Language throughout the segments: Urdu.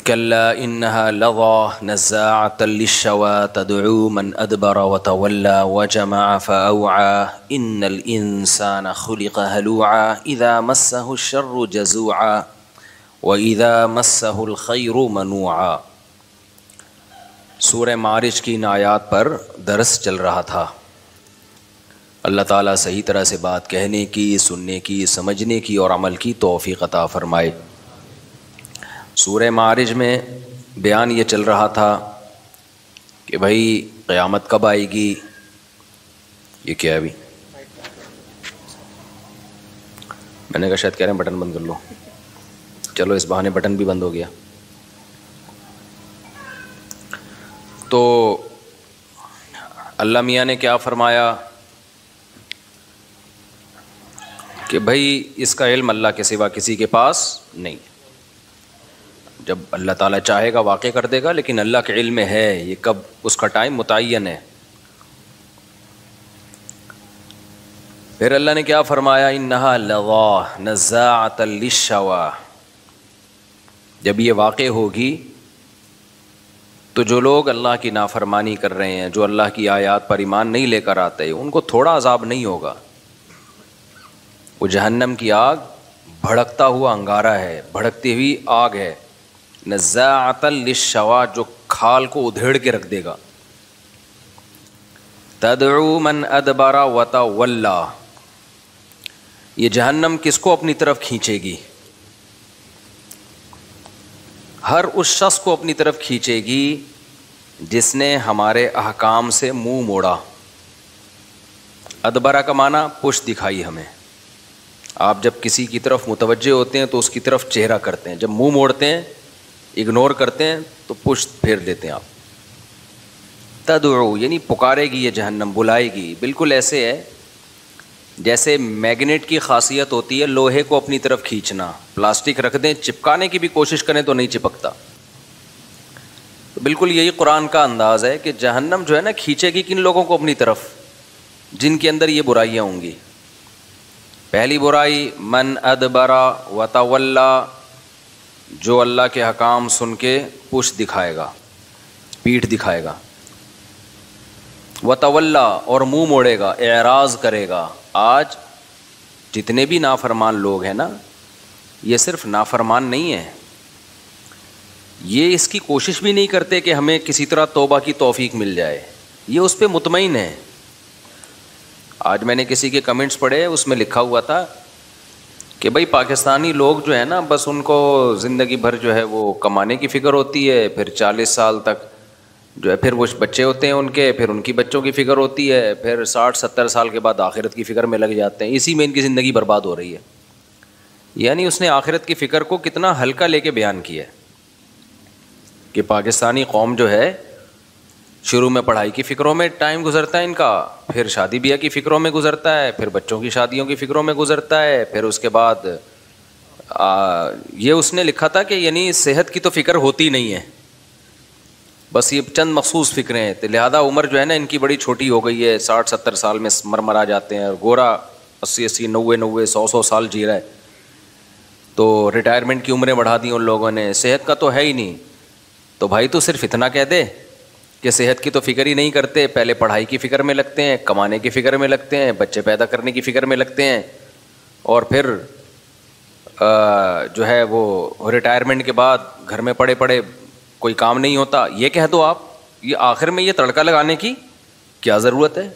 كلا إنها لظى نزاعة للشوى تدعو من أدبر وتولى وجمع فأوعى إن الإنسان خلق هلوعا إذا مسه الشر جزوعا وإذا مسه الخير منوعا۔ سورہ معارج کی ان آیات پر درس چل رہا تھا۔ اللہ تعالیٰ صحیح طرح سے بات کہنے کی، سننے کی، سمجھنے کی اور عمل کی توفیق عطا فرمائے۔ سورہ معارج میں بیان یہ چل رہا تھا کہ بھائی قیامت کب آئے گی۔ یہ کیا ہے ابھی؟ میں نے کہا شاید کہہ رہے ہیں بٹن بند کر لو، چلو اس بہانے بٹن بھی بند ہو گیا۔ تو اللہ میاں نے کیا فرمایا کہ بھائی اس کا علم اللہ کے سوا کسی کے پاس نہیں۔ جب اللہ تعالیٰ چاہے گا واقع کر دے گا، لیکن اللہ کے علم میں ہے، یہ کب اس کا ٹائم متعین ہے۔ پھر اللہ نے کیا فرمایا، انہا لظی نزاعۃ للشوی، جب یہ واقع ہوگی تو جو لوگ اللہ کی نافرمانی کر رہے ہیں، جو اللہ کی آیات پر ایمان نہیں لے کر آتے، ان کو تھوڑا عذاب نہیں ہوگا۔ وہ جہنم کی آگ بھڑکتا ہوا انگارہ ہے، بھڑکتی ہوئی آگ ہے، نزاعۃ للشوی، جو کھال کو ادھیڑ کے رکھ دے گا۔ تدعو من ادبر وتولی، یہ جہنم کس کو اپنی طرف کھینچے گی؟ ہر اس شخص کو اپنی طرف کھینچے گی جس نے ہمارے احکام سے منہ موڑا۔ ادبرہ کا معنی پشت دکھائی ہمیں۔ آپ جب کسی کی طرف متوجہ ہوتے ہیں تو اس کی طرف چہرہ کرتے ہیں، جب منہ موڑتے ہیں، اگنور کرتے ہیں تو پشت پھیر دیتے ہیں آپ۔ تدعو یعنی پکارے گی یہ جہنم، بلائے گی۔ بالکل ایسے ہے جیسے میگنیٹ کی خاصیت ہوتی ہے لوہے کو اپنی طرف کھینچنا، پلاسٹک رکھ دیں چپکانے کی بھی کوشش کریں تو نہیں چپکتا۔ تو بالکل یہی قرآن کا انداز ہے کہ جہنم جو ہے نا کھینچے گی کن لوگوں کو اپنی طرف، جن کے اندر یہ برائیاں ہوں گی۔ پہلی برائی من ادبر وتولی، جو اللہ کے حکام سن کے پشت دکھائے گا، پیٹھ دکھائے گا۔ وتولی اور منہ موڑے گا، اعراض کرے گا۔ آج جتنے بھی نافرمان لوگ ہیں نا، یہ صرف نافرمان نہیں ہیں، یہ اس کی کوشش بھی نہیں کرتے کہ ہمیں کسی طرح توبہ کی توفیق مل جائے، یہ اس پہ مطمئن ہے۔ آج میں نے کسی کے کمنٹس پڑھے، اس میں لکھا ہوا تھا کہ بھائی پاکستانی لوگ جو ہے نا، بس ان کو زندگی بھر جو ہے وہ کمانے کی فکر ہوتی ہے، پھر 40 سال تک جو ہے پھر وہ بچے ہوتے ہیں ان کے، پھر ان کی بچوں کی فکر ہوتی ہے، پھر 60-70 سال کے بعد آخرت کی فکر میں لگ جاتے ہیں۔ اسی میں ان کی زندگی برباد ہو رہی ہے۔ یعنی اس نے آخرت کی فکر کو کتنا ہلکا لے کے بیان کیا ہے کہ پاکستانی قوم جو ہے شروع میں پڑھائی کی فکروں میں ٹائم گزرتا ہے ان کا، پھر شادی بیاہ کی فکروں میں گزرتا ہے، پھر بچوں کی شادیوں کی فکروں میں گزرتا ہے، پھر اس کے بعد یہ اس نے لکھا تھا کہ یعنی صحت کی تو فکر ہوتی نہیں ہے، بس یہ چند مخصوص فکریں ہیں، لہذا عمر جو ہے نا ان کی بڑی چھوٹی ہو گئی ہے، 60-70 سال میں مرمرا جاتے ہیں، اور گورا 80-80 90 100 سال جی رہا ہے۔ تو ریٹائرمنٹ کی عمریں بڑھا دی ان لوگوں نے، صحت کا تو ہے ہی نہیں۔ تو بھائی تو صرف اتنا کہہ دے کہ صحت کی تو فکر ہی نہیں کرتے، پہلے پڑھائی کی فکر میں لگتے ہیں، کمانے کی فکر میں لگتے ہیں، بچے پیدا کرنے کی فکر میں لگتے ہیں، اور پھر جو ہے وہ ریٹائرمنٹ کے بعد گھر میں پڑے پڑے کوئی کام نہیں ہوتا۔ یہ کہہ دو آپ، یہ آخر میں یہ تڑکا لگانے کی کیا ضرورت ہے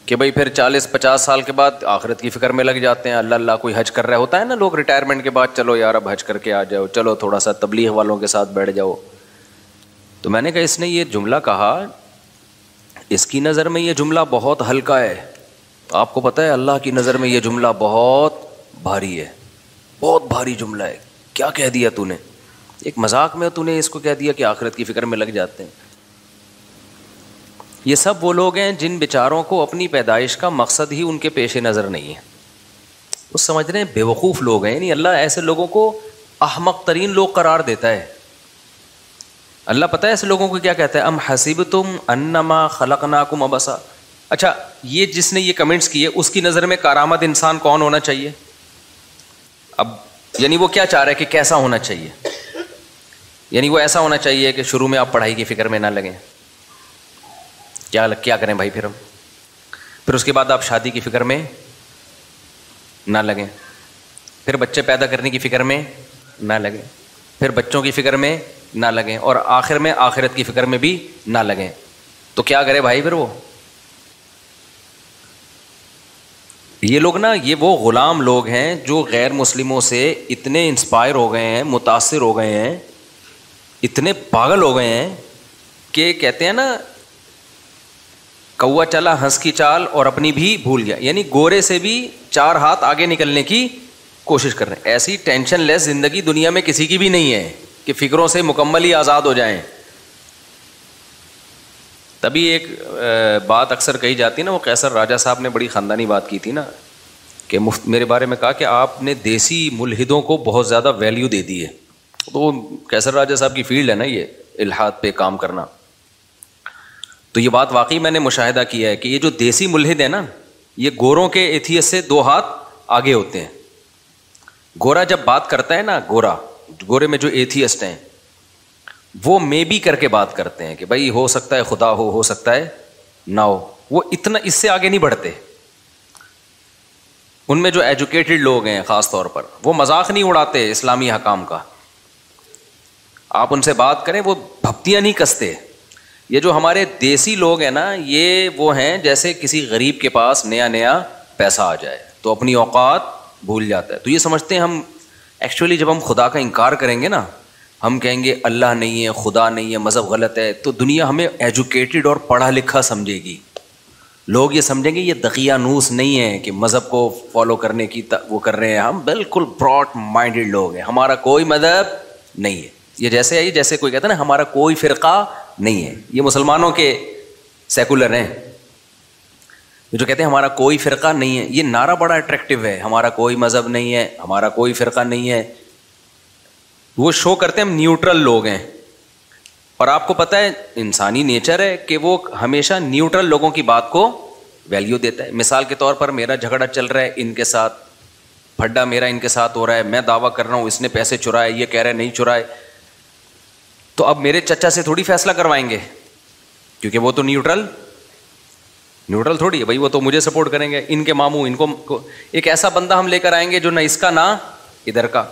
کہ بھائی پھر 40-50 سال کے بعد آخرت کی فکر میں لگ جاتے ہیں۔ اللہ اللہ کوئی حج کر رہا ہوتا ہے نا لوگ ریٹائرمنٹ کے بعد، چلو یار اب حج کر کے آ جاؤ، چلو تھوڑا سا تبلیغ والوں کے ساتھ بیٹھ جاؤ۔ تو میں نے کہا اس نے یہ جملہ کہا، اس کی نظر میں یہ جملہ بہت ہلکا ہے۔ آپ کو پتہ ہے اللہ کی نظر میں یہ جملہ بہت بھاری ہے، بہت بھاری جملہ ہے۔ کیا کہہ دیا تو نے؟ ایک مذاق میں تو نے اس کو کہہ دیا کہ آخرت کی فکر میں لگ جاتے ہیں۔ یہ سب وہ لوگ ہیں جن بیچاروں کو اپنی پیدائش کا مقصد ہی ان کے پیش نظر نہیں ہے، وہ سمجھ رہے ہیں بے وقوف لوگ ہیں۔ یعنی اللہ ایسے لوگوں کو احمق ترین لوگ قرار دیتا ہے۔ اللہ پتہ ہے ایسے لوگوں کو کیا کہتا ہے، ام حسبتم انما خلقناکم عبثا۔ اچھا، یہ جس نے یہ کمنٹس کیے اس کی نظر میں کارآمد انسان کون ہونا چاہیے؟ اب یعنی وہ کیا چاہ رہا ہے کہ کیسا ہونا چاہیے؟ یعنی وہ ایسا ہونا چاہیے کہ شروع میں آپ پڑھائی کی فکر میں نہ لگیں. کیا کریں بھائی پھر اس کے بعد آپ شادی کی فکر میں نہ لگیں, پھر بچے پیدا کرنے کی فکر میں نہ لگیں, پھر بچوں کی فکر میں نہ لگیں, اور آخر میں آخرت کی فکر میں بھی نہ لگیں. تو کیا کرے بھائی پھر وہ؟ یہ لوگ نا, یہ وہ غلام لوگ ہیں جو غیر مسلموں سے اتنے انسپائر ہو گئے ہیں, متاثر ہو گئے ہیں, اتنے پاگل ہو گئے ہیں کہ کہتے ہیں نا کوا چلا ہنس کی چال اور اپنی بھی بھول گیا. یعنی گورے سے بھی 4 ہاتھ آگے نکلنے کی کوشش کر رہے ہیں. ایسی ٹینشن لیس زندگی دنیا میں کسی کی بھی نہیں ہے کہ فکروں سے مکمل ہی آزاد ہو جائیں. تبھی ایک بات اکثر کہی جاتی ہے نا, وہ قیصر راجہ صاحب نے بڑی خاندانی بات کی تھی نا, کہ میرے بارے میں کہا کہ آپ نے دیسی ملحدوں کو بہت زیادہ ویلیو دے دی ہے. تو وہ قیصر راجہ صاحب کی فیلڈ ہے نا یہ الحاد پہ کام کرنا. تو یہ بات واقعی میں نے مشاہدہ کیا ہے کہ یہ جو دیسی ملحد ہے نا, یہ گوروں کے ایتھیسٹ سے 2 ہاتھ آگے ہوتے ہیں. گورا جب بات کرتا ہے نا, گورے میں جو ایتھیسٹ ہیں وہ میں بھی کر کے بات کرتے ہیں کہ بھائی ہو سکتا ہے خدا ہو سکتا ہے نہ ہو. وہ اتنا اس سے آگے نہیں بڑھتے. ان میں جو ایجوکیٹڈ لوگ ہیں خاص طور پر, وہ مذاق نہیں اڑاتے اسلامی حکام کا. آپ ان سے بات کریں وہ بھپتیاں نہیں کستے. یہ جو ہمارے دیسی لوگ ہیں نا, یہ وہ ہیں جیسے کسی غریب کے پاس نیا پیسہ آ جائے تو اپنی اوقات بھول جاتا ہے. تو یہ سمجھتے ہیں ہم ایکچولی جب ہم خدا کا انکار کریں گے نا, ہم کہیں گے اللہ نہیں ہے, خدا نہیں ہے, مذہب غلط ہے, تو دنیا ہمیں ایجوکیٹڈ اور پڑھا لکھا سمجھے گی. لوگ یہ سمجھیں گے یہ دقیانوس نہیں ہے کہ مذہب کو فالو کرنے کی وہ کر رہے ہیں. ہم بالکل براڈ مائنڈڈ لوگ ہیں, ہمارا کوئی مذہب نہیں ہے. یہ جیسے کوئی کہتا ہے نا ہمارا کوئی فرقہ نہیں ہے. یہ مسلمانوں کے سیکولر ہیں جو کہتے ہیں ہمارا کوئی فرقہ نہیں ہے. یہ نعرہ بڑا اٹریکٹیو ہے, ہمارا کوئی مذہب نہیں ہے, ہمارا کوئی فرقہ نہیں ہے. وہ شو کرتے ہیں ہم نیوٹرل لوگ ہیں. اور آپ کو پتہ ہے انسانی نیچر ہے کہ وہ ہمیشہ نیوٹرل لوگوں کی بات کو ویلیو دیتا ہے. مثال کے طور پر میرا جھگڑا چل رہا ہے ان کے ساتھ, پھڈا میرا ان کے ساتھ ہو رہا ہے, میں دعویٰ کر رہا ہوں اس نے پیسے چرائے, یہ کہہ رہے نہیں چرائے, تو اب میرے چچا سے تھوڑی فیصلہ کروائیں گے کیونکہ وہ تو نیوٹرل تھوڑی ہے بھائی, وہ تو مجھے سپورٹ کریں گے. ان کے ماموں ان کو ایک ایسا بندہ ہم لے کر آئیں گے جو نہ اس کا نہ ادھر کا.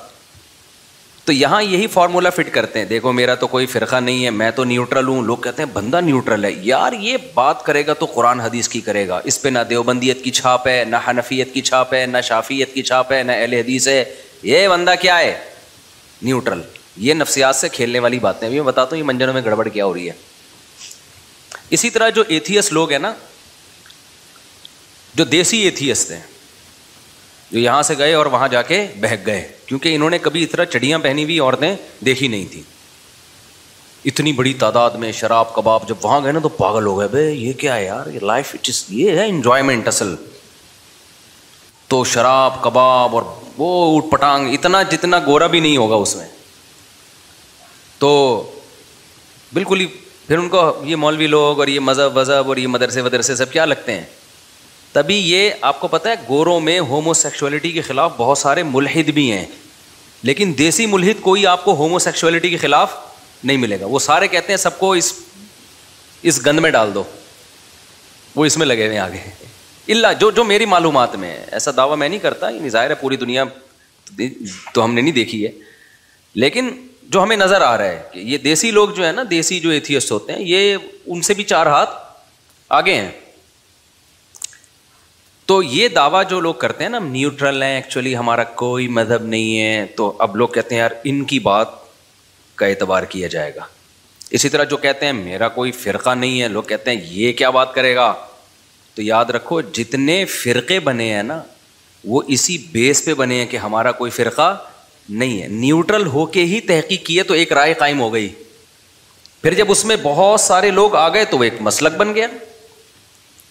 تو یہاں یہی فارمولا فٹ کرتے ہیں, دیکھو میرا تو کوئی فرقہ نہیں ہے, میں تو نیوٹرل ہوں. لوگ کہتے ہیں بندہ نیوٹرل ہے. یار یہ بات کرے گا تو قرآن حدیث کی کرے گا, اس پہ نہ دیوبندیت کی چھاپ ہے, نہ حنفیت کی چھاپ ہے, نہ شافعیت کی چھاپ ہے, نہ اہل حدیث ہے. یہ بندہ کیا ہے؟ نیوٹرل. یہ نفسیات سے کھیلنے والی باتیں. ابھی میں بتاتا ہوں یہ منجنوں میں گڑبڑ کیا ہو رہی ہے. اسی طرح جو ایتھیسٹ لوگ ہیں نا, جو دیسی ایتھیسٹ ہیں, جو یہاں سے گئے اور وہاں جا کے بہک گئے کیونکہ انہوں نے کبھی اس طرح چڑیاں پہنی ہوئی عورتیں دیکھی نہیں تھیں. اتنی بڑی تعداد میں شراب کباب, جب وہاں گئے نا تو پاگل ہو گئے, بھائی یہ کیا ہے یار, یہ لائف یہ ہے انجوائمنٹ اصل. تو شراب کباب اور وہ اوٹ پٹانگ, اتنا جتنا گورا بھی نہیں ہوگا اس میں. تو بالکل ہی پھر ان کو یہ مولوی لوگ اور یہ مذہب اور یہ مدرسے سب کیا لگتے ہیں. تبھی یہ آپ کو پتہ ہے گوروں میں ہومو سیکشولیٹی کے خلاف بہت سارے ملحد بھی ہیں, لیکن دیسی ملحد کوئی آپ کو ہومو سیکشولیٹی کے خلاف نہیں ملے گا. وہ سارے کہتے ہیں سب کو اس گند میں ڈال دو, وہ اس میں لگے ہوئے آگے. اللہ جو میری معلومات میں ہے, ایسا دعویٰ میں نہیں کرتا, یہ ظاہر ہے پوری دنیا تو ہم نے نہیں دیکھی ہے, لیکن جو ہمیں نظر آ رہا ہے کہ یہ دیسی لوگ جو ہے نا, دیسی جو ایتھیسٹ ہوتے ہیں, یہ ان سے بھی 4 ہاتھ آگے ہیں. تو یہ دعویٰ جو لوگ کرتے ہیں نا, ہم نیوٹرل ہیں, ایکچولی ہمارا کوئی مذہب نہیں ہے, تو اب لوگ کہتے ہیں یار ان کی بات کا اعتبار کیا جائے گا. اسی طرح جو کہتے ہیں میرا کوئی فرقہ نہیں ہے, لوگ کہتے ہیں یہ کیا بات کرے گا. تو یاد رکھو جتنے فرقے بنے ہیں نا وہ اسی بیس پہ بنے ہیں کہ ہمارا کوئی فرقہ نہیں ہے. نیوٹرل ہو کے ہی تحقیق کیے تو ایک رائے قائم ہو گئی, پھر جب اس میں بہت سارے لوگ آ گئے تو وہ ایک مسلک بن گیا.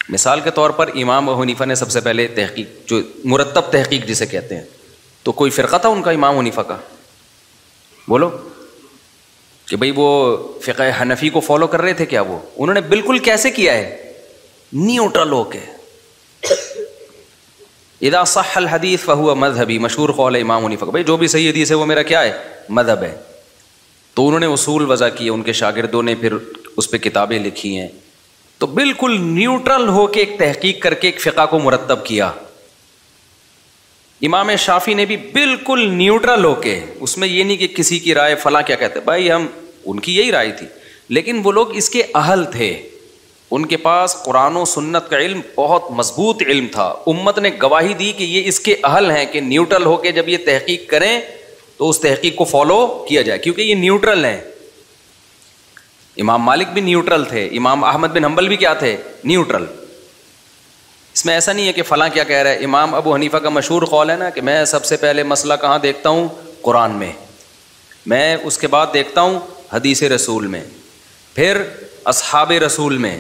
مثال کے طور پر امام ابو حنیفہ نے سب سے پہلے تحقیق, جو مرتب تحقیق جسے کہتے ہیں, تو کوئی فرقہ تھا ان کا امام حنیفہ کا؟ بولو کہ بھئی وہ فقہ حنفی کو فالو کر رہے تھے کیا؟ وہ انہوں نے بالکل کیسے کیا ہے؟ نیوٹرل ہو کے. اذا صح الحدیث فهو مذہبی، مشہور قول امام حنیفہ کا، بھائی جو بھی صحیح حدیث ہے وہ میرا کیا ہے؟ مذہب ہے. تو انہوں نے اصول وضع کیے، ان کے شاگردوں نے پھر اس پہ کتابیں لکھی ہیں. تو بالکل نیوٹرل ہو کے ایک تحقیق کر کے ایک فقہ کو مرتب کیا. امام شافعی نے بھی بالکل نیوٹرل ہو کے، اس میں یہ نہیں کہ کسی کی رائے فلاں کیا کہتے، بھائی ہم ان کی یہی رائے تھی، لیکن وہ لوگ اس کے اہل تھے، ان کے پاس قرآن و سنت کا علم بہت مضبوط علم تھا. امت نے گواہی دی کہ یہ اس کے اہل ہیں کہ نیوٹرل ہو کے جب یہ تحقیق کریں تو اس تحقیق کو فالو کیا جائے، کیونکہ یہ نیوٹرل ہیں. امام مالک بھی نیوٹرل تھے، امام احمد بن حنبل بھی کیا تھے؟ نیوٹرل. اس میں ایسا نہیں ہے کہ فلاں کیا کہہ رہا ہے. امام ابو حنیفہ کا مشہور قول ہے نا کہ میں سب سے پہلے مسئلہ کہاں دیکھتا ہوں؟ قرآن میں، میں اس کے بعد دیکھتا ہوں حدیث رسول میں، پھر اصحاب رسول میں.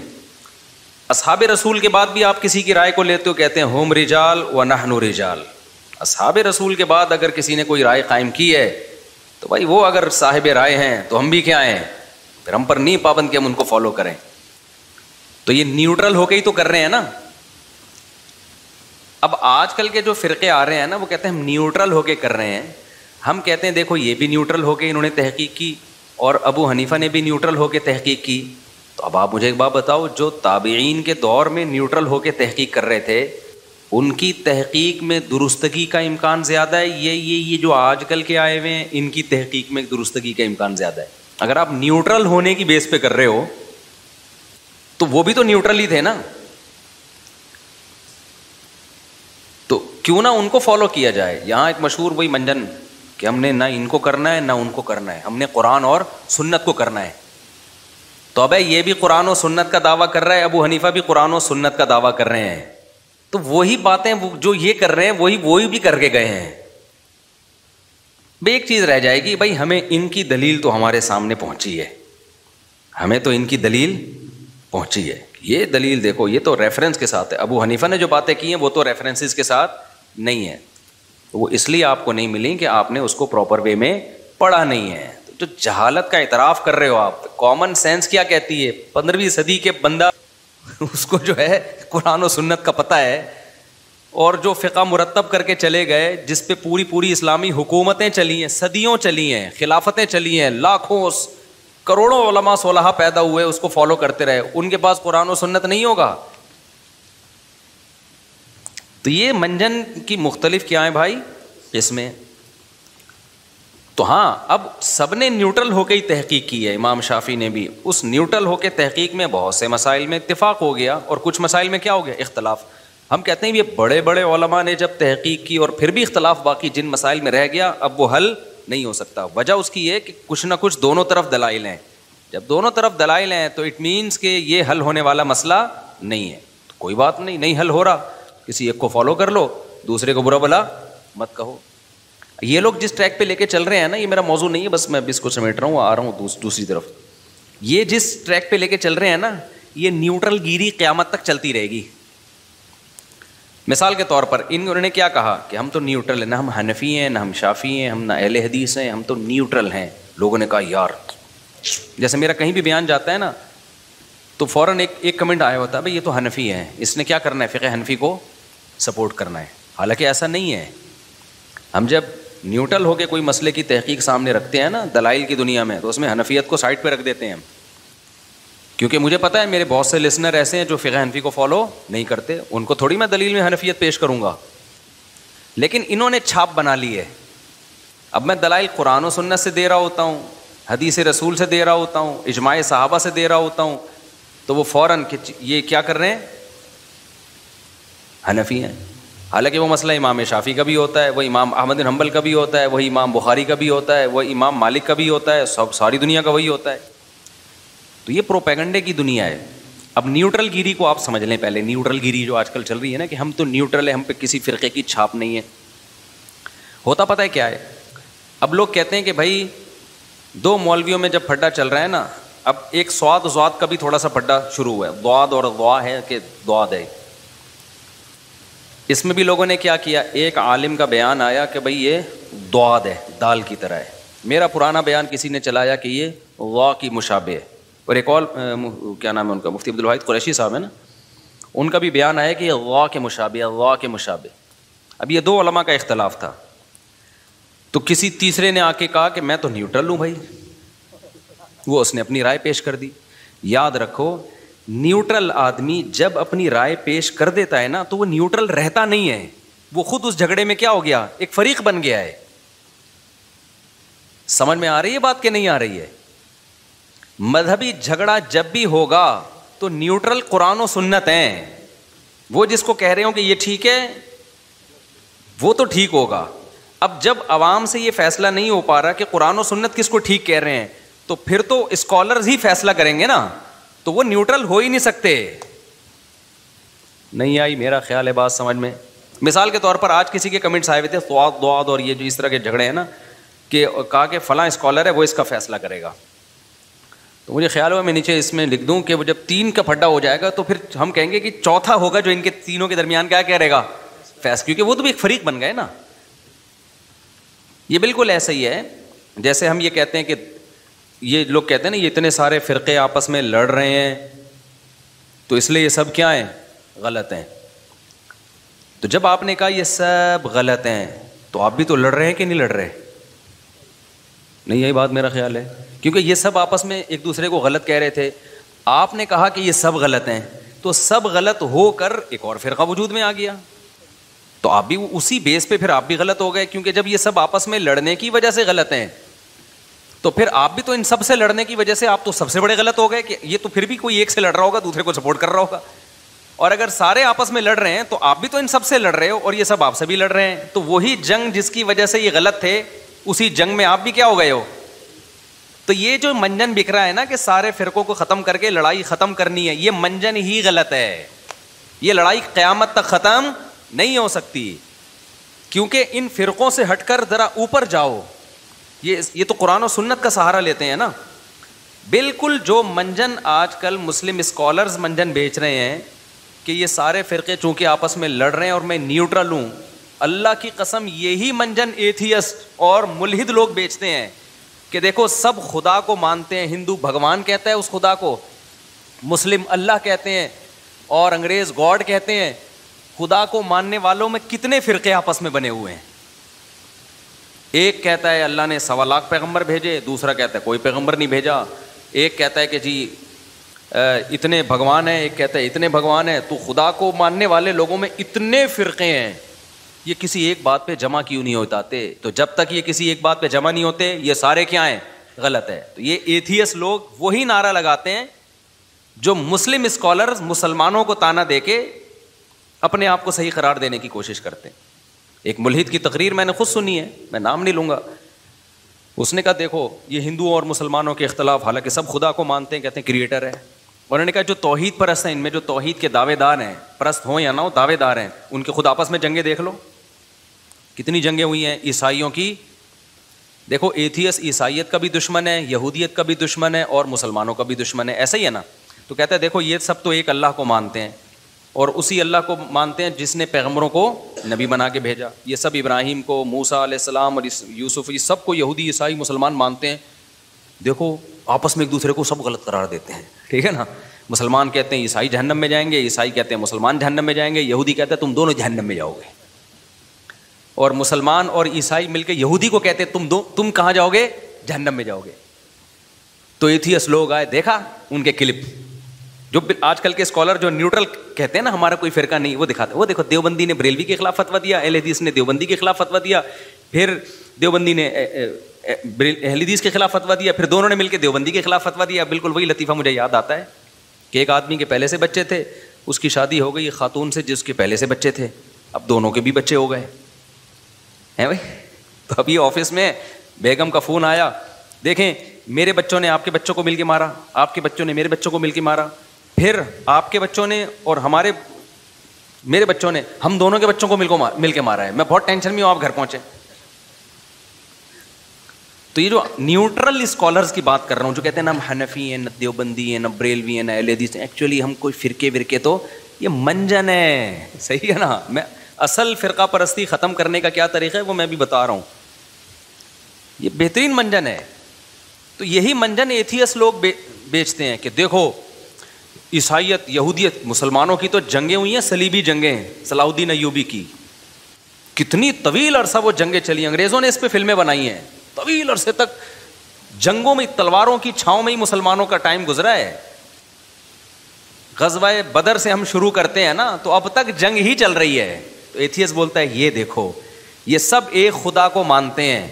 اصحاب رسول کے بعد بھی آپ کسی کی رائے کو لیتے ہو، کہتے ہیں ہم رجال و نحن رجال. اصحاب رسول کے بعد اگر کسی نے کوئی رائے قائم کی ہے تو بھائی وہ اگر صاحب رائے ہیں تو ہم بھی کیا ہیں؟ پھر ہم پر نہیں پابند کہ ہم ان کو فالو کریں. تو یہ نیوٹرل ہو کے ہی تو کر رہے ہیں نا. اب آج کل کے جو فرقے آ رہے ہیں نا وہ کہتے ہیں ہم نیوٹرل ہو کے کر رہے ہیں. ہم کہتے ہیں دیکھو یہ بھی نیوٹرل ہو کے انہوں نے تحقیق کی اور ابو حنیفہ نے بھی نیوٹرل ہو کے تحقیق کی. تو اب آپ مجھے ایک بات بتاؤ، جو تابعین کے دور میں نیوٹرل ہو کے تحقیق کر رہے تھے ان کی تحقیق میں درستگی کا امکان زیادہ ہے، یہ جو آج کل کے آئے ہوئے ہیں ان کی تحقیق میں درستگی کا امکان زیادہ ہے؟ اگر آپ نیوٹرل ہونے کی بیس پہ کر رہے ہو تو وہ بھی تو نیوٹرل ہی تھے نا. تو کیوں نہ ان کو فالو کیا جائے. یہاں ایک مشہور وہی منجن کہ ہم نے نہ ان کو کرنا ہے نہ ان کو کرنا ہے، ہم نے قرآن اور سنت کو کرنا ہے. تو اب یہ بھی قرآن و سنت کا دعویٰ کر رہا ہے، ابو حنیفہ بھی قرآن و سنت کا دعویٰ کر رہے ہیں. تو وہی باتیں جو یہ کر رہے ہیں وہی بھی کر کے گئے ہیں. بھائی ایک چیز رہ جائے گی، بھائی ہمیں ان کی دلیل تو ہمارے سامنے پہنچی ہے، ہمیں تو ان کی دلیل پہنچی ہے. یہ دلیل دیکھو، یہ تو ریفرنس کے ساتھ ہے. ابو حنیفہ نے جو باتیں کی ہیں وہ تو ریفرنسز کے ساتھ نہیں ہے. وہ اس لیے آپ کو نہیں ملی کہ آپ نے اس کو پراپر وے میں پڑھا نہیں ہے. جو جہالت کا اعتراف کر رہے ہو آپ، کامن سینس کیا کہتی ہے؟ 15ویں صدی کے بندہ اس کو جو ہے قرآن و سنت کا پتہ ہے، اور جو فقہ مرتب کر کے چلے گئے جس پہ پوری اسلامی حکومتیں چلی ہیں، صدیوں چلی ہیں، خلافتیں چلی ہیں، لاکھوں کروڑوں علماء صلحاء پیدا ہوئے اس کو فالو کرتے رہے، ان کے پاس قرآن و سنت نہیں ہوگا؟ تو یہ منجن کی مختلف کیا ہیں بھائی اس میں. تو ہاں اب سب نے نیوٹرل ہو کے ہی تحقیق کی ہے. امام شافعی نے بھی اس نیوٹرل ہو کے تحقیق میں بہت سے مسائل میں اتفاق ہو گیا اور کچھ مسائل میں کیا ہو گیا؟ اختلاف. ہم کہتے ہیں یہ بڑے بڑے علماء نے جب تحقیق کی اور پھر بھی اختلاف باقی جن مسائل میں رہ گیا، اب وہ حل نہیں ہو سکتا. وجہ اس کی یہ کہ کچھ نہ کچھ دونوں طرف دلائل ہیں. جب دونوں طرف دلائل ہیں تو اٹ مینس کہ یہ حل ہونے والا مسئلہ نہیں ہے. تو کوئی بات نہیں حل ہو رہا، کسی ایک کو فالو کر لو، دوسرے کو برا بھلا مت کہو. یہ لوگ جس ٹریک پہ لے کے چل رہے ہیں نا، یہ میرا موضوع نہیں ہے، بس میں اس کو سمیٹ رہا ہوں، آ رہا ہوں دوسری طرف. یہ جس ٹریک پہ لے کے چل رہے ہیں نا، یہ نیوٹرل گیری قیامت تک چلتی رہے گی. مثال کے طور پر انہوں نے کیا کہا کہ ہم تو نیوٹرل ہیں، نہ ہم حنفی ہیں نہ ہم شافعی ہیں، ہم نہ اہل حدیث ہیں، ہم تو نیوٹرل ہیں. لوگوں نے کہا یار، جیسے میرا کہیں بھی بیان جاتا ہے نا تو فوراً ایک کمنٹ آیا ہوتا ہے بھائی یہ تو حنفی ہیں، اس نے کیا کرنا ہے؟ فقہ حنفی کو سپورٹ کرنا ہے. حالانکہ ایسا نہیں ہے. ہم جب نیوٹرل ہو کے کوئی مسئلے کی تحقیق سامنے رکھتے ہیں نا دلائل کی دنیا میں، تو اس میں حنفیت کو سائڈ پہ رکھ دیتے ہیں ہم، کیونکہ مجھے پتا ہے میرے بہت سے لسنر ایسے ہیں جو فقہ حنفی کو فالو نہیں کرتے، ان کو تھوڑی میں دلیل میں حنفیت پیش کروں گا. لیکن انہوں نے چھاپ بنا لی ہے. اب میں دلائل قرآن و سنت سے دے رہا ہوتا ہوں، حدیث رسول سے دے رہا ہوتا ہوں، اجماع صحابہ سے دے رہا ہوتا ہوں، تو وہ فوراً یہ کیا کر رہے ہیں؟ حنفی ہیں. حالانکہ وہ مسئلہ امام شافعی کا بھی ہوتا ہے، وہ امام احمد بن حنبل کا بھی ہوتا ہے، وہی امام بخاری کا بھی ہوتا ہے، وہ امام مالک کا بھی ہوتا ہے، ساری دنیا کا وہی ہوتا ہے. تو یہ پروپیگنڈے کی دنیا ہے. اب نیوٹرل گیری کو آپ سمجھ لیں پہلے. نیوٹرل گیری جو آج کل چل رہی ہے نا کہ ہم تو نیوٹرل ہیں، ہم پہ کسی فرقے کی چھاپ نہیں ہے. ہوتا پتہ ہے کیا ہے؟ اب لوگ کہتے ہیں کہ بھائی دو مولویوں میں جب پھڈا چل رہا ہے نا، اب ایک سواد ذات کا بھی تھوڑا سا پھڈا شروع ہوا ہے، ضاد اور ضوا ہے کہ ضاد ہے. اس میں بھی لوگوں نے کیا کیا، ایک عالم کا بیان آیا کہ بھئی یہ ضاد ہے، دال کی طرح ہے. میرا پرانا بیان کسی نے چلایا کہ یہ ضا کی مشابہ ہے. اور ایک اور کیا نام ہے ان کا، مفتی عبدالواحد قریشی صاحب ہے نا، ان کا بھی بیان آیا کہ یہ ضا کے مشابہ ہے، ضا کے مشابہ. اب یہ دو علماء کا اختلاف تھا، تو کسی تیسرے نے آ کے کہا کہ میں تو نیوٹرل ہوں بھائی، وہ اس نے اپنی رائے پیش کر دی. یاد رکھو نیوٹرل آدمی جب اپنی رائے پیش کر دیتا ہے نا تو وہ نیوٹرل رہتا نہیں ہے، وہ خود اس جھگڑے میں کیا ہو گیا، ایک فریق بن گیا ہے. سمجھ میں آ رہی ہے بات کہ نہیں آ رہی ہے؟ مذہبی جھگڑا جب بھی ہوگا تو نیوٹرل قرآن و سنت ہیں، وہ جس کو کہہ رہے ہوں کہ یہ ٹھیک ہے وہ تو ٹھیک ہوگا. اب جب عوام سے یہ فیصلہ نہیں ہو پا رہا کہ قرآن و سنت کس کو ٹھیک کہہ رہے ہیں تو پھر تو اسکالرز ہی فیصلہ کریں گے نا، تو وہ نیوٹرل ہو ہی نہیں سکتے. نہیں آئی میرا خیال ہے بات سمجھ میں؟ مثال کے طور پر آج کسی کے کمنٹس آئے ہوئے تھے سواد دواد اور یہ جو اس طرح کے جھگڑے ہیں نا، کہ کہا کہ فلاں اسکالر ہے وہ اس کا فیصلہ کرے گا، تو مجھے خیال ہوا میں نیچے اس میں لکھ دوں کہ وہ جب 3 کا پھڈا ہو جائے گا تو پھر ہم کہیں گے کہ چوتھا ہوگا جو ان کے تینوں کے درمیان کیا کرے گا، فیصلہ، کیونکہ وہ تو بھی ایک فریق بن گئے نا. یہ بالکل ایسا ہی ہے جیسے ہم یہ کہتے ہیں کہ یہ لوگ کہتے ہیں نا یہ اتنے سارے فرقے آپس میں لڑ رہے ہیں تو اس لیے یہ سب کیا ہیں، غلط ہیں. تو جب آپ نے کہا یہ سب غلط ہیں تو آپ بھی تو لڑ رہے ہیں کہ نہیں لڑ رہے؟ نہیں یہی بات میرا خیال ہے، کیونکہ یہ سب آپس میں ایک دوسرے کو غلط کہہ رہے تھے. آپ نے کہا کہ یہ سب غلط ہیں تو سب غلط ہو کر ایک اور فرقہ وجود میں آ گیا، تو آپ بھی اسی بیس پہ پھر آپ بھی غلط ہو گئے، کیونکہ جب یہ سب آپس میں لڑنے کی وجہ سے غلط ہیں تو پھر آپ بھی تو ان سب سے لڑنے کی وجہ سے آپ تو سب سے بڑے غلط ہو گئے کہ یہ تو پھر بھی کوئی ایک سے لڑ رہا ہوگا دوسرے کو سپورٹ کر رہا ہوگا. اور اگر سارے آپس میں لڑ رہے ہیں تو آپ بھی تو ان سب سے لڑ رہے ہو اور یہ سب آپ سے بھی لڑ رہے ہیں، تو وہی جنگ جس کی وجہ سے یہ غلط تھے اسی جنگ میں آپ بھی کیا ہو گئے ہو. تو یہ جو منجن بکھرا ہے نا کہ سارے فرقوں کو ختم کر کے لڑائی ختم کرنی ہے، یہ منجن ہی غلط ہے. یہ لڑائی قیامت تک ختم نہیں ہو سکتی، کیونکہ ان فرقوں سے ہٹ کر ذرا اوپر جاؤ. یہ تو قرآن و سنت کا سہارا لیتے ہیں نا. بالکل جو منجن آج کل مسلم اسکالرز منجن بیچ رہے ہیں کہ یہ سارے فرقے چونکہ آپس میں لڑ رہے ہیں اور میں نیوٹرل ہوں، اللہ کی قسم یہی منجن ایتھیسٹ اور ملحد لوگ بیچتے ہیں کہ دیکھو سب خدا کو مانتے ہیں، ہندو بھگوان کہتا ہے اس خدا کو، مسلم اللہ کہتے ہیں اور انگریز گاڈ کہتے ہیں. خدا کو ماننے والوں میں کتنے فرقے آپس میں بنے ہوئے ہیں. ایک کہتا ہے اللہ نے 1.25 لاکھ پیغمبر بھیجے، دوسرا کہتا ہے کوئی پیغمبر نہیں بھیجا. ایک کہتا ہے کہ جی اتنے بھگوان ہیں، ایک کہتا ہے اتنے بھگوان ہیں. تو خدا کو ماننے والے لوگوں میں اتنے فرقے ہیں، یہ کسی ایک بات پہ جمع کیوں نہیں ہوتے؟ تو جب تک یہ کسی ایک بات پہ جمع نہیں ہوتے یہ سارے کیا ہیں، غلط ہے. تو یہ ایتھیس لوگ وہی نعرہ لگاتے ہیں جو مسلم اسکالرز مسلمانوں کو تانا دے کے اپنے آپ کو صحیح قرار دینے کی کوشش کرتے ہیں. ایک ملحد کی تقریر میں نے خود سنی ہے، میں نام نہیں لوں گا. اس نے کہا دیکھو یہ ہندوؤں اور مسلمانوں کے اختلاف، حالانکہ سب خدا کو مانتے ہیں، کہتے ہیں کریٹر ہے. اور انہوں نے کہا جو توحید پرست ہیں، ان میں جو توحید کے دعوے دار ہیں، پرست ہوں یا نہ ہو دعوے دار ہیں، ان کے خود آپس میں جنگیں دیکھ لو، کتنی جنگیں ہوئی ہیں عیسائیوں کی. دیکھو ایتھیس عیسائیت کا بھی دشمن ہے، یہودیت کا بھی دشمن ہے اور مسلمانوں کا بھی دشمن ہے، ایسا ہی ہے نا. تو کہتا ہے دیکھو یہ سب تو ایک اللہ کو مانتے ہیں اور اسی اللہ کو مانتے ہیں جس نے پیغمبروں کو نبی بنا کے بھیجا. یہ سب ابراہیم کو، موسیٰ علیہ السلام اور یوسف، یہ سب کو یہودی عیسائی مسلمان مانتے ہیں. دیکھو آپس میں ایک دوسرے کو سب غلط قرار دیتے ہیں، ٹھیک ہے نا. مسلمان کہتے ہیں عیسائی جہنم میں جائیں گے، عیسائی کہتے ہیں مسلمان جہنم میں جائیں گے، یہودی کہتے ہیں تم دونوں جہنم میں جاؤ گے. اور مسلمان اور عیسائی مل کے یہودی کو کہتے ہیں تم کہاں جاؤ گے، جہنم میں جاؤ گے. تو ایتھیس لوگ آئے، دیکھا ان کے کلپ، جو آج کل کے اسکالر جو نیوٹرل کہتے ہیں نا ہمارا کوئی فرقہ نہیں، وہ دکھاتے. وہ دیکھو دیوبندی نے بریلوی کے خلاف فتویٰ دیا، اہل حدیث نے دیوبندی کے خلاف فتویٰ دیا، پھر دیوبندی نے اہل حدیث کے خلاف فتویٰ دیا، پھر دونوں نے مل کے دیوبندی کے خلاف فتویٰ دیا. بالکل وہی لطیفہ مجھے یاد آتا ہے کہ ایک آدمی کے پہلے سے بچے تھے، اس کی شادی ہو گئی خاتون سے جس کے پہلے سے بچے تھے، اب دونوں کے بھی بچے ہو گئے ہیں بھائی. تو ابھی آفس میں بیگم کا فون آیا، دیکھیں میرے بچوں نے آپ کے بچوں کو مل کے مارا، آپ کے بچوں نے میرے بچوں کو مل کے مارا، پھر آپ کے بچوں نے اور میرے بچوں نے ہم دونوں کے بچوں کو مل کے مارا ہے. میں بہت ٹینشن میں ہوں، آپ گھر پہنچے. تو یہ جو نیوٹرل اسکالرز کی بات کر رہا ہوں جو کہتے ہیں نا ہم حنفی ہیں، نہ دیوبندی ہیں، نہ بریلوی ہیں، نہ اہل حدیث ہیں، ایکچولی ہم کوئی فرقے ورقے تو یہ منجن ہے، صحیح ہے نا. میں اصل فرقہ پرستی ختم کرنے کا کیا طریقہ ہے وہ میں بھی بتا رہا ہوں، یہ بہترین منجن ہے. تو یہی منجن ایتھیس لوگ بیچتے ہیں کہ دیکھو عیسائیت، یہودیت، مسلمانوں کی تو جنگیں ہوئی ہیں، صلیبی جنگیں ہیں، صلاح الدین ایوبی کی. کتنی طویل عرصہ وہ جنگیں چلی, انگریزوں نے اس پہ فلمیں بنائی ہیں, طویل عرصے تک جنگوں میں تلواروں کی چھاؤں میں ہی مسلمانوں کا ٹائم گزرا ہے. غزوہ بدر سے ہم شروع کرتے ہیں نا, تو اب تک جنگ ہی چل رہی ہے. تو ایتھیسٹ بولتا ہے یہ دیکھو, یہ سب ایک خدا کو مانتے ہیں,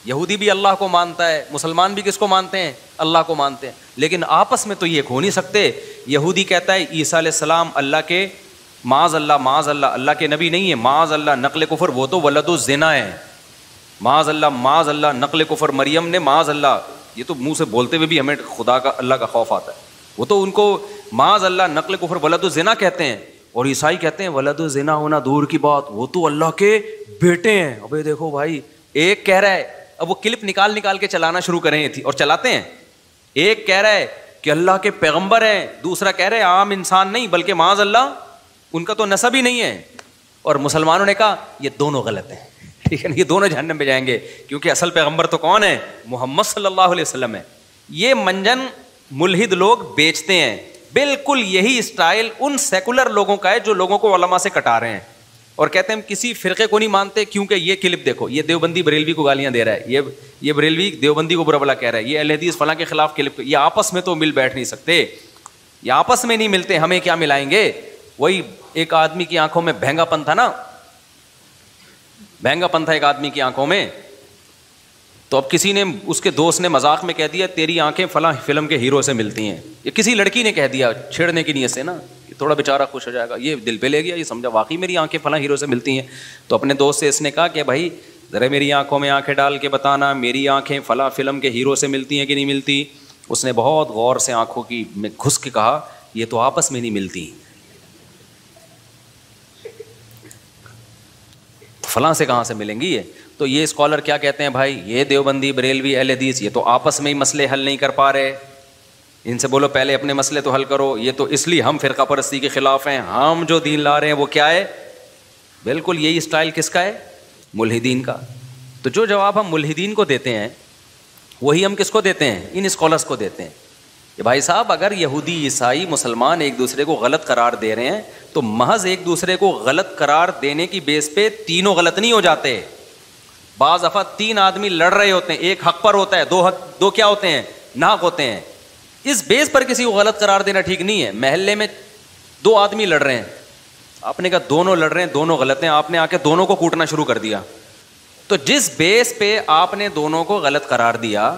یہودی بھی اللہ کو مانتا ہے, مسلمان بھی کس کو مانتے ہیں, اللہ کو مانتے ہیں, لیکن آپس میں تو یہ ہو نہیں سکتے. یہودی کہتا ہے عیسیٰ علیہ السلام اللہ کے معاذ اللہ اللہ کے نبی نہیں ہے, معاذ اللہ نقل کفر, وہ تو ولد الزنا ہے, معاذ اللہ نقل کفر, مریم نے معاذ اللہ, یہ تو منہ سے بولتے ہوئے بھی ہمیں خدا کا اللہ کا خوف آتا ہے, وہ تو ان کو معاذ اللہ نقل کفر ولد الزنا کہتے ہیں. اور عیسائی کہتے ہیں ولد الزنا ہونا دور کی بات, وہ تو اللہ کے بیٹے ہیں. ابے دیکھو بھائی, ایک کہہ رہا ہے, اب وہ کلپ نکال کے چلانا شروع کریں تھی اور چلاتے ہیں. ایک کہہ رہا ہے کہ اللہ کے پیغمبر ہیں, دوسرا کہہ رہے ہیں عام انسان نہیں بلکہ معاذ اللہ ان کا تو نسب ہی نہیں ہے. اور مسلمانوں نے کہا یہ دونوں غلط ہیں, ٹھیک ہے نا, یہ دونوں جہنم میں جائیں گے, کیونکہ اصل پیغمبر تو کون ہے, محمد صلی اللہ علیہ وسلم ہے. یہ منجن ملحد لوگ بیچتے ہیں. بالکل یہی اسٹائل ان سیکولر لوگوں کا ہے جو لوگوں کو علماء سے کٹا رہے ہیں اور کہتے ہیں ہم کسی فرقے کو نہیں مانتے کیونکہ یہ کلپ دیکھو, یہ دیوبندی بریلوی کو گالیاں دے رہا ہے, یہ بریلوی دیوبندی کو برا بلا کہہ رہا ہے, یہ اہل حدیث فلاں کے خلاف کلپ. یہ آپس میں تو مل بیٹھ نہیں سکتے, یہ آپس میں نہیں ملتے, ہمیں کیا ملائیں گے. وہی ایک آدمی کی آنکھوں میں بھینگا پن تھا نا, بھینگا پن تھا ایک آدمی کی آنکھوں میں, تو اب کسی نے, اس کے دوست نے مذاق میں کہہ دیا تیری آنکھیں فلاں فلم کے ہیرو سے ملتی ہیں. یہ کسی لڑکی نے کہہ دیا چھیڑنے کی نیت سے نا, تھوڑا بیچارہ خوش ہو جائے گا, یہ دل پہ لے گیا, یہ سمجھا واقعی میری آنکھیں فلاں ہیرو سے ملتی ہیں. تو اپنے دوست سے اس نے کہا کہ بھائی ذرا میری آنکھوں میں آنکھیں ڈال کے بتانا میری آنکھیں فلاں فلم کے ہیرو سے ملتی ہیں کہ نہیں ملتی. اس نے بہت غور سے آنکھوں کی میں گھس کے کہا یہ تو آپس میں نہیں ملتی, فلاں سے کہاں سے ملیں گی یہ. تو یہ اسکالر کیا کہتے ہیں بھائی, یہ دیوبندی بریلوی اہل حدیث یہ تو آپس میں ہی مسئلے حل نہیں کر پا رہے, ان سے بولو پہلے اپنے مسئلے تو حل کرو. یہ تو اس لیے ہم فرقہ پرستی کے خلاف ہیں, ہم جو دین لا رہے ہیں وہ کیا ہے, بالکل یہی اسٹائل کس کا ہے, ملحدین کا. تو جو جواب ہم ملحدین کو دیتے ہیں وہی ہم کس کو دیتے ہیں, ان اسکالرس کو دیتے ہیں کہ بھائی صاحب اگر یہودی عیسائی مسلمان ایک دوسرے کو غلط قرار دے رہے ہیں تو محض ایک دوسرے کو غلط قرار دینے کی بیس پہ تینوں غلط نہیں ہو جاتے. بعض دفعہ تین آدمی لڑ رہے ہوتے ہیں, ایک حق پر ہوتا ہے, دو کیا ہوتے ہیں, ناحق ہوتے ہیں. اس بیس پر کسی کو غلط قرار دینا ٹھیک نہیں ہے. محلے میں دو آدمی لڑ رہے ہیں, آپ نے کہا دونوں لڑ رہے ہیں دونوں غلط ہیں, آپ نے آ کے دونوں کو کوٹنا شروع کر دیا. تو جس بیس پہ آپ نے دونوں کو غلط قرار دیا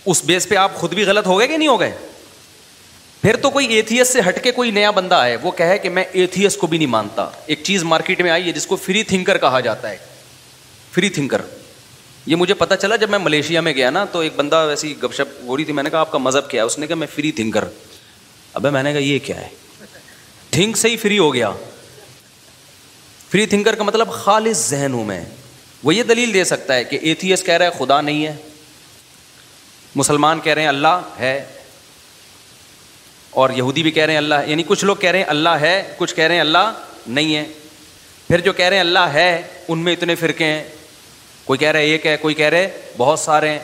اس بیس پہ آپ خود بھی غلط ہو گئے کہ نہیں ہو گئے. پھر تو کوئی ایتھیسٹ سے ہٹ کے کوئی نیا بندہ ہے وہ کہے کہ میں ایتھیسٹ کو بھی نہیں مانتا. ایک چیز مارکیٹ میں آئی ہے جس کو فری تھنکر کہا جاتا ہے, فری تھنکر. یہ مجھے پتا چلا جب میں ملیشیا میں گیا نا, تو ایک بندہ ویسی گپ شپ ہو رہی تھی, میں نے کہا آپ کا مذہب کیا ہے, اس نے کہا میں فری تھنکر. ابے میں نے کہا یہ کیا ہے, تھنک سے ہی فری ہو گیا. فری تھنکر کا مطلب خالص ذہن ہوں میں. وہ یہ دلیل دے سکتا ہے کہ ایتھیسٹ کہہ رہا ہے خدا نہیں ہے, مسلمان کہہ رہے ہیں اللہ ہے, اور یہودی بھی کہہ رہے ہیں اللہ, یعنی کچھ لوگ کہہ رہے ہیں اللہ ہے, کچھ کہہ رہے ہیں اللہ نہیں ہے. پھر جو کہہ رہے ہیں اللہ ہے ان میں اتنے فرقے ہیں, کوئی کہہ رہے ہیں ایک ہے, کوئی کہہ رہے بہت سارے ہیں.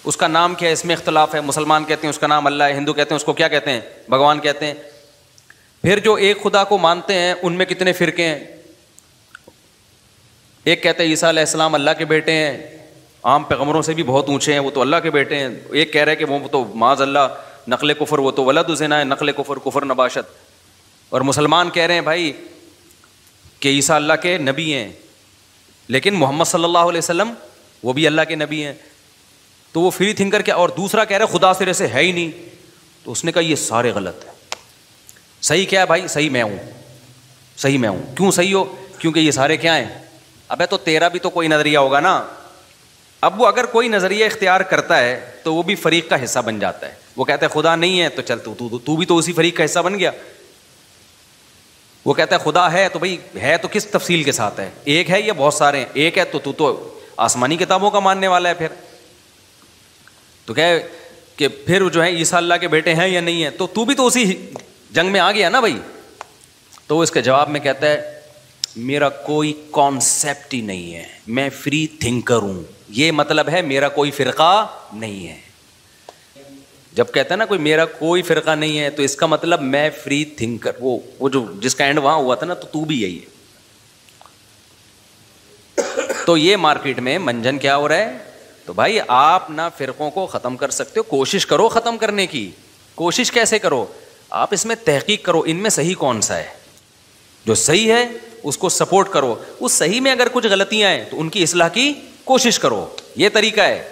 اس کا نام کیا ہے اس میں اختلاف ہے, مسلمان کہتے ہیں اس کا نام اللہ ہے, ہندو کہتے ہیں اس کو کیا کہتے ہیں, بھگوان کہتے ہیں. پھر جو ایک خدا کو مانتے ہیں ان میں کتنے فرقے ہیں. ایک کہتے ہیں عیسیٰ علیہ السلام اللہ کے بیٹے ہیں, عام پیغمبروں سے بھی بہت اونچے ہیں, وہ تو اللہ کے بیٹے ہیں. ایک کہہ رہے کہ وہ تو معاذ اللہ نقل کفر, وہ تو ولد الزنا ہے, نقل کفر, کفر نباشت. اور مسلمان کہہ رہے ہیں بھائی کہ عیسیٰ اللہ کے نبی ہیں, لیکن محمد صلی اللہ علیہ وسلم وہ بھی اللہ کے نبی ہیں. تو وہ فری تھنکر کیا, اور دوسرا کہہ رہے خدا سرے سے ہے ہی نہیں. تو اس نے کہا یہ سارے غلط ہیں. صحیح کیا ہے بھائی, صحیح میں ہوں, صحیح میں ہوں. کیوں صحیح ہو, کیونکہ یہ سارے کیا ہیں. ابے تو تیرا بھی تو کوئی نظریہ ہوگا نا. اب وہ اگر کوئی نظریہ اختیار کرتا ہے تو وہ بھی فریق کا حصہ بن جاتا ہے. وہ کہتا ہے خدا نہیں ہے تو چل تو بھی تو اسی فریق کا حصہ بن گیا. وہ کہتا ہے خدا ہے تو بھائی ہے تو کس تفصیل کے ساتھ ہے, ایک ہے یا بہت سارے ہیں. ایک ہے تو آسمانی کتابوں کا ماننے والا ہے. پھر تو کہ پھر جو ہے عیسیٰ اللہ کے بیٹے ہیں یا نہیں ہیں, تو بھی تو اسی جنگ میں آ گیا نا بھائی. تو وہ اس کے جواب میں کہتا ہے میرا کوئی کانسیپٹ ہی نہیں ہے, میں فری تھنکر ہوں. یہ مطلب ہے میرا کوئی فرقہ نہیں ہے. جب کہتا ہے نا کوئی میرا کوئی فرقہ نہیں ہے تو اس کا مطلب میں فری تھنکر, وہ جو جس کا اینڈ وہاں ہوا تھا نا, تو بھی یہی ہے. تو یہ مارکیٹ میں منجن کیا ہو رہا ہے. تو بھائی آپ نہ فرقوں کو ختم کر سکتے ہو, کوشش کرو ختم کرنے کی. کوشش کیسے کرو؟ آپ اس میں تحقیق کرو ان میں صحیح کون سا ہے, جو صحیح ہے اس کو سپورٹ کرو, اس صحیح میں اگر کچھ غلطیاں ہیں تو ان کی اصلاح کی کوشش کرو. یہ طریقہ ہے.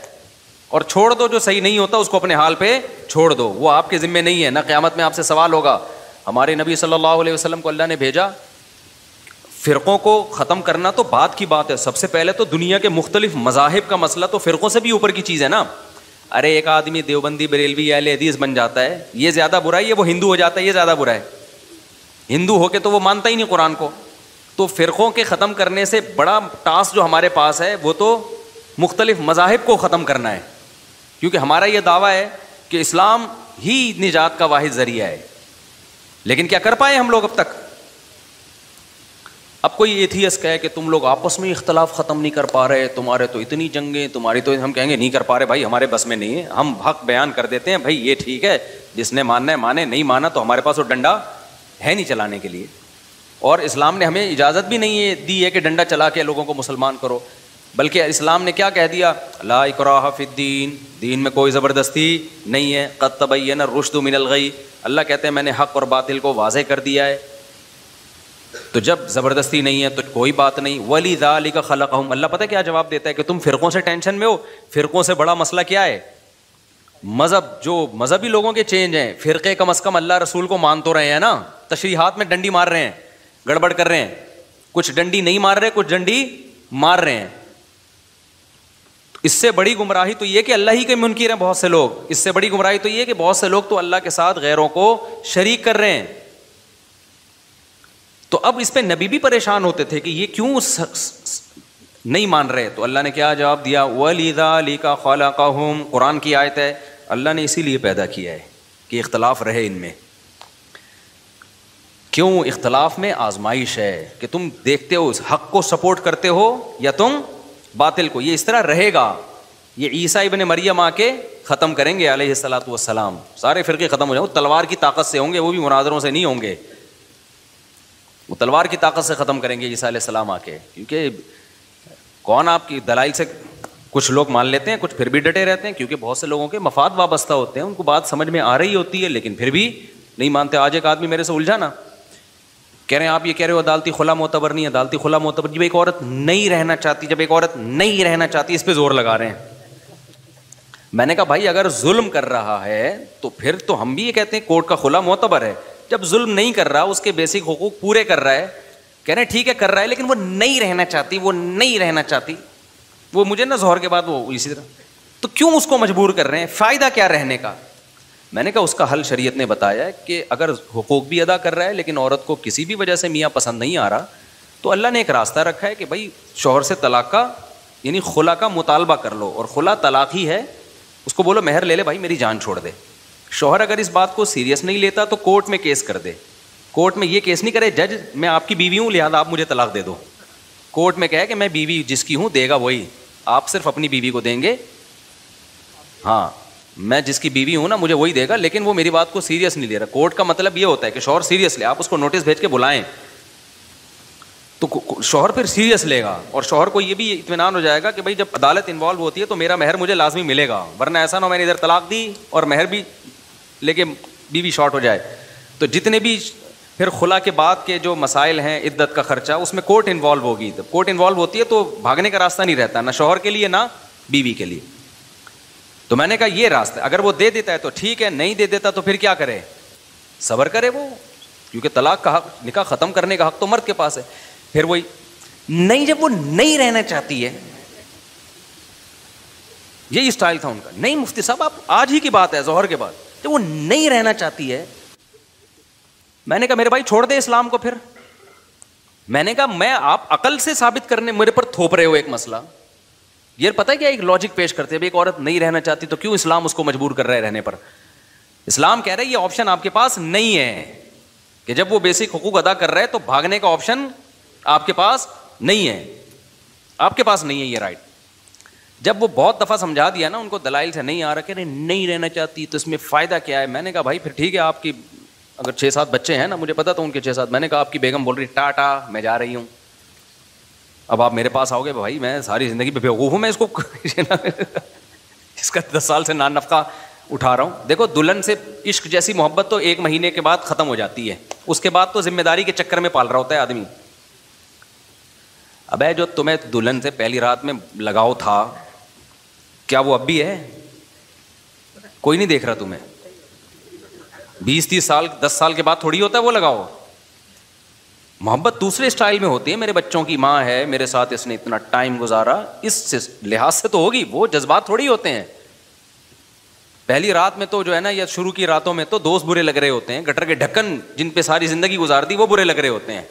اور چھوڑ دو جو صحیح نہیں ہوتا اس کو اپنے حال پہ چھوڑ دو, وہ آپ کے ذمہ نہیں ہے. نہ قیامت میں آپ سے سوال ہوگا. ہمارے نبی صلی اللہ علیہ وسلم کو اللہ نے بھیجا, فرقوں کو ختم کرنا تو بات کی بات ہے. سب سے پہلے تو دنیا کے مختلف مذاہب کا مسئلہ تو فرقوں سے بھی اوپر کی چیز ہے نا. ارے ایک آدمی دیوبندی, بریلوی, اہل حدیث بن جاتا ہے, یہ زیادہ برا ہے, یہ وہ ہندو ہو جاتا ہے, یہ زیادہ برا ہے. ہندو ہو کے تو وہ مانتا ہی نہیں قرآن کو. تو فرقوں کے ختم کرنے سے بڑا ٹاسک جو ہمارے پاس ہے وہ تو مختلف مذاہب کو ختم کرنا ہے, کیونکہ ہمارا یہ دعویٰ ہے کہ اسلام ہی نجات کا واحد ذریعہ ہے. لیکن کیا کر پائے ہم لوگ اب تک؟ اب کوئی ایتھیسٹ کہے کہ تم لوگ آپس میں اختلاف ختم نہیں کر پا رہے, تمہارے تو اتنی جنگیں, تمہاری تو, ہم کہیں گے نہیں کر پا رہے بھائی, ہمارے بس میں نہیں ہے. ہم حق بیان کر دیتے ہیں, بھائی یہ ٹھیک ہے, جس نے ماننا ہے مانے, نہیں مانا تو ہمارے پاس وہ ڈنڈا ہے نہیں چلانے کے لیے. اور اسلام نے ہمیں اجازت بھی نہیں دی ہے کہ ڈنڈا چلا کے لوگوں کو مسلمان کرو, بلکہ اسلام نے کیا کہہ دیا, لا اکراہ فی الدین, دین میں کوئی زبردستی نہیں ہے. قد تبین الرشد من الغی, اللہ کہتے ہیں میں نے حق اور باطل کو واضح کر دیا ہے. تو جب زبردستی نہیں ہے تو کوئی بات نہیں. وَلِذَٰلِكَ خَلَقَهُمْ, اللہ پتہ کیا جواب دیتا ہے کہ تم فرقوں سے ٹینشن میں ہو. فرقوں سے بڑا مسئلہ کیا ہے؟ مذہب. جو مذہبی لوگوں کے چینج ہیں, فرقے کم از کم اللہ رسول کو مان تو رہے ہیں نا, تشریحات میں ڈنڈی مار رہے ہیں, گڑبڑ کر رہے ہیں. کچھ ڈنڈی نہیں مار رہے, کچھ ڈنڈی مار رہے ہیں. اس سے بڑی گمراہی تو یہ کہ اللہ ہی کے منکر ہیں بہت سے لوگ. اس سے بڑی گمراہی تو یہ کہ بہت سے لوگ تو اللہ کے ساتھ غیروں کو شریک کر رہے ہیں. تو اب اس پہ نبی بھی پریشان ہوتے تھے کہ یہ کیوں نہیں مان رہے. تو اللہ نے کیا جواب دیا, وَلِذَٰلِكَ خَلَقَهُمْ, قرآن کی آیت ہے, اللہ نے اسی لیے پیدا کیا ہے کہ اختلاف رہے ان میں. کیوں؟ اختلاف میں آزمائش ہے کہ تم دیکھتے ہو اس حق کو سپورٹ کرتے ہو یا تم باطل کو. یہ اس طرح رہے گا. یہ عیسیٰ ابن مریم آ کے ختم کریں گے علیہ الصلوۃ والسلام, سارے فرقے ختم ہو جائیں. وہ تلوار کی طاقت سے ہوں گے, وہ بھی مناظروں سے نہیں ہوں گے, وہ تلوار کی طاقت سے ختم کریں گے عیسیٰ علیہ السلام آ کے. کیونکہ کون آپ کی دلائل سے کچھ لوگ مان لیتے ہیں, کچھ پھر بھی ڈٹے رہتے ہیں, کیونکہ بہت سے لوگوں کے مفاد وابستہ ہوتے ہیں. ان کو بات سمجھ میں آ رہی ہوتی ہے لیکن پھر بھی نہیں مانتے. آج ایک آدمی میرے سے الجھا نا, کہہ رہے ہیں آپ یہ کہہ رہے ہو عدالتی خلا معتبر نہیں ہے, عدالتی خلا معتبر. جب ایک عورت نہیں رہنا چاہتی, جب ایک عورت نہیں رہنا چاہتی, اس پہ زور لگا رہے ہیں. میں نے کہا بھائی اگر ظلم کر رہا ہے تو پھر تو ہم بھی یہ کہتے ہیں کورٹ کا خلا معتبر ہے. جب ظلم نہیں کر رہا, اس کے بیسک حقوق پورے کر رہا ہے, کہہ رہے ہیں ٹھیک ہے کر رہا ہے, لیکن وہ نہیں رہنا چاہتی, وہ نہیں رہنا چاہتی, وہ مجھے نا ظہر کے بعد وہ اسی طرح, تو کیوں اس کو مجبور کر رہے ہیں؟ فائدہ کیا رہنے کا؟ میں نے کہا اس کا حل شریعت نے بتایا ہے کہ اگر حقوق بھی ادا کر رہا ہے لیکن عورت کو کسی بھی وجہ سے میاں پسند نہیں آ رہا, تو اللہ نے ایک راستہ رکھا ہے کہ بھائی شوہر سے طلاق کا یعنی خلا کا مطالبہ کر لو, اور خلا طلاق ہی ہے. اس کو بولو مہر لے لے بھائی, میری جان چھوڑ دے. شوہر اگر اس بات کو سیریس نہیں لیتا تو کورٹ میں کیس کر دے. کورٹ میں یہ کیس نہیں کرے جج میں آپ کی بیوی ہوں لہٰذا آپ مجھے طلاق دے دو. کورٹ میں کہے کہ میں بیوی جس کی ہوں دے گا وہی, آپ صرف اپنی بیوی کو دیں گے. ہاں میں جس کی بیوی ہوں نا مجھے وہی دے گا, لیکن وہ میری بات کو سیریس نہیں لے رہا. کورٹ کا مطلب یہ ہوتا ہے کہ شوہر سیریس لے, آپ اس کو نوٹس بھیج کے بلائیں تو شوہر پھر سیریس لے گا, اور شوہر کو یہ بھی اطمینان ہو جائے گا کہ بھائی جب عدالت انوالو ہوتی ہے تو میرا مہر مجھے لازمی ملے گا, ورنہ ایسا نہ ہو میں نے ادھر طلاق دی اور مہر بھی لے کے بیوی شارٹ ہو جائے. تو جتنے بھی پھر خلا کے بعد کے جو مسائل ہیں, عدت کا خرچہ, اس میں کورٹ انوالو ہوگی. جب کورٹ انوالو ہوتی ہے تو بھاگنے کا راستہ نہیں رہتا, نہ شوہر کے لیے نہ بیوی کے لیے. تو میں نے کہا یہ راستہ اگر وہ دے دیتا ہے تو ٹھیک ہے, نہیں دے دیتا تو پھر کیا کرے؟ صبر کرے وہ, کیونکہ طلاق کا حق, نکاح ختم کرنے کا حق تو مرد کے پاس ہے. پھر وہی نہیں, جب وہ نہیں رہنا چاہتی ہے, یہی اسٹائل تھا ان کا. نہیں مفتی صاحب آپ آج ہی کی بات ہے ظہر کے بعد, جب وہ نہیں رہنا چاہتی ہے, میں نے کہا میرے بھائی چھوڑ دے اسلام کو. پھر میں نے کہا میں آپ عقل سے ثابت کرنے میرے پر تھوپ رہے ہو ایک مسئلہ. یہ پتہ ہے کیا ایک لاجک پیش کرتے ہیں, ایک عورت نہیں رہنا چاہتی تو کیوں اسلام اس کو مجبور کر رہا ہے رہنے پر؟ اسلام کہہ رہا ہے یہ آپشن آپ کے پاس نہیں ہے کہ جب وہ بیسک حقوق ادا کر رہا ہے تو بھاگنے کا آپشن آپ کے پاس نہیں ہے, آپ کے پاس نہیں ہے یہ رائٹ. جب وہ بہت دفعہ سمجھا دیا نا ان کو, دلائل سے نہیں آ رہا, کہ نہیں رہنا چاہتی تو اس میں فائدہ کیا ہے. میں نے کہا بھائی پھر ٹھیک ہے, آپ کی اگر 6-7 بچے ہیں نا, مجھے پتا تو ان کے 6-7, میں نے کہا آپ کی بیگم بول رہی ٹاٹا میں جا رہی ہوں, اب آپ میرے پاس آؤ گے بھائی میں ساری زندگی پہ بیوقوف ہوں، میں اس کو اس کا 10 سال سے نان نفقہ اٹھا رہا ہوں. دیکھو دلہن سے عشق جیسی محبت تو 1 مہینے کے بعد ختم ہو جاتی ہے، اس کے بعد تو ذمہ داری کے چکر میں پال رہا ہوتا ہے آدمی. اب جو تمہیں دلہن سے پہلی رات میں لگاؤ تھا، کیا وہ اب بھی ہے؟ کوئی نہیں دیکھ رہا تمہیں. 20-30 سال 10 سال کے بعد تھوڑی ہوتا ہے وہ لگاؤ. محبت دوسرے اسٹائل میں ہوتی ہے. میرے بچوں کی ماں ہے، میرے ساتھ اس نے اتنا ٹائم گزارا، اس لحاظ سے تو ہوگی. وہ جذبات تھوڑی ہوتے ہیں. پہلی رات میں تو جو ہے نا، یا شروع کی راتوں میں تو دوست برے لگ رہے ہوتے ہیں، گٹر کے ڈھکن جن پہ ساری زندگی گزار دی وہ برے لگ رہے ہوتے ہیں.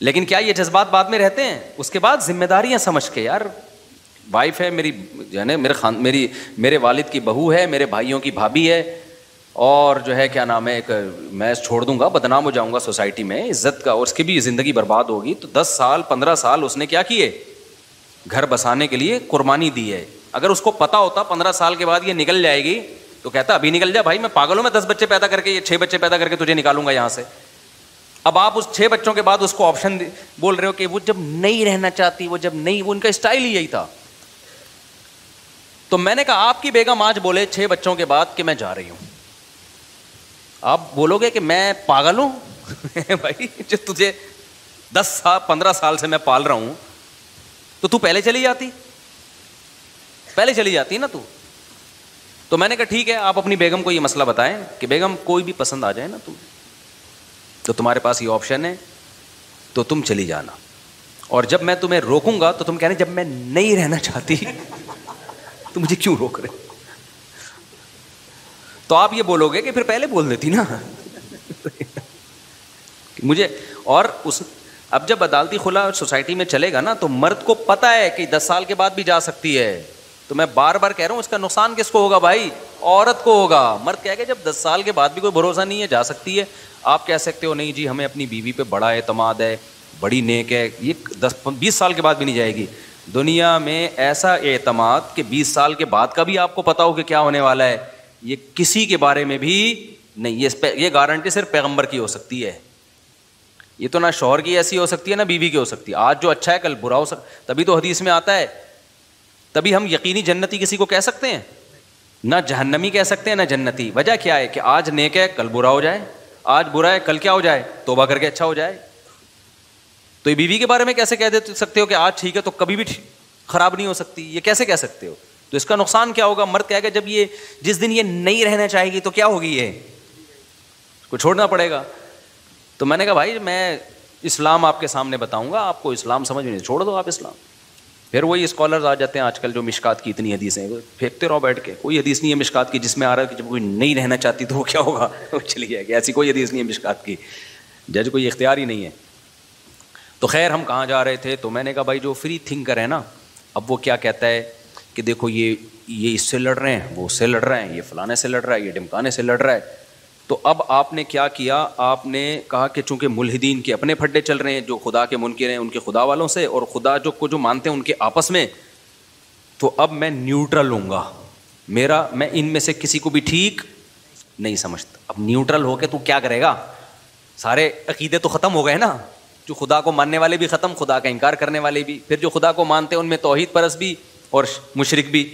لیکن کیا یہ جذبات بعد میں رہتے ہیں؟ اس کے بعد ذمہ داریاں سمجھ کے، یار وائف ہے میری، جو ہے نا میرے والد کی بہو ہے، میرے بھائیوں کی بھابھی ہے، اور جو ہے کیا نام ہے، ایک میں چھوڑ دوں گا، بدنام ہو جاؤں گا سوسائٹی میں، عزت کا، اور اس کی بھی زندگی برباد ہوگی. تو 10 سال 15 سال اس نے کیا کیے؟ گھر بسانے کے لیے قربانی دی ہے. اگر اس کو پتا ہوتا 15 سال کے بعد یہ نکل جائے گی تو کہتا ابھی نکل جا بھائی، میں پاگل ہوں، میں 10 بچے پیدا کر کے، یہ 6 بچے پیدا کر کے تجھے نکالوں گا یہاں سے. اب آپ اس 6 بچوں کے بعد اس کو آپشن بول رہے ہو کہ وہ جب نہیں رہنا چاہتی، وہ جب نہیں، وہ ان کا اسٹائل ہی یہی تھا. تو میں نے کہا آپ کی بیگم آج بولے 6 بچوں کے بعد کہ میں جا رہی ہوں، آپ بولو گے کہ میں پاگل ہوں؟ بھائی جو تجھے 10 سال 15 سال سے میں پال رہا ہوں، تو پہلے چلی جاتی نا تو. تو میں نے کہا ٹھیک ہے، آپ اپنی بیگم کو یہ مسئلہ بتائیں کہ بیگم کوئی بھی پسند آ جائے نا تو تمہارے پاس یہ آپشن ہے، تو تم چلی جانا. اور جب میں تمہیں روکوں گا تو تم کہنا جب میں نہیں رہنا چاہتی تو مجھے کیوں روک رہے؟ تو آپ یہ بولو گے کہ پھر پہلے بول دیتی نا مجھے. اور اب جب عدالتی خلا سوسائٹی میں چلے گا نا، تو مرد کو پتا ہے کہ 10 سال کے بعد بھی جا سکتی ہے. تو میں بار بار کہہ رہا ہوں، اس کا نقصان کس کو ہوگا بھائی؟ عورت کو ہوگا. مرد کہے گا جب 10 سال کے بعد بھی کوئی بھروسہ نہیں ہے، جا سکتی ہے. آپ کہہ سکتے ہو نہیں جی ہمیں اپنی بیوی پہ بڑا اعتماد ہے، بڑی نیک ہے، یہ 10-20 سال کے بعد بھی نہیں جائے گی. دنیا میں ایسا اعتماد کہ 20 سال کے بعد کا بھی آپ کو پتا ہو کہ کیا ہونے والا ہے، یہ کسی کے بارے میں بھی نہیں. یہ گارنٹی صرف پیغمبر کی ہو سکتی ہے. یہ تو نہ شوہر کی ایسی ہو سکتی ہے نہ بیوی کی ہو سکتی ہے. آج جو اچھا ہے کل برا ہو سکتا. تبھی تو حدیث میں آتا ہے، تبھی ہم یقینی جنتی کسی کو کہہ سکتے ہیں، نہ جہنمی کہہ سکتے ہیں نہ جنتی. وجہ کیا ہے کہ آج نیک ہے کل برا ہو جائے، آج برا ہے کل کیا ہو جائے، توبہ کر کے اچھا ہو جائے. تو یہ بیوی کے بارے میں کیسے کہہ سکتے ہو کہ آج ٹھیک ہے تو کبھی بھی خراب نہیں ہو سکتی؟ یہ کیسے کہہ سکتے ہو؟ تو اس کا نقصان کیا ہوگا؟ مرد کہے گا جب یہ جس دن یہ نہیں رہنا چاہے گی تو کیا ہوگی، یہ کو چھوڑنا پڑے گا. تو میں نے کہا بھائی میں اسلام آپ کے سامنے بتاؤں گا، آپ کو اسلام سمجھ میں نہیں، چھوڑ دو آپ اسلام. پھر وہی اسکالرز آ جاتے ہیں آج کل جو مشکات کی اتنی حدیثیں پھینکتے رہو بیٹھ کے. کوئی حدیث نہیں ہے مشکات کی جس میں آ رہا ہے کہ جب کوئی نہیں رہنا چاہتی تو وہ کیا ہوگا، وہ چلی جائے گی. ایسی کوئی حدیث نہیں ہے مشکات کی، جج کو یہ اختیار ہی نہیں ہے. تو خیر ہم کہاں جا رہے تھے؟ تو میں نے کہا بھائی جو فری تھنکر ہے نا، اب وہ کیا کہتا ہے کہ دیکھو یہ اس سے لڑ رہے ہیں، وہ اس سے لڑ رہے ہیں، یہ فلانے سے لڑ رہا ہے، یہ ڈمکانے سے لڑ رہا ہے. تو اب آپ نے کیا کیا؟ آپ نے کہا کہ چونکہ ملحدین کے اپنے پھڈے چل رہے ہیں، جو خدا کے منکر ہیں ان کے خدا والوں سے، اور خدا جو مانتے ہیں ان کے آپس میں، تو اب میں نیوٹرل ہوں گا. میں ان میں سے کسی کو بھی ٹھیک نہیں سمجھتا. اب نیوٹرل ہو کے تو کیا کرے گا؟ سارے عقیدے تو ختم ہو گئے نا. جو خدا کو ماننے والے بھی ختم، خدا کا انکار کرنے والے بھی. پھر جو خدا کو مانتے ہیں ان میں توحید پرست بھی اور مشرک بھی.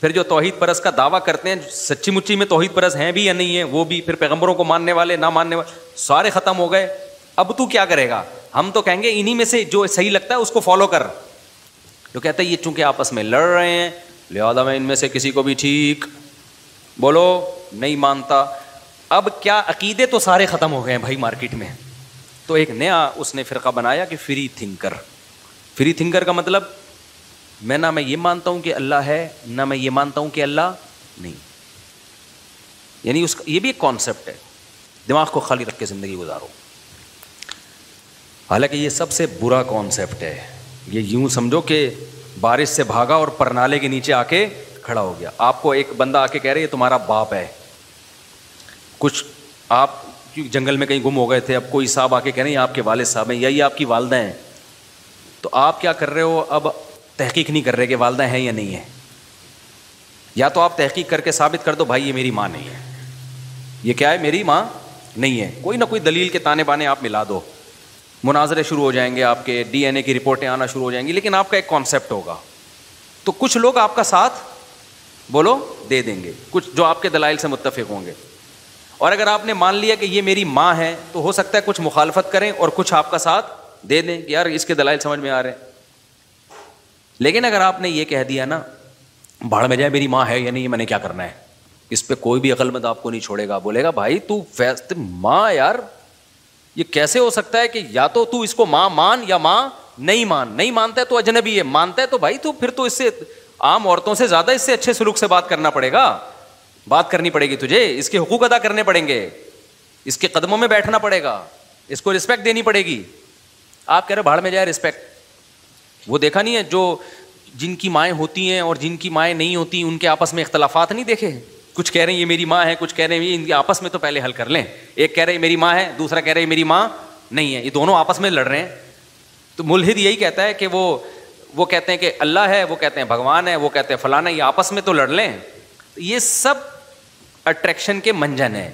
پھر جو توحید پرست کا دعویٰ کرتے ہیں سچی مچی میں توحید پرست ہیں بھی یا نہیں ہیں وہ بھی. پھر پیغمبروں کو ماننے والے نہ ماننے والے سارے ختم ہو گئے. اب تو کیا کرے گا؟ ہم تو کہیں گے انہی میں سے جو صحیح لگتا ہے اس کو فالو کر. جو کہتا ہے یہ چونکہ آپس میں لڑ رہے ہیں لہذا میں ان میں سے کسی کو بھی ٹھیک بولو نہیں مانتا. اب کیا عقیدے تو سارے ختم ہو گئے ہیں بھائی مارکیٹ میں. تو ایک نیا اس نے فرقہ بنایا کہ فری تھنکر. فری تھنکر کا مطلب نہ میں یہ مانتا ہوں کہ اللہ ہے، نہ میں یہ مانتا ہوں کہ اللہ نہیں. یعنی اس کا یہ بھی ایک کانسیپٹ ہے. دماغ کو خالی رکھ کے زندگی گزارو. حالانکہ یہ سب سے برا کانسیپٹ ہے. یہ یوں سمجھو کہ بارش سے بھاگا اور پرنالے کے نیچے آ کے کھڑا ہو گیا. آپ کو ایک بندہ آ کے کہہ رہے یہ تمہارا باپ ہے. کچھ آپ جنگل میں کہیں گم ہو گئے تھے، اب کوئی صاحب آ کے کہہ رہے ہیں یہ آپ کے والد صاحب ہیں یا یہ آپ کی والدہ ہیں. تو آپ کیا کر رہے ہو؟ اب تحقیق نہیں کر رہے کہ والدہ ہیں یا نہیں ہے. یا تو آپ تحقیق کر کے ثابت کر دو بھائی یہ میری ماں نہیں ہے، یہ کیا ہے میری ماں نہیں ہے. کوئی نہ کوئی دلیل کے تانے بانے آپ ملا دو. مناظرے شروع ہو جائیں گے, آپ کے ڈی این اے کی رپورٹیں آنا شروع ہو جائیں گی, لیکن آپ کا ایک کانسیپٹ ہوگا. تو کچھ لوگ آپ کا ساتھ بولو دے دیں گے, کچھ جو آپ کے دلائل سے متفق ہوں گے. اور اگر آپ نے مان لیا کہ یہ میری ماں ہے تو ہو سکتا ہے کچھ مخالفت کریں اور کچھ آپ کا ساتھ دے دیں کہ یار اس کے دلائل سمجھ میں آ رہے ہیں. لیکن اگر آپ نے یہ کہہ دیا نا بھاڑ میں جائے میری ماں ہے یا نہیں, میں نے کیا کرنا ہے, اس پہ کوئی بھی عقل مند آپ کو نہیں چھوڑے گا. بولے گا بھائی تو ماں یار یہ کیسے ہو سکتا ہے کہ یا تو تو اس کو ماں مان یا ماں نہیں مان. نہیں مانتا ہے تو اجنبی ہے, مانتا ہے تو بھائی تو پھر تو اس سے عام عورتوں سے زیادہ اس سے اچھے سلوک سے بات کرنا پڑے گا, بات کرنی پڑے گی تجھے, اس کے حقوق ادا کرنے پڑیں گے, اس کے قدموں میں بیٹھنا پڑے گا, اس کو رسپیکٹ دینی پڑے گی. آپ کہہ رہے بھاڑ میں جائے رسپیکٹ. وہ دیکھا نہیں ہے جو جن کی مائیں ہوتی ہیں اور جن کی مائیں نہیں ہوتی ان کے آپس میں اختلافات نہیں دیکھے؟ کچھ کہہ رہے ہیں یہ میری ماں ہے, کچھ کہہ رہے ہیں ان کے آپس میں تو پہلے حل کر لیں. ایک کہہ رہے ہیں میری ماں ہے, دوسرا کہہ رہے ہیں میری ماں نہیں ہے, یہ دونوں آپس میں لڑ رہے ہیں. تو ملحد یہی کہتا ہے کہ وہ کہتے ہیں کہ اللہ ہے, وہ کہتے ہیں بھگوان ہے, وہ کہتے ہیں فلانا, یہ آپس میں تو لڑ لیں. یہ سب اٹریکشن کے منجن ہیں.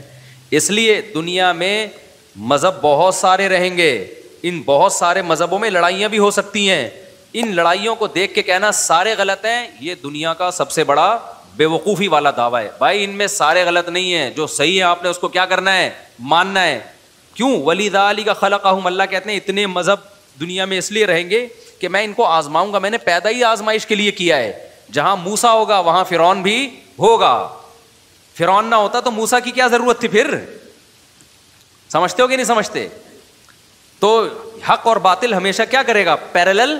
اس لیے دنیا میں مذہب بہت سارے رہیں گے, ان بہت سارے مذہبوں میں لڑائیاں بھی ہو سکتی ہیں. ان لڑائیوں کو دیکھ کے کہنا سارے غلط ہیں, یہ دنیا کا سب سے بڑا بے وقوفی والا دعویٰ ہے. بھائی ان میں سارے غلط نہیں ہیں, جو صحیح ہے آپ نے اس کو کیا کرنا ہے, ماننا ہے. کیوں؟ وَلِذَٰلِکَ خَلَقَهُمْ, اللہ کہتے ہیں اتنے مذہب دنیا میں اس لیے رہیں گے کہ میں ان کو آزماؤں گا. میں نے پیدا ہی آزمائش کے لیے کیا ہے. جہاں موسیٰ ہوگا وہاں فرعون بھی ہوگا. فرعون نہ ہوتا تو موسیٰ کی کیا ضرورت تھی پھر؟ سمجھتے ہو کہ نہیں سمجھتے؟ تو حق اور باطل ہمیشہ کیا کرے گا, پیرالل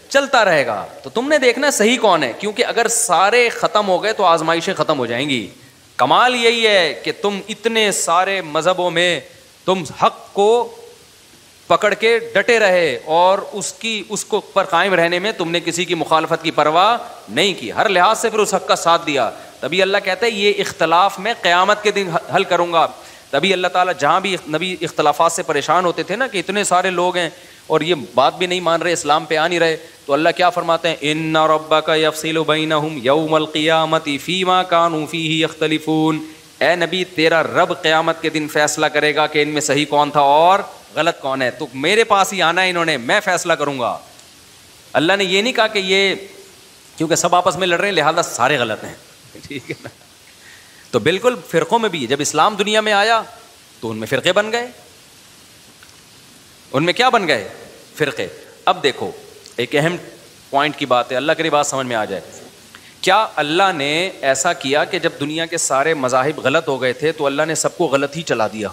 چلتا رہے گا. تو تم نے دیکھنا صحیح کون ہے, کیونکہ اگر سارے ختم ہو گئے تو آزمائشیں ختم ہو جائیں گی. کمال یہی ہے کہ تم اتنے سارے مذہبوں میں تم حق کو پکڑ کے ڈٹے رہے اور اس کو پر قائم رہنے میں تم نے کسی کی مخالفت کی پرواہ نہیں کی, ہر لحاظ سے پھر اس حق کا ساتھ دیا. تبھی اللہ کہتا ہے یہ اختلاف میں قیامت کے دن حل کروں گا. تبھی اللہ تعالیٰ جہاں بھی نبی اختلافات سے پریشان ہوتے تھے نا کہ اتنے سارے لوگ ہیں اور یہ بات بھی نہیں مان رہے, اسلام پہ آ نہیں رہے, تو اللہ کیا فرماتے ہیں, ان ربک یفصل بینہم یوم القیامۃ فیما کانوا فیہ یختلفون. اے نبی تیرا رب قیامت کے دن فیصلہ کرے گا کہ ان میں صحیح کون تھا اور غلط کون ہے. تو میرے پاس ہی آنا ہے انہوں نے, میں فیصلہ کروں گا. اللہ نے یہ نہیں کہا کہ یہ کیونکہ سب آپس میں لڑ رہے ہیں لہذا سارے غلط ہیں, ٹھیک ہے نا. تو بالکل فرقوں میں بھی جب اسلام دنیا میں آیا تو ان میں فرقے بن گئے, ان میں کیا بن گئے, فرقے. اب دیکھو ایک اہم پوائنٹ کی بات ہے, اللہ کی بات سمجھ میں آ جائے. کیا اللہ نے ایسا کیا کہ جب دنیا کے سارے مذاہب غلط ہو گئے تھے تو اللہ نے سب کو غلط ہی چلا دیا؟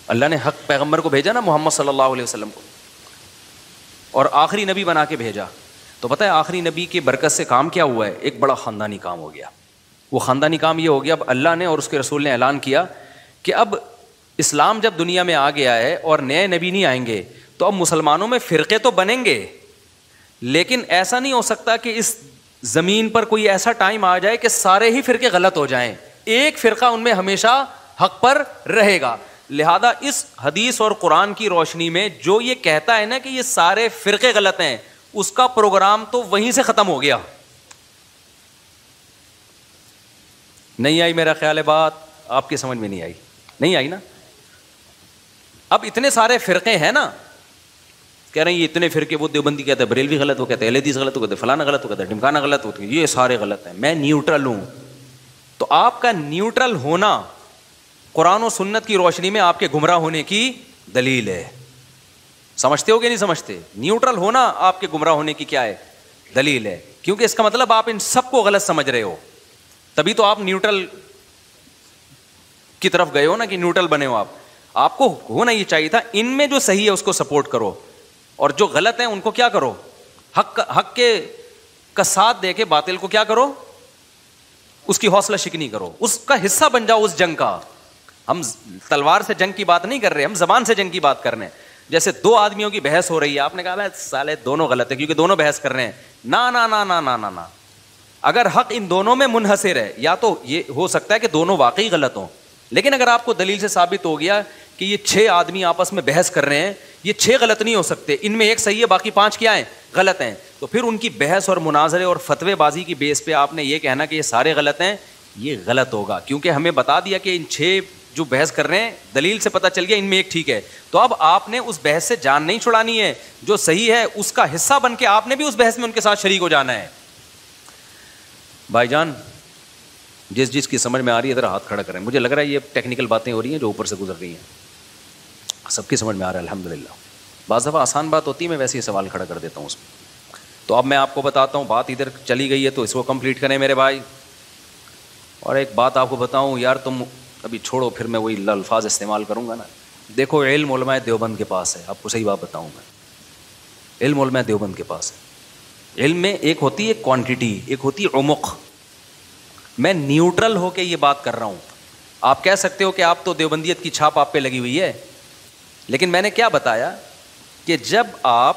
اللہ نے حق پیغمبر کو بھیجا نا, محمد صلی اللہ علیہ وسلم کو, اور آخری نبی بنا کے بھیجا. تو پتہ ہے آخری نبی کی برکت سے کام کیا ہوا ہے, ایک بڑا خاندانی کام ہو گیا. وہ خاندانی کام یہ ہو گیا, اب اللہ نے اور اس کے رسول نے اعلان کیا کہ اب اسلام جب دنیا میں آ گیا ہے اور نئے نبی نہیں آئیں گے تو اب مسلمانوں میں فرقے تو بنیں گے, لیکن ایسا نہیں ہو سکتا کہ اس زمین پر کوئی ایسا ٹائم آ جائے کہ سارے ہی فرقے غلط ہو جائیں. ایک فرقہ ان میں ہمیشہ حق پر رہے گا. لہذا اس حدیث اور قرآن کی روشنی میں جو یہ کہتا ہے نا کہ یہ سارے فرقے غلط ہیں, اس کا پروگرام تو وہیں سے ختم ہو گیا. نہیں آئی میرا خیال ہے بات, آپ کی سمجھ میں نہیں آئی, نہیں آئی نا. اب اتنے سارے فرقے ہیں نا, کہہ رہے ہیں یہ اتنے فرقے, وہ دیوبندی کہتے ہیں بریلوی غلط, وہ کہتے ہیں اہل حدیث غلط, وہ کہتے ہیں فلانا غلط, وہ کہتے ہیں ڈھمکانا غلط, ہوتے ہیں یہ سارے غلط ہیں, میں نیوٹرل ہوں. تو آپ کا نیوٹرل ہونا قرآن و سنت کی روشنی میں آپ کے گمراہ ہونے کی دلیل ہے. سمجھتے ہو کہ نہیں سمجھتے؟ نیوٹرل ہونا آپ کے گمراہ ہونے کی کیا ہے, دلیل ہے. کیونکہ اس کا مطلب آپ ان سب کو غلط سمجھ رہے ہو, تبھی تو آپ نیوٹرل کی طرف گئے ہو نا, کہ نیوٹرل بنے ہو. آپ کو ہونا یہ چاہیے تھا ان میں جو صحیح ہے اس کو سپورٹ کرو اور جو غلط ہیں ان کو کیا کرو, حق کے کا ساتھ دے کے باطل کو کیا کرو, اس کی حوصلہ شکنی کرو, اس کا حصہ بن جاؤ اس جنگ کا. ہم تلوار سے جنگ کی بات نہیں کر رہے, ہم زبان سے جنگ کی بات کر رہے ہیں. جیسے دو آدمیوں کی بحث ہو رہی ہے, آپ نے کہا سالے دونوں غلط ہیں کیونکہ دونوں بحث کر رہے ہیں. نا نا نا نا نا نا نا, اگر حق ان دونوں میں منحصر ہے, یا تو یہ ہو سکتا ہے کہ دونوں واقعی غلط ہوں, لیکن اگر آپ کو دلیل سے ثابت ہو گیا کہ یہ 6 آدمی آپس میں بحث کر رہے ہیں, یہ 6 غلط نہیں ہو سکتے, ان میں ایک صحیح ہے باقی 5 کیا ہیں, غلط ہیں, تو پھر ان کی بحث اور مناظرے اور فتوے بازی کی بیس پہ آپ نے یہ کہنا کہ یہ سارے غلط ہیں, یہ غلط ہوگا. کیونکہ ہمیں بتا دیا کہ ان 6 جو بحث کر رہے ہیں دلیل سے پتہ چل گیا ان میں ایک ٹھیک ہے, تو اب آپ نے اس بحث سے جان نہیں چھڑانی ہے, جو صحیح ہے اس کا حصہ بن کے آپ نے بھی اس بحث میں ان کے ساتھ شریک ہو جانا ہے. بھائی جان جس کی سمجھ میں آ رہی ہے ذرا ہاتھ کھڑا کریں. مجھے لگ رہا ہے یہ ٹیکنیکل باتیں ہو رہی ہیں جو اوپر سے گزر رہی ہیں, سب کی سمجھ میں آ رہا ہے الحمدللہ. بعض دفعہ آسان بات ہوتی ہے, میں ویسے ہی سوال کھڑا کر دیتا ہوں اس میں. تو اب میں آپ کو بتاتا ہوں, بات ادھر چلی گئی ہے تو اس کو کمپلیٹ کریں میرے بھائی. اور ایک بات آپ کو بتاؤں یار, تم ابھی چھوڑو پھر میں وہی الفاظ استعمال کروں گا نا. دیکھو علم علماء دیوبند کے پاس ہے, آپ کو صحیح بات بتاؤں میں, علم علماء دیوبند کے پاس ہے. علم میں ایک ہوتی ہے کوانٹٹی, ایک ہوتی ہے عمق. میں نیوٹرل ہو کے یہ بات کر رہا ہوں. آپ کہہ سکتے ہو کہ آپ تو دیوبندیت کی چھاپ آپ پہ لگی ہوئی ہے, لیکن میں نے کیا بتایا کہ جب آپ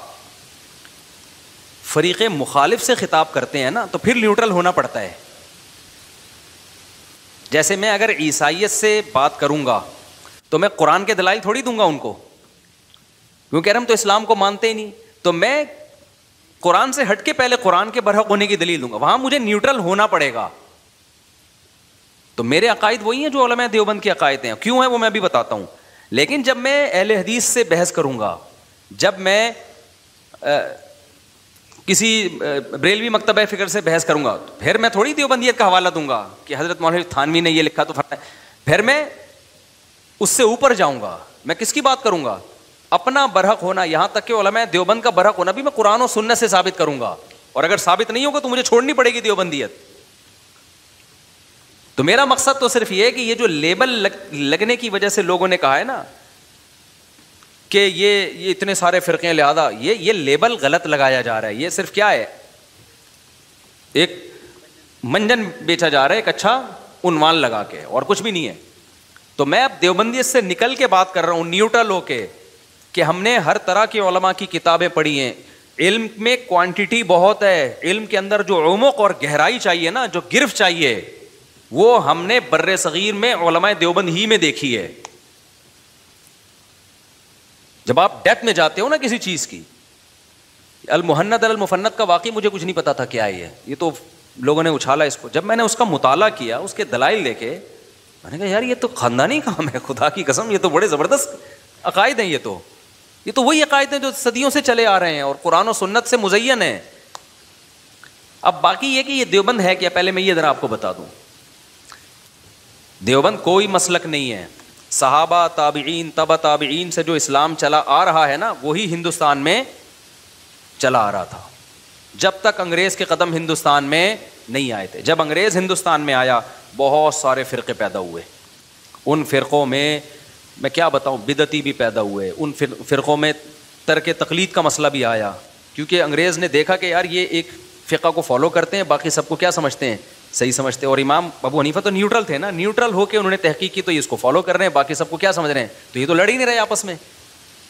فریق مخالف سے خطاب کرتے ہیں نا تو پھر نیوٹرل ہونا پڑتا ہے. جیسے میں اگر عیسائیت سے بات کروں گا تو میں قرآن کے دلائل تھوڑی دوں گا ان کو, کیونکہ ہم تو اسلام کو مانتے ہی نہیں. تو میں قرآن سے ہٹ کے پہلے قرآن کے برحق ہونے کی دلیل دوں گا, وہاں مجھے نیوٹرل ہونا پڑے گا. تو میرے عقائد وہی ہیں جو علماء دیوبند کے عقائد ہیں. کیوں ہیں وہ میں بھی بتاتا ہوں. لیکن جب میں اہل حدیث سے بحث کروں گا, جب میں کسی بریلوی مکتبہ فکر سے بحث کروں گا, پھر میں تھوڑی دیوبندیت کا حوالہ دوں گا کہ حضرت مولانا تھانوی نے یہ لکھا تو پھر میں اس سے اوپر جاؤں گا. میں کس کی بات کروں گا؟ اپنا برحق ہونا. یہاں تک کہ علماء دیوبند کا برحق ہونا بھی میں قرآن و سنت سے ثابت کروں گا, اور اگر ثابت نہیں ہوگا تو مجھے چھوڑنی پڑے گی دیوبندیت. تو میرا مقصد تو صرف یہ ہے کہ یہ جو لیبل لگنے کی وجہ سے لوگوں نے کہا ہے نا کہ یہ اتنے سارے فرقے, لہذا یہ لیبل غلط لگایا جا رہا ہے. یہ صرف کیا ہے, ایک منجن بیچا جا رہا ہے, ایک اچھا عنوان لگا کے, اور کچھ بھی نہیں ہے. تو میں اب دیوبندیت سے نکل کے بات کر رہا ہوں نیوٹرل ہو کے, کہ ہم نے ہر طرح کے علماء کی کتابیں پڑھی ہیں. علم میں کوانٹٹی بہت ہے, علم کے اندر جو عمق اور گہرائی چاہیے نا, جو گرفت چاہیے, وہ ہم نے بر صغیر میں علماء دیوبند ہی میں دیکھی ہے. جب آپ ڈیپتھ میں جاتے ہو نا کسی چیز کی, المحند المفند کا واقعی مجھے کچھ نہیں پتا تھا کیا ہے یہ تو لوگوں نے اچھالا اس کو. جب میں نے اس کا مطالعہ کیا, اس کے دلائل لے کے, میں نے کہا یار یہ تو خاندانی کام ہے, خدا کی قسم یہ تو بڑے زبردست عقائد ہیں. یہ تو وہی عقائد ہیں جو صدیوں سے چلے آ رہے ہیں اور قرآن و سنت سے مزین ہیں. اب باقی یہ کہ یہ دیوبند ہے کیا, پہلے میں یہ ذرا آپ کو بتا دوں. دیوبند کوئی مسلک نہیں ہے. صحابہ تابعین تبع تابعین سے جو اسلام چلا آ رہا ہے نا, وہی ہندوستان میں چلا آ رہا تھا جب تک انگریز کے قدم ہندوستان میں نہیں آئے تھے. جب انگریز ہندوستان میں آیا بہت سارے فرقے پیدا ہوئے. ان فرقوں میں کیا بتاؤں, بدعتی بھی پیدا ہوئے. ان فرقوں میں ترک تقلید کا مسئلہ بھی آیا, کیونکہ انگریز نے دیکھا کہ یار یہ ایک فقہ کو فالو کرتے ہیں, باقی سب کو کیا سمجھتے ہیں, صحیح سمجھتے ہیں. اور امام ابو حنیفہ تو نیوٹرل تھے نا, نیوٹرل ہو کے انہوں نے تحقیق کی تو یہ اس کو فالو کر رہے ہیں, باقی سب کو کیا سمجھ رہے ہیں, تو یہ تو لڑ ہی نہیں رہے آپس میں.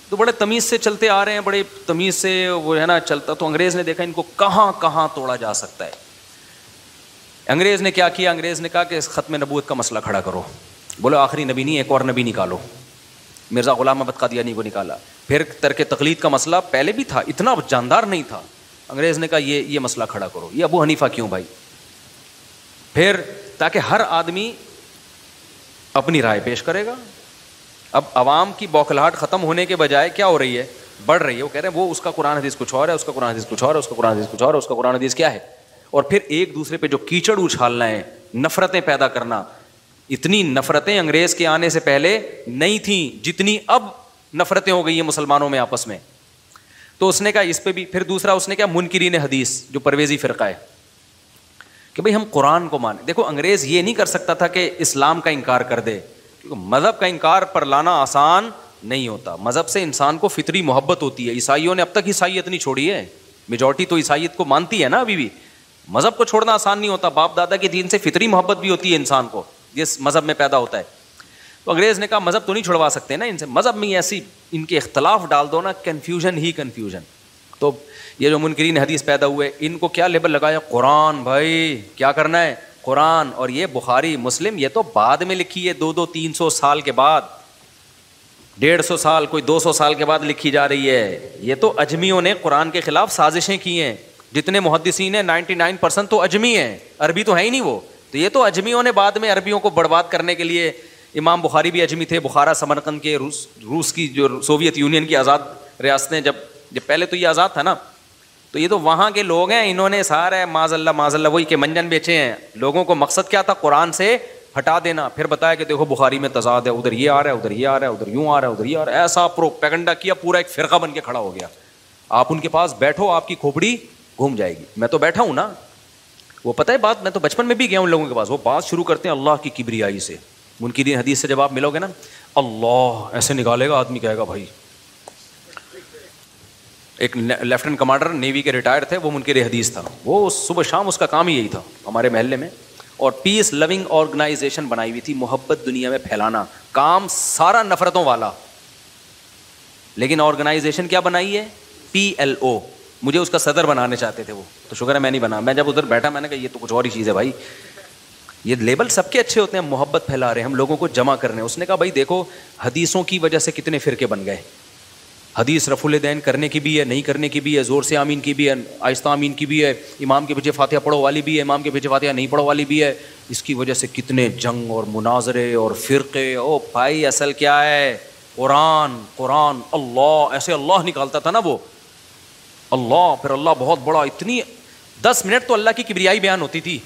تو بڑے تمیز سے چلتے آ رہے ہیں, بڑے تمیز سے وہ ہے نا چلتا. تو انگریز نے دیکھا ان کو کہاں کہاں توڑا جا سکتا ہے. انگریز نے کیا کیا, انگریز نے کہا کہ اس ختم نبوت کا مسئلہ کھڑا کرو. بولو آخری نبی نہیں, ایک اور نبی نکالو. مرزا غلام احمد قادیانی کو نکالا. پھر ترک تقلید کا مسئلہ پہلے بھی تھا, اتنا جاندار نہیں تھا. انگریز نے کہا یہ مسئلہ کھڑا کرو. یہ ابو حنیفہ کیوں بھائی, پھر تاکہ ہر آدمی اپنی رائے پیش کرے گا. اب عوام کی بوکھلاہٹ ختم ہونے کے بجائے کیا ہو رہی ہے, بڑھ رہی ہے. وہ کہہ رہے ہیں وہ اس کا قرآن حدیث کچھ اور ہے, اس کا قرآن حدیث کچھ اور ہے, اس کا قرآن حدیث کچھ اور ہے, اس کا قرآن حدیث کیا ہے. اور پھر ایک دوسرے پہ جو کیچڑ اچھالنا ہے, نفرتیں پیدا کرنا. اتنی نفرتیں انگریز کے آنے سے پہلے نہیں تھیں جتنی اب نفرتیں ہو گئی ہیں مسلمانوں میں آپس میں. تو اس نے کہا اس پہ بھی. پھر دوسرا اس نے کہا منکرین حدیث جو پرویزی فرقہ ہے کہ بھئی ہم قرآن کو مانیں. دیکھو انگریز یہ نہیں کر سکتا تھا کہ اسلام کا انکار کر دے, کیونکہ مذہب کا انکار پر لانا آسان نہیں ہوتا. مذہب سے انسان کو فطری محبت ہوتی ہے. عیسائیوں نے اب تک عیسائیت نہیں چھوڑی ہے, میجورٹی تو عیسائیت کو مانتی ہے نا ابھی بھی. مذہب کو چھوڑنا آسان نہیں ہوتا. باپ دادا کے دین سے فطری محبت بھی ہوتی ہے انسان کو, جس مذہب میں پیدا ہوتا ہے. تو انگریز نے کہا مذہب تو نہیں چھڑوا سکتے نا ان سے, مذہب میں ایسی ان کے اختلاف ڈال دو نا, کنفیوژن ہی کنفیوژن. تو یہ جو منکرین حدیث پیدا ہوئے, ان کو کیا لیبل لگایا, قرآن. بھائی کیا کرنا ہے, قرآن. اور یہ بخاری مسلم یہ تو بعد میں لکھی ہے, 200-300 سال کے بعد, 150 سال, کوئی 200 سال کے بعد لکھی جا رہی ہے. یہ تو اجمیوں نے قرآن کے خلاف سازشیں کی ہیں. جتنے محدثین ہیں 99% تو اجمی ہیں, عربی تو ہے ہی نہیں وہ. تو یہ تو اجمیوں نے بعد میں عربیوں کو برباد کرنے کے لیے امام بخاری بھی اجمی تھے, بخارا سمرقند کے, روس کی جو سوویت یونین کی آزاد ریاستیں, جب پہلے تو یہ آزاد تھا نا, تو یہ تو وہاں کے لوگ ہیں, انہوں نے سارے معاذ اللہ وہی کے منجن بیچے ہیں. لوگوں کو مقصد کیا تھا, قرآن سے ہٹا دینا, پھر بتایا کہ دیکھو بخاری میں تضاد ہے, ادھر یہ آ رہا ہے, ادھر یہ آ رہا ہے, ادھر یوں آ رہا ہے, ادھر یہ آ رہا ہے, ایسا پروپیگنڈا کیا, پورا ایک فرقہ بن کے کھڑا ہو گیا. آپ ان کے پاس بیٹھو, آپ کی کھوپڑی گھوم جائے گی. میں تو بیٹھا ہوں نا, وہ پتہ ہے بات, میں تو بچپن میں بھی گیا ہوں لوگوں کے پاس, وہ بات شروع کرتے ہیں اللہ کی کبریائی سے. منکرین حدیث سے جب آپ ملو گے نا, اللہ ایسے نکالے گا آدمی, کہے گا بھائی. ایک لیفٹنٹ کمانڈر نیوی کے ریٹائر تھے, وہ منکر حدیث تھا, وہ صبح شام اس کا کام ہی یہی تھا ہمارے محلے میں, اور پیس لوننگ آرگنائزیشن بنائی ہوئی تھی, محبت دنیا میں پھیلانا, کام سارا نفرتوں والا, لیکن آرگنائزیشن کیا بنائی ہے, PLO. مجھے اس کا صدر بنانے چاہتے تھے وہ, تو شکر ہے میں نہیں بنا. میں جب ادھر بیٹھا میں نے کہا یہ تو کچھ اور ہی چیز ہے بھائی, یہ لیبل سب کے اچھے ہوتے ہیں, محبت پھیلا رہے ہیں, ہم لوگوں کو جمع کر رہے ہیں. اس نے کہا بھائی دیکھو حدیثوں کی وجہ سے کتنے فرقے بن گئے, حدیث رفع الدین کرنے کی بھی ہے, نہیں کرنے کی بھی ہے, زور سے آمین کی بھی ہے, آہستہ آمین کی بھی ہے, امام کے پیچھے فاتحہ پڑھو والی بھی ہے, امام کے پیچھے فاتحہ نہیں پڑھو والی بھی ہے. اس کی وجہ سے کتنے جنگ اور مناظرے اور فرقے. او بھائی اصل کیا ہے, قرآن. قرآن اللہ, ایسے اللہ نکالتا تھا نا وہ, اللہ, پھر اللہ بہت بڑا. اتنی 10 منٹ تو اللہ کی کبریائی بیان ہوتی تھی.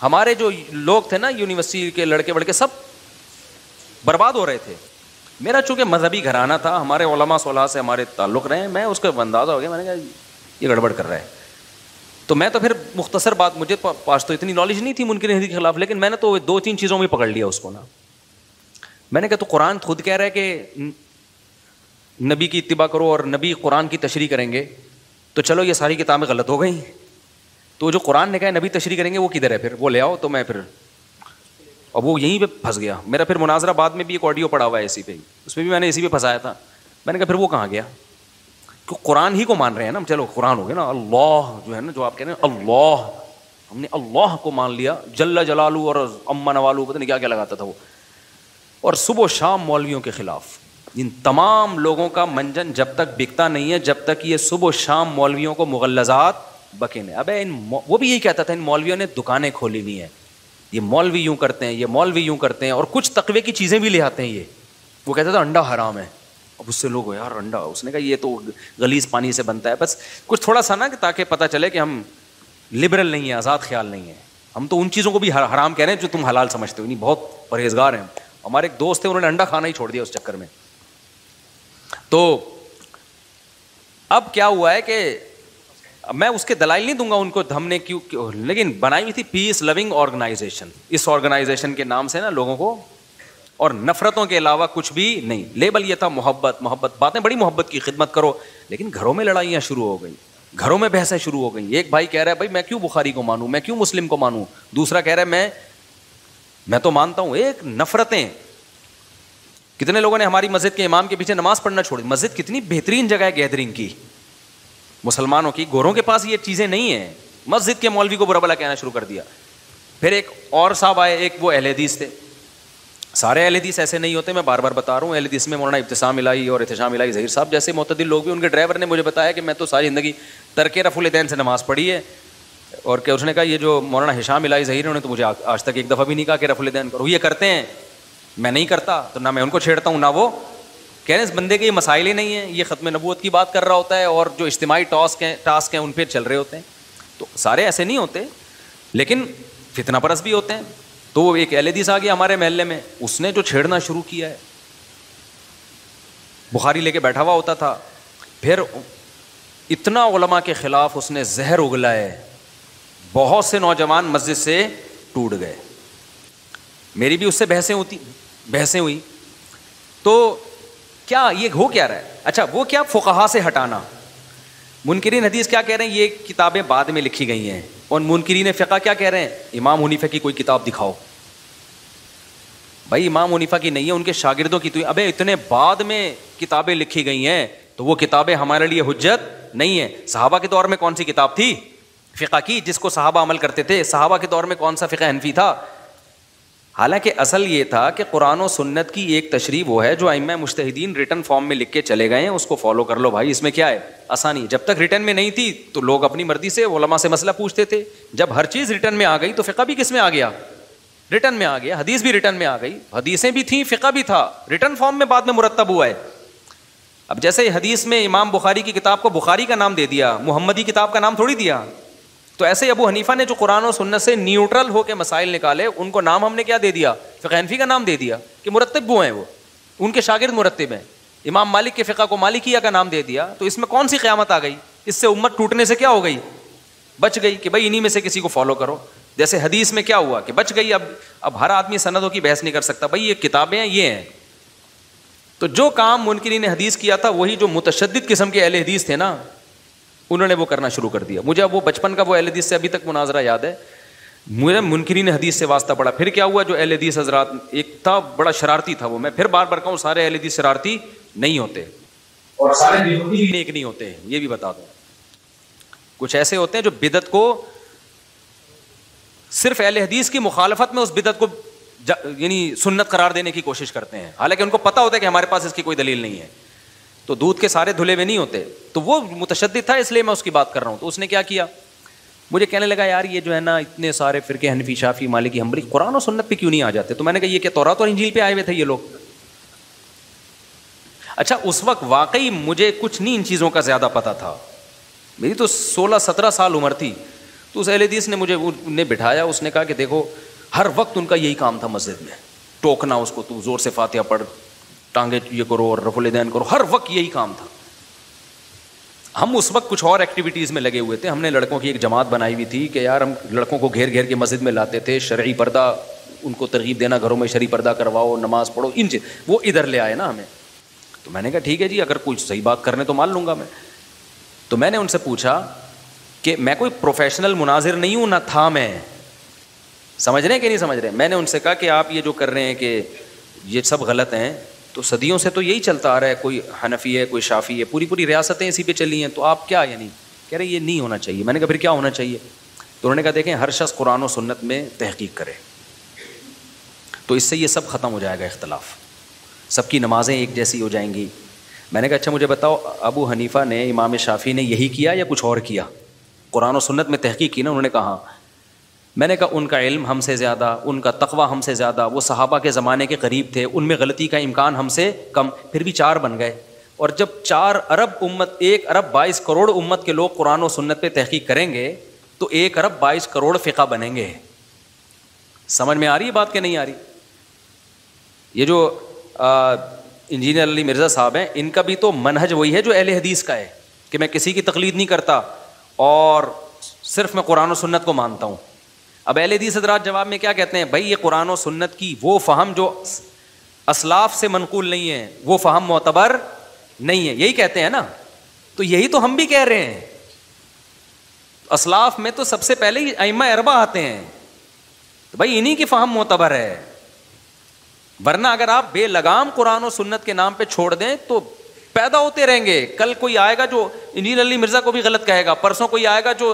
ہمارے جو لوگ تھے نا یونیورسٹی کے لڑکے وڑکے, سب برباد ہو رہے تھے. میرا چونکہ مذہبی گھرانہ تھا, ہمارے علماء صلاح سے ہمارے تعلق رہے, میں اس کا اندازہ ہو گیا, میں نے کہا یہ گڑبڑ کر رہا ہے. تو میں تو پھر مختصر بات, مجھے پاس تو اتنی نالج نہیں تھی منکر حدیث کے خلاف, لیکن میں نے تو 2-3 چیزوں میں پکڑ لیا اس کو نا. میں نے کہا تو قرآن خود کہہ رہا ہے کہ نبی کی اتباع کرو اور نبی قرآن کی تشریح کریں گے, تو چلو یہ ساری کتابیں غلط ہو گئیں. تو جو قرآن نے کہا نبی تشریح کریں گے وہ کدھر ہے, پھر وہ لے آؤ. تو میں پھر, اور وہ یہیں پہ پھنس گیا. میرا پھر مناظرہ بعد میں بھی ایک آڈیو پڑا ہوا ہے اسی پہ, اس میں بھی میں نے اسی پہ پھنسایا تھا. میں نے کہا پھر وہ کہاں گیا, کہ قرآن ہی کو مان رہے ہیں نا, چلو قرآن ہو گیا نا, اللہ جو ہے نا, جو آپ کہہ رہے ہیں اللہ, ہم نے اللہ کو مان لیا, جل جلالو اور اما نوالو, پتہ نہیں کیا کیا لگاتا تھا وہ. اور صبح و شام مولویوں کے خلاف, ان تمام لوگوں کا منجن جب تک بکتا نہیں ہے, جب تک یہ صبح و شام مولویوں کو مغلظات بکے نہیں. ابے وہ بھی یہی کہتا تھا ان مولویوں نے دکانیں کھولی ہوئی ہیں, یہ مولوی یوں کرتے ہیں, یہ مولوی یوں کرتے ہیں, اور کچھ تقوی کی چیزیں بھی لے آتے ہیں. یہ وہ کہتا تھا انڈا حرام ہے. اب اس سے لوگ ہو یار انڈا, اس نے کہا یہ تو غلیظ پانی سے بنتا ہے, بس کچھ تھوڑا سا نا, کہ تاکہ پتہ چلے کہ ہم لبرل نہیں ہیں, آزاد خیال نہیں ہیں, ہم تو ان چیزوں کو بھی حرام کہہ رہے ہیں جو تم حلال سمجھتے ہو. نہیں, بہت پرہیزگار ہیں. ہمارے ایک دوست تھے, انہوں نے انڈا کھانا ہی چھوڑ دیا اس چکر میں. تو اب کیا ہوا ہے کہ میں اس کے دلائل نہیں دوں گا ان کو, ہم نے کیوں, لیکن بنائی ہوئی تھی پیس لوننگ آرگنائزیشن. اس آرگنائزیشن کے نام سے نا لوگوں کو, اور نفرتوں کے علاوہ کچھ بھی نہیں. لیبل یہ تھا محبت, محبت, باتیں بڑی محبت کی, خدمت کرو. لیکن گھروں میں لڑائیاں شروع ہو گئی, گھروں میں بحثیں شروع ہو گئی. ایک بھائی کہہ رہا ہے بھائی میں کیوں بخاری کو مانوں, میں کیوں مسلم کو مانوں. دوسرا کہہ رہا ہے میں تو مانتا ہوں. ایک نفرتیں. کتنے لوگوں نے ہماری مسجد کے امام کے پیچھے نماز پڑھنا چھوڑی. مسجد کتنی بہترین جگہ ہے گیدرنگ کی مسلمانوں کی, گوروں کے پاس یہ چیزیں نہیں ہیں. مسجد کے مولوی کو برا بھلا کہنا شروع کر دیا. پھر ایک اور صاحب آئے, ایک وہ اہل حدیث تھے. سارے اہل حدیث ایسے نہیں ہوتے, میں بار بار بتا رہا ہوں. اہل حدیث میں مولانا ابتسام الہی اور احتشام الہی ظہیر صاحب جیسے معتدل لوگ بھی. ان کے ڈرائیور نے مجھے بتایا کہ میں تو ساری زندگی ترک رفع الدین سے نماز پڑھی ہے, اور کہ اس نے کہا یہ جو مولانا ہشام الہی ظہیر انہوں نے تو مجھے آج تک ایک دفعہ بھی نہیں کہا کہ رفع الدین کرو. یہ کرتے ہیں, میں نہیں کرتا, تو نہ میں ان کو چھیڑتا ہوں نہ وہ. کہہ رہے ہیں اس بندے کے یہ مسائل ہی نہیں ہیں, یہ ختم نبوت کی بات کر رہا ہوتا ہے, اور جو اجتماعی ٹاسک ہیں ان پہ چل رہے ہوتے ہیں. تو سارے ایسے نہیں ہوتے, لیکن فتنہ پرست بھی ہوتے ہیں. تو وہ ایک اہل حدیث آ گیا ہمارے محلے میں, اس نے جو چھیڑنا شروع کیا ہے, بخاری لے کے بیٹھا ہوا ہوتا تھا. پھر اتنا علماء کے خلاف اس نے زہر اگلا ہے, بہت سے نوجوان مسجد سے ٹوٹ گئے. میری بھی اس سے بحثیں ہوئی. تو کیا یہ ہو کیا رہا ہے؟ اچھا وہ کیا فقہا سے ہٹانا. منکرین حدیث کیا کہہ رہے ہیں, یہ کتابیں بعد میں لکھی گئی ہیں. اور منکرین فقہ کیا کہہ رہے ہیں, امام حنیفہ کی کوئی کتاب دکھاؤ. بھائی امام حنیفہ کی نہیں ہے, ان کے شاگردوں کی. تو ابے اتنے بعد میں کتابیں لکھی گئی ہیں, تو وہ کتابیں ہمارے لیے حجت نہیں ہیں. صحابہ کے دور میں کون سی کتاب تھی فقہ کی جس کو صحابہ عمل کرتے تھے؟ صحابہ کے دور میں کون سا فقہ حنفی تھا؟ حالانکہ اصل یہ تھا کہ قرآن و سنت کی ایک تشریح وہ ہے جو ائمہ مجتہدین ریٹن فارم میں لکھ کے چلے گئے ہیں, اس کو فالو کر لو بھائی. اس میں کیا ہے آسانی. جب تک ریٹن میں نہیں تھی تو لوگ اپنی مرضی سے علماء سے مسئلہ پوچھتے تھے. جب ہر چیز ریٹن میں آ گئی تو فقہ بھی کس میں آ گیا؟ ریٹن میں آ گیا, حدیث بھی ریٹن میں آ گئی, حدیثیں بھی تھیں, فقہ بھی تھا, ریٹن فارم میں بعد میں مرتب ہوا ہے. اب جیسے حدیث میں امام بخاری کی کتاب کو بخاری کا نام دے دیا, محمدی کتاب کا نام تھوڑی دیا. تو ایسے ہی ابو حنیفہ نے جو قرآن و سنت سے نیوٹرل ہو کے مسائل نکالے, ان کو نام ہم نے کیا دے دیا, فقہ حنفی کا نام دے دیا, کہ مرتب وہ ہیں, وہ ان کے شاگرد مرتب ہیں. امام مالک کے فقہ کو مالکیہ کا نام دے دیا. تو اس میں کون سی قیامت آ گئی؟ اس سے امت ٹوٹنے سے کیا ہو گئی؟ بچ گئی, کہ بھائی انہی میں سے کسی کو فالو کرو. جیسے حدیث میں کیا ہوا کہ بچ گئی. اب ہر آدمی سندوں کی بحث نہیں کر سکتا, بھائی یہ کتابیں ہیں, یہ ہیں. تو جو کام منکرین حدیث کیا تھا, وہی جو متشدد قسم کے اہل حدیث تھے نا, انہوں نے وہ کرنا شروع کر دیا. مجھے اب وہ بچپن کا وہ اہل حدیث سے ابھی تک مناظرہ یاد ہے. مجھے منکرین حدیث سے واسطہ پڑا. پھر کیا ہوا, جو اہل حدیث حضرات, ایک تھا بڑا شرارتی تھا وہ, میں پھر بار بار کہوں سارے اہل حدیث شرارتی نہیں ہوتے, اور سارے نیک نہیں ہوتے, یہ بھی بتا دوں. کچھ ایسے ہوتے ہیں جو بدعت کو صرف اہل حدیث کی مخالفت میں اس بدعت کو یعنی سنت قرار دینے کی کوشش کرتے ہیں, حالانکہ ان کو پتا ہوتا ہے کہ ہمارے پاس اس کی کوئی دلیل نہیں ہے. تو دودھ کے سارے دھلے ہوئے نہیں ہوتے. تو وہ متشدد تھا, اس لیے میں اس کی بات کر رہا ہوں. تو اس نے کیا کیا, مجھے کہنے لگا یار یہ جو ہے نا اتنے سارے فرقے حنفی, شافعی, مالکی, حنبلی, قرآن و سنت پہ کیوں نہیں آ جاتے؟ تو میں نے کہا یہ کہ تورات اور انجیل پہ آئے ہوئے تھے یہ لوگ. اچھا اس وقت واقعی مجھے کچھ نہیں ان چیزوں کا زیادہ پتا تھا, میری تو 16-17 سال عمر تھی. تو اس اہل حدیث نے مجھے نے بٹھایا, اس نے کہا کہ دیکھو ہر وقت ان کا یہی کام تھا مسجد میں, ٹوکنا اس کو, تو زور سے فاتحہ پڑھ, ٹانگیں یہ کرو اور رفع الیدین کرو, ہر وقت یہی کام تھا. ہم اس وقت کچھ اور ایکٹیویٹیز میں لگے ہوئے تھے. ہم نے لڑکوں کی ایک جماعت بنائی ہوئی تھی کہ یار ہم لڑکوں کو گھیر گھیر کے مسجد میں لاتے تھے, شرعی پردہ ان کو ترغیب دینا, گھروں میں شرعی پردہ کرواؤ, نماز پڑھو, ان چیز وہ ادھر لے آئے نا ہمیں. تو میں نے کہا ٹھیک ہے جی, اگر کچھ صحیح بات کرنے تو مان لوں گا میں. تو میں نے ان سے پوچھا کہ میں کوئی پروفیشنل مناظر نہیں ہوں, نہ تھا میں, سمجھ رہے ہیں کہ نہیں سمجھ رہے. میں نے ان سے کہا کہ آپ یہ جو کر رہے ہیں کہ یہ سب غلط ہیں, تو صدیوں سے تو یہی چلتا آ رہا ہے, کوئی حنفی ہے, کوئی شافعی ہے, پوری ریاستیں اسی پہ چلی ہیں, تو آپ کیا یعنی کہہ رہے یہ نہیں ہونا چاہیے. میں نے کہا پھر کیا ہونا چاہیے؟ تو انہوں نے کہا دیکھیں ہر شخص قرآن و سنت میں تحقیق کرے, تو اس سے یہ سب ختم ہو جائے گا اختلاف, سب کی نمازیں ایک جیسی ہو جائیں گی. میں نے کہا اچھا مجھے بتاؤ, ابو حنیفہ نے, امام شافعی نے یہی کیا یا کچھ اور کیا؟ قرآن و سنت میں تحقیق کی نا. انہوں نے کہا ہاں. میں نے کہا ان کا علم ہم سے زیادہ, ان کا تقویٰ ہم سے زیادہ, وہ صحابہ کے زمانے کے قریب تھے, ان میں غلطی کا امکان ہم سے کم, پھر بھی 4 بن گئے. اور جب 4 ارب امت, 1 ارب 22 کروڑ امت کے لوگ قرآن و سنت پہ تحقیق کریں گے, تو 1 ارب 22 کروڑ فقہ بنیں گے. سمجھ میں آ رہی ہے بات کہ نہیں آ رہی؟ یہ جو انجینئر علی مرزا صاحب ہیں, ان کا بھی تو منہج وہی ہے جو اہل حدیث کا ہے, کہ میں کسی کی تقلید نہیں کرتا اور صرف میں قرآن و سنت کو مانتا ہوں. اب اہل حدیث حضرات جواب میں کیا کہتے ہیں, بھائی یہ قرآن و سنت کی وہ فہم جو اسلاف سے منقول نہیں ہے, وہ فہم معتبر نہیں ہے, یہی کہتے ہیں نا. تو یہی تو ہم بھی کہہ رہے ہیں. اسلاف میں تو سب سے پہلے ہی ائمہ اربعہ آتے ہیں, تو بھائی انہی کی فہم معتبر ہے. ورنہ اگر آپ بے لگام قرآن و سنت کے نام پہ چھوڑ دیں تو پیدا ہوتے رہیں گے. کل کوئی آئے گا جو انجینئر علی مرزا کو بھی غلط کہے گا, پرسوں کوئی آئے گا جو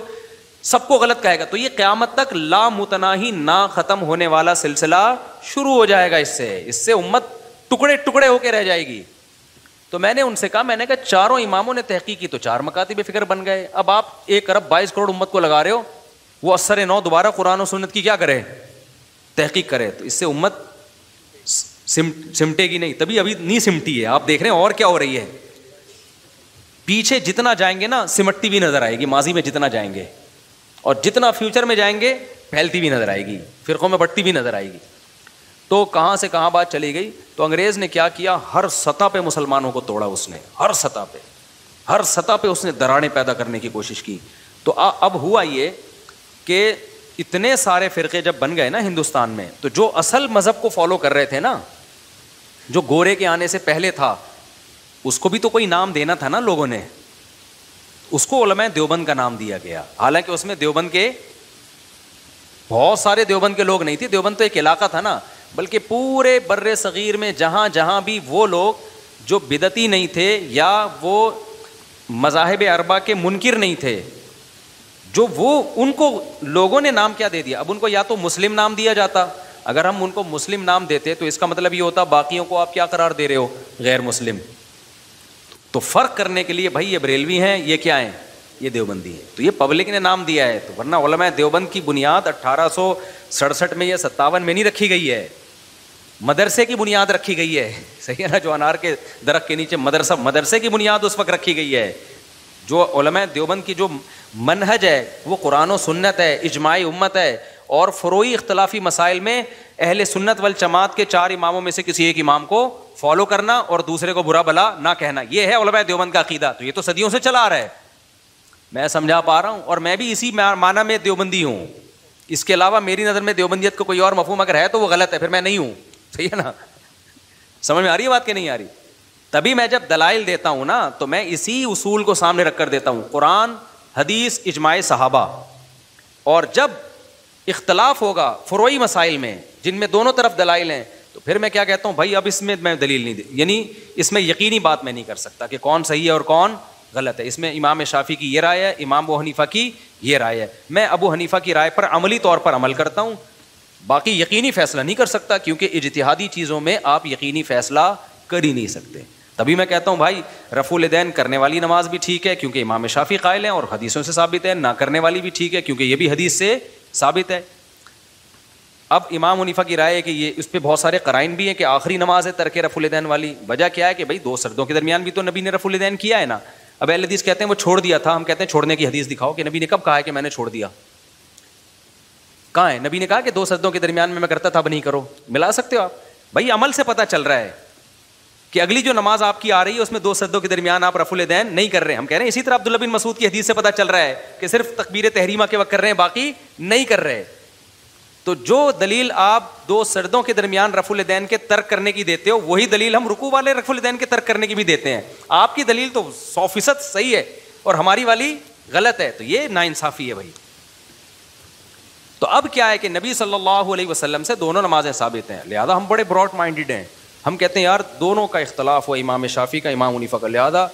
سب کو غلط کہے گا. تو یہ قیامت تک لا متناہی نہ ختم ہونے والا سلسلہ شروع ہو جائے گا. اس سے امت ٹکڑے ٹکڑے ہو کے رہ جائے گی. تو میں نے ان سے کہا, میں نے کہا 4 اماموں نے تحقیق کی تو 4 مکاتب فکر بن گئے. اب آپ 1 ارب 22 کروڑ امت کو لگا رہے ہو, وہ اثر نو دوبارہ قرآن و سنت کی کیا کرے, تحقیق کرے. تو اس سے امت سمٹے گی نہیں. تبھی ابھی نہیں سمٹی ہے, آپ دیکھ رہے ہیں اور کیا ہو رہی ہے. پیچھے جتنا جائیں گے نا سمٹتی بھی نظر آئے گی, ماضی میں جتنا جائیں گے, اور جتنا فیوچر میں جائیں گے پھیلتی بھی نظر آئے گی, فرقوں میں بٹتی بھی نظر آئے گی. تو کہاں سے کہاں بات چلی گئی. تو انگریز نے کیا کیا, ہر سطح پہ مسلمانوں کو توڑا اس نے, ہر سطح پہ اس نے دراڑیں پیدا کرنے کی کوشش کی. تو اب ہوا یہ کہ اتنے سارے فرقے جب بن گئے نا ہندوستان میں, تو جو اصل مذہب کو فالو کر رہے تھے نا, جو گورے کے آنے سے پہلے تھا, اس کو بھی تو کوئی نام دینا تھا نا لوگوں نے. اس کو علماء دیوبند کا نام دیا گیا, حالانکہ اس میں دیوبند کے بہت سارے دیوبند کے لوگ نہیں تھے. دیوبند تو ایک علاقہ تھا نا, بلکہ پورے بر صغیر میں جہاں جہاں بھی وہ لوگ جو بدعتی نہیں تھے یا وہ مذاہب اربعہ کے منکر نہیں تھے, جو وہ ان کو لوگوں نے نام کیا دے دیا. اب ان کو یا تو مسلم نام دیا جاتا, اگر ہم ان کو مسلم نام دیتے تو اس کا مطلب یہ ہوتا باقیوں کو آپ کیا قرار دے رہے ہو, غیر مسلم. تو فرق کرنے کے لیے بھائی یہ بریلوی ہیں, یہ کیا ہیں, یہ دیوبندی ہیں. تو یہ پبلک نے نام دیا ہے, تو ورنہ علماء دیوبند کی بنیاد 1867 میں یا 57 میں نہیں رکھی گئی ہے, مدرسے کی بنیاد رکھی گئی ہے. صحیح ہے نا, جو انار کے درخت کے نیچے مدرسے کی بنیاد اس وقت رکھی گئی ہے. جو علماء دیوبند کی جو منہج ہے وہ قرآن و سنت ہے, اجماع امت ہے, اور فروعی اختلافی مسائل میں اہل سنت والجماعت کے 4 اماموں میں سے کسی ایک امام کو فالو کرنا اور دوسرے کو برا بھلا نہ کہنا, یہ ہے علماء دیوبند کا عقیدہ. تو یہ تو صدیوں سے چلا آ رہا ہے, میں سمجھا پا رہا ہوں, اور میں بھی اسی معنی میں دیوبندی ہوں. اس کے علاوہ میری نظر میں دیوبندیت کو کوئی اور مفہوم اگر ہے تو وہ غلط ہے, پھر میں نہیں ہوں. صحیح ہے نا, سمجھ میں آ رہی ہے بات کہ نہیں آ رہی؟ تبھی میں جب دلائل دیتا ہوں نا تو میں اسی اصول کو سامنے رکھ کر دیتا ہوں, قرآن, حدیث, اجماع صحابہ. اور جب اختلاف ہوگا فروعی مسائل میں جن میں دونوں طرف دلائل ہیں, تو پھر میں کیا کہتا ہوں, بھائی اب اس میں دلیل نہیں یعنی اس میں یقینی بات میں نہیں کر سکتا کہ کون صحیح ہے اور کون غلط ہے. اس میں امام شافعی کی یہ رائے ہے, امام ابو حنیفہ کی یہ رائے ہے. میں ابو حنیفہ کی رائے پر عملی طور پر عمل کرتا ہوں, باقی یقینی فیصلہ نہیں کر سکتا, کیونکہ اجتہادی چیزوں میں آپ یقینی فیصلہ کر ہی نہیں سکتے. تبھی میں کہتا ہوں بھائی رفع الیدین کرنے والی نماز بھی ٹھیک ہے کیونکہ امام شافعی قائل ہیں اور حدیثوں سے ثابت ہے, نہ کرنے والی بھی ٹھیک ہے کیونکہ یہ بھی حدیث سے ثابت ہے. اب امام حنیفہ کی رائے ہے کہ یہ اس پہ بہت سارے قرائن بھی ہیں کہ آخری نماز ہے ترک رفع الیدین والی. وجہ کیا ہے کہ بھائی 2 سردوں کے درمیان بھی تو نبی نے رفع الیدین کیا ہے نا. اب اہل حدیث کہتے ہیں وہ چھوڑ دیا تھا, ہم کہتے ہیں چھوڑنے کی حدیث دکھاؤ کہ نبی نے کب کہا ہے کہ میں نے چھوڑ دیا, کہاں ہے؟ نبی نے کہا کہ 2 سجدوں کے درمیان میں کرتا تھا, اب نہیں کرو. ملا سکتے ہو آپ؟ بھائی عمل سے پتہ چل رہا ہے کہ اگلی جو نماز آپ کی آ رہی ہے اس میں 2 سجدوں کے درمیان آپ رفع الیدین نہیں کر رہے ہیں. ہم کہہ رہے ہیں اسی طرح عبداللہ بن مسعود کی حدیث سے پتہ چل رہا ہے کہ صرف تکبیر تحریمہ کے وقت کر رہے ہیں, باقی نہیں کر رہے. تو جو دلیل آپ 2 سجدوں کے درمیان رفع الیدین کے ترک کرنے کی دیتے ہو, وہی دلیل ہم رکوع والے رفع الیدین کے ترک کرنے کی بھی دیتے ہیں. آپ کی دلیل تو 100% صحیح ہے اور ہماری والی غلط ہے, تو یہ ناانصافی ہے بھائی. تو اب کیا ہے کہ نبی صلی اللہ علیہ وسلم سے دونوں نمازیں ثابت ہیں, لہذا ہم بڑے براڈ مائنڈیڈ ہیں. ہم کہتے ہیں یار دونوں کا اختلاف ہوا, امام شافعی کا, امام حنیفہ کا, لہذا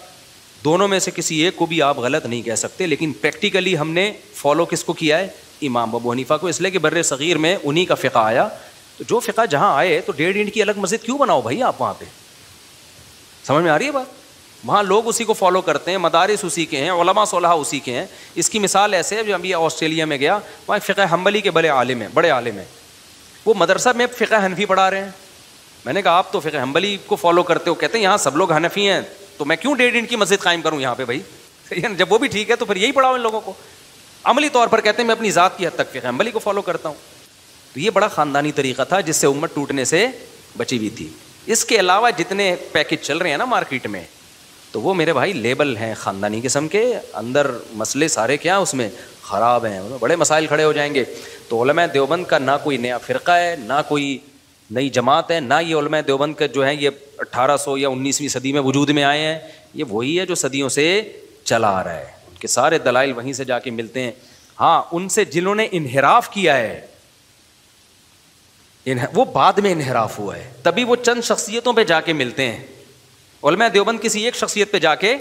دونوں میں سے کسی ایک کو بھی آپ غلط نہیں کہہ سکتے. لیکن پریکٹیکلی ہم نے فالو کس کو کیا ہے؟ امام ابو حنیفہ کو, اس لیے کہ بر صغیر میں انہی کا فقہ آیا. تو جو فقہ جہاں آئے تو 1.5 اینٹ کی الگ مسجد کیوں بناؤ بھائی آپ وہاں پہ؟ سمجھ میں آ رہی ہے بات؟ وہاں لوگ اسی کو فالو کرتے ہیں, مدارس اسی کے ہیں, علماء صلحاء اسی کے ہیں. اس کی مثال ایسے ہے, جو ابھی آسٹریلیا میں گیا, وہاں فقہ حنبلی کے بڑے عالم ہیں, وہ مدرسہ میں فقہ حنفی پڑھا رہے ہیں. میں نے کہا آپ تو فقہ حنبلی کو فالو کرتے ہو, کہتے ہیں یہاں سب لوگ حنفی ہیں, تو میں کیوں 1.5 اینٹ کی مسجد قائم کروں یہاں پہ بھائی؟ جب وہ بھی ٹھیک ہے تو پھر یہی پڑھاؤ ان لوگوں کو. عملی طور پر کہتے ہیں میں اپنی ذات کی حد تک فقہ حنبلی کو فالو کرتا ہوں. تو یہ بڑا خاندانی طریقہ تھا جس سے امت ٹوٹنے سے بچی ہوئی تھی. اس کے علاوہ جتنے پیکج چل رہے ہیں نا مارکیٹ میں, تو وہ میرے بھائی لیبل ہیں خاندانی قسم کے, اندر مسئلے سارے کیا اس میں خراب ہیں, بڑے مسائل کھڑے ہو جائیں گے. تو علماء دیوبند کا نہ کوئی نیا فرقہ ہے, نہ کوئی نئی جماعت ہے, نہ یہ علماء دیوبند کا جو ہے یہ 1800 یا 19ویں صدی میں وجود میں آئے ہیں. یہ وہی ہے جو صدیوں سے چلا آ رہا ہے, ان کے سارے دلائل وہیں سے جا کے ملتے ہیں. ہاں ان سے جنہوں نے انحراف کیا ہے وہ بعد میں انحراف ہوا ہے, تبھی وہ چند شخصیتوں پہ جا کے ملتے ہیں. علماء دیوبند کسی ایک شخصیت پہ جا کے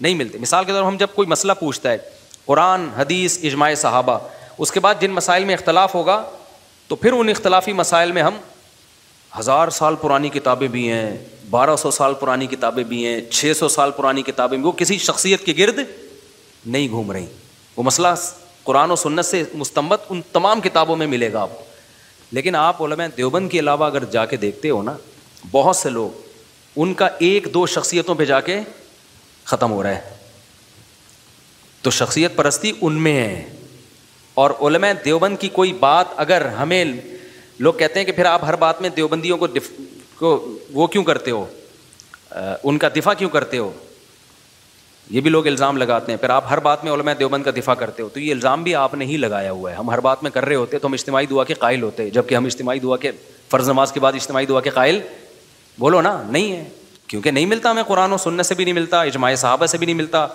نہیں ملتے. مثال کے طور پر ہم جب کوئی مسئلہ پوچھتا ہے, قرآن, حدیث, اجماع صحابہ, اس کے بعد جن مسائل میں اختلاف ہوگا تو پھر ان اختلافی مسائل میں ہم 1000 سال پرانی کتابیں بھی ہیں, 1200 سال پرانی کتابیں بھی ہیں, 600 سال پرانی کتابیں بھی, وہ کسی شخصیت کے گرد نہیں گھوم رہی. وہ مسئلہ قرآن و سنت سے مستنبط ان تمام کتابوں میں ملے گا آپ کو. لیکن آپ علماء دیوبند کے علاوہ اگر جا کے دیکھتے ہو نا, بہت سے لوگ ان کا 1-2 شخصیتوں پہ جا کے ختم ہو رہا ہے. تو شخصیت پرستی ان میں ہے. اور علماء دیوبند کی کوئی بات اگر ہمیں لوگ کہتے ہیں کہ پھر آپ ہر بات میں دیوبندیوں کو وہ کیوں کرتے ہو, ان کا دفاع کیوں کرتے ہو, یہ بھی لوگ الزام لگاتے ہیں. پھر آپ ہر بات میں علماء دیوبند کا دفاع کرتے ہو, تو یہ الزام بھی آپ نے ہی لگایا ہوا ہے. ہم ہر بات میں کر رہے ہوتے تو ہم اجتماعی دعا کے قائل ہوتے, جبکہ ہم اجتماعی دعا کے فرض نماز کے بعد اجتماعی دعا کے قائل بولو نا نہیں ہے, کیونکہ نہیں ملتا ہمیں, قرآن و سنت سے بھی نہیں ملتا, اجماع صحابہ سے بھی نہیں ملتا,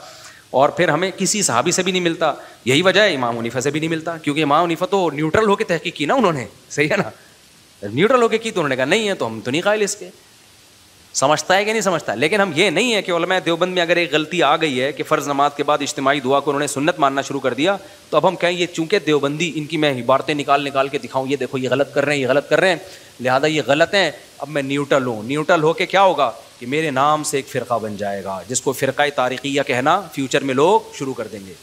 اور پھر ہمیں کسی صحابی سے بھی نہیں ملتا. یہی وجہ ہے امام حنیفہ سے بھی نہیں ملتا, کیونکہ امام حنیفہ تو نیوٹرل ہو کے تحقیق کی نا انہوں نے, صحیح ہے نا, نیوٹرل ہو کے کی تو انہوں نے کہا نہیں ہے, تو ہم تو نہیں قائل اس کے. سمجھتا ہے کہ نہیں سمجھتا؟ لیکن ہم یہ نہیں ہے کہ علماء دیوبند میں اگر ایک غلطی آ گئی ہے کہ فرض نماز کے بعد اجتماعی دعا کو انہوں نے سنت ماننا شروع کر دیا, تو اب ہم کہیں یہ چونکہ دیوبندی, ان کی میں عبارتیں نکال کے دکھاؤں, یہ دیکھو یہ غلط کر رہے ہیں, یہ غلط کر رہے ہیں, لہذا یہ غلط ہیں, اب میں نیوٹرل ہوں. نیوٹرل ہو کے کیا ہوگا کہ میرے نام سے ایک فرقہ بن جائے گا جس کو فرقہ طارقیہ کہنا فیوچر میں لوگ شروع کر دیں گے.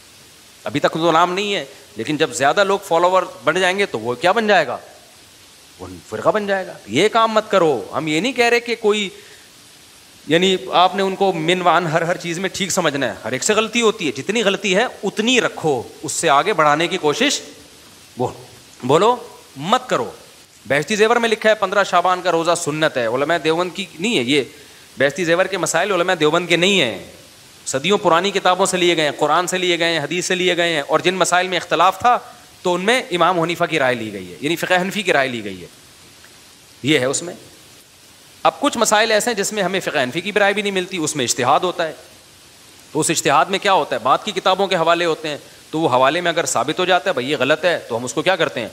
ابھی تک تو نام نہیں ہے, لیکن جب زیادہ لوگ فالوور بن جائیں گے تو وہ کیا بن جائے گا, وہ فرقہ بن جائے گا. یہ کام مت کرو. ہم یہ نہیں کہہ رہے کہ کوئی یعنی آپ نے ان کو من وان ہر چیز میں ٹھیک سمجھنا ہے, ہر ایک سے غلطی ہوتی ہے, جتنی غلطی ہے اتنی رکھو, اس سے آگے بڑھانے کی کوشش بولو مت کرو. بہشتی زیور میں لکھا ہے 15 شعبان کا روزہ سنت ہے, علماء دیوبند کی نہیں ہے. یہ بہشتی زیور کے مسائل علماء دیوبند کے نہیں ہیں, صدیوں پرانی کتابوں سے لیے گئے ہیں, قرآن سے لیے گئے ہیں, حدیث سے لیے گئے ہیں, اور جن مسائل میں اختلاف تھا تو ان میں امام حنیفہ کی رائے لی گئی ہے, یعنی فقہ حنفی کی رائے لی گئی ہے. یہ ہے اس میں. اب کچھ مسائل ایسے ہیں جس میں ہمیں فقہ حنفی کی رائے بھی نہیں ملتی, اس میں اجتہاد ہوتا ہے. تو اس اجتہاد میں کیا ہوتا ہے, بعد کی کتابوں کے حوالے ہوتے ہیں, تو وہ حوالے میں اگر ثابت ہو جاتا ہے بھائی یہ غلط ہے, تو ہم اس کو کیا کرتے ہیں,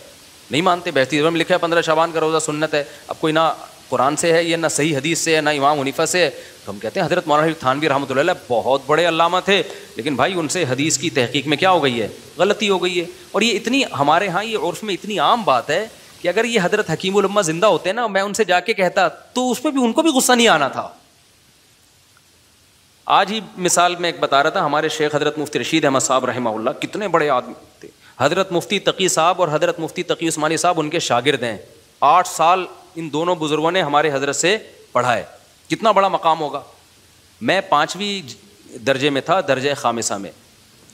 نہیں مانتے. بہشتی زیور میں لکھا ہے 15 شعبان کا روزہ سنت ہے. اب کوئی نہ قرآن سے ہے, یہ نہ صحیح حدیث سے ہے, نہ امام حنیفہ سے ہے, تو ہم کہتے ہیں حضرت مولانا تھانوی رحمۃ اللہ علیہ بہت بڑے علامہ تھے, لیکن بھائی ان سے حدیث کی تحقیق میں کیا ہو گئی ہے, غلطی ہو گئی ہے. اور یہ اتنی ہمارے ہاں یہ عرف میں اتنی عام بات ہے کہ اگر یہ حضرت حکیم الامہ زندہ ہوتے نا, میں ان سے جا کے کہتا تو اس پہ بھی ان کو بھی غصہ نہیں آنا تھا. آج ہی مثال میں ایک بتا رہا تھا, ہمارے شیخ حضرت مفتی رشید احمد صاحب رحمہ اللہ کتنے بڑے آدمی تھے. حضرت مفتی تقی صاحب اور حضرت مفتی تقی عثمانی صاحب ان کے شاگرد ہیں. 8 سال ان دونوں بزرگوں نے ہمارے حضرت سے پڑھا ہے. کتنا بڑا مقام ہوگا. میں 5ویں درجے میں تھا, درجہ خامسہ میں.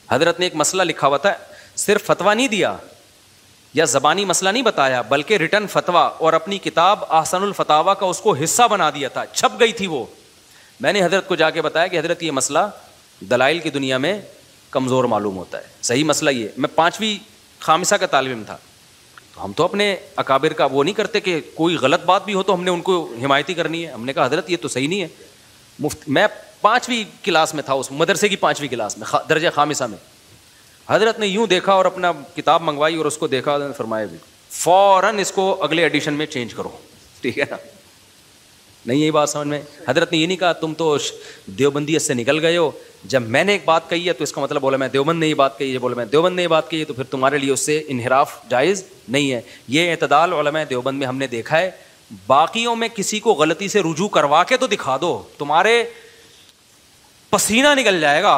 حضرت نے ایک مسئلہ لکھا ہوا تھا, صرف فتویٰ نہیں دیا یا زبانی مسئلہ نہیں بتایا, بلکہ ریٹن فتویٰ اور اپنی کتاب احسن الفتاویٰ کا اس کو حصہ بنا دیا تھا, چھپ گئی تھی وہ. میں نے حضرت کو جا کے بتایا کہ حضرت یہ مسئلہ دلائل کی دنیا میں کمزور معلوم ہوتا ہے, صحیح مسئلہ یہ. میں 5ویں خامسہ کا طالب علم تھا, تو ہم تو اپنے اکابر کا وہ نہیں کرتے کہ کوئی غلط بات بھی ہو تو ہم نے ان کو حمایتی کرنی ہے. ہم نے کہا حضرت یہ تو صحیح نہیں ہے. میں 5ویں کلاس میں تھا, اس مدرسے کی 5ویں کلاس میں, درجہ خامسہ میں. حضرت نے یوں دیکھا اور اپنا کتاب منگوائی اور اس کو دیکھا, فرمایا بھی فوراً اس کو اگلے ایڈیشن میں چینج کرو, ٹھیک ہے نا. نہیں یہی بات سمجھ میں. حضرت نے یہ نہیں کہا تم تو دیوبندیت سے نکل گئے ہو, جب میں نے ایک بات کہی ہے تو اس کا مطلب بولا میں دیوبند نے یہ بات کہی ہے, بولا میں دیوبند نے یہ بات کہی ہے تو پھر تمہارے لیے اس سے انحراف جائز نہیں ہے. یہ اعتدال علماء دیوبند میں ہم نے دیکھا ہے. باقیوں میں کسی کو غلطی سے رجوع کروا کے تو دکھا دو, تمہارے پسینہ نکل جائے گا.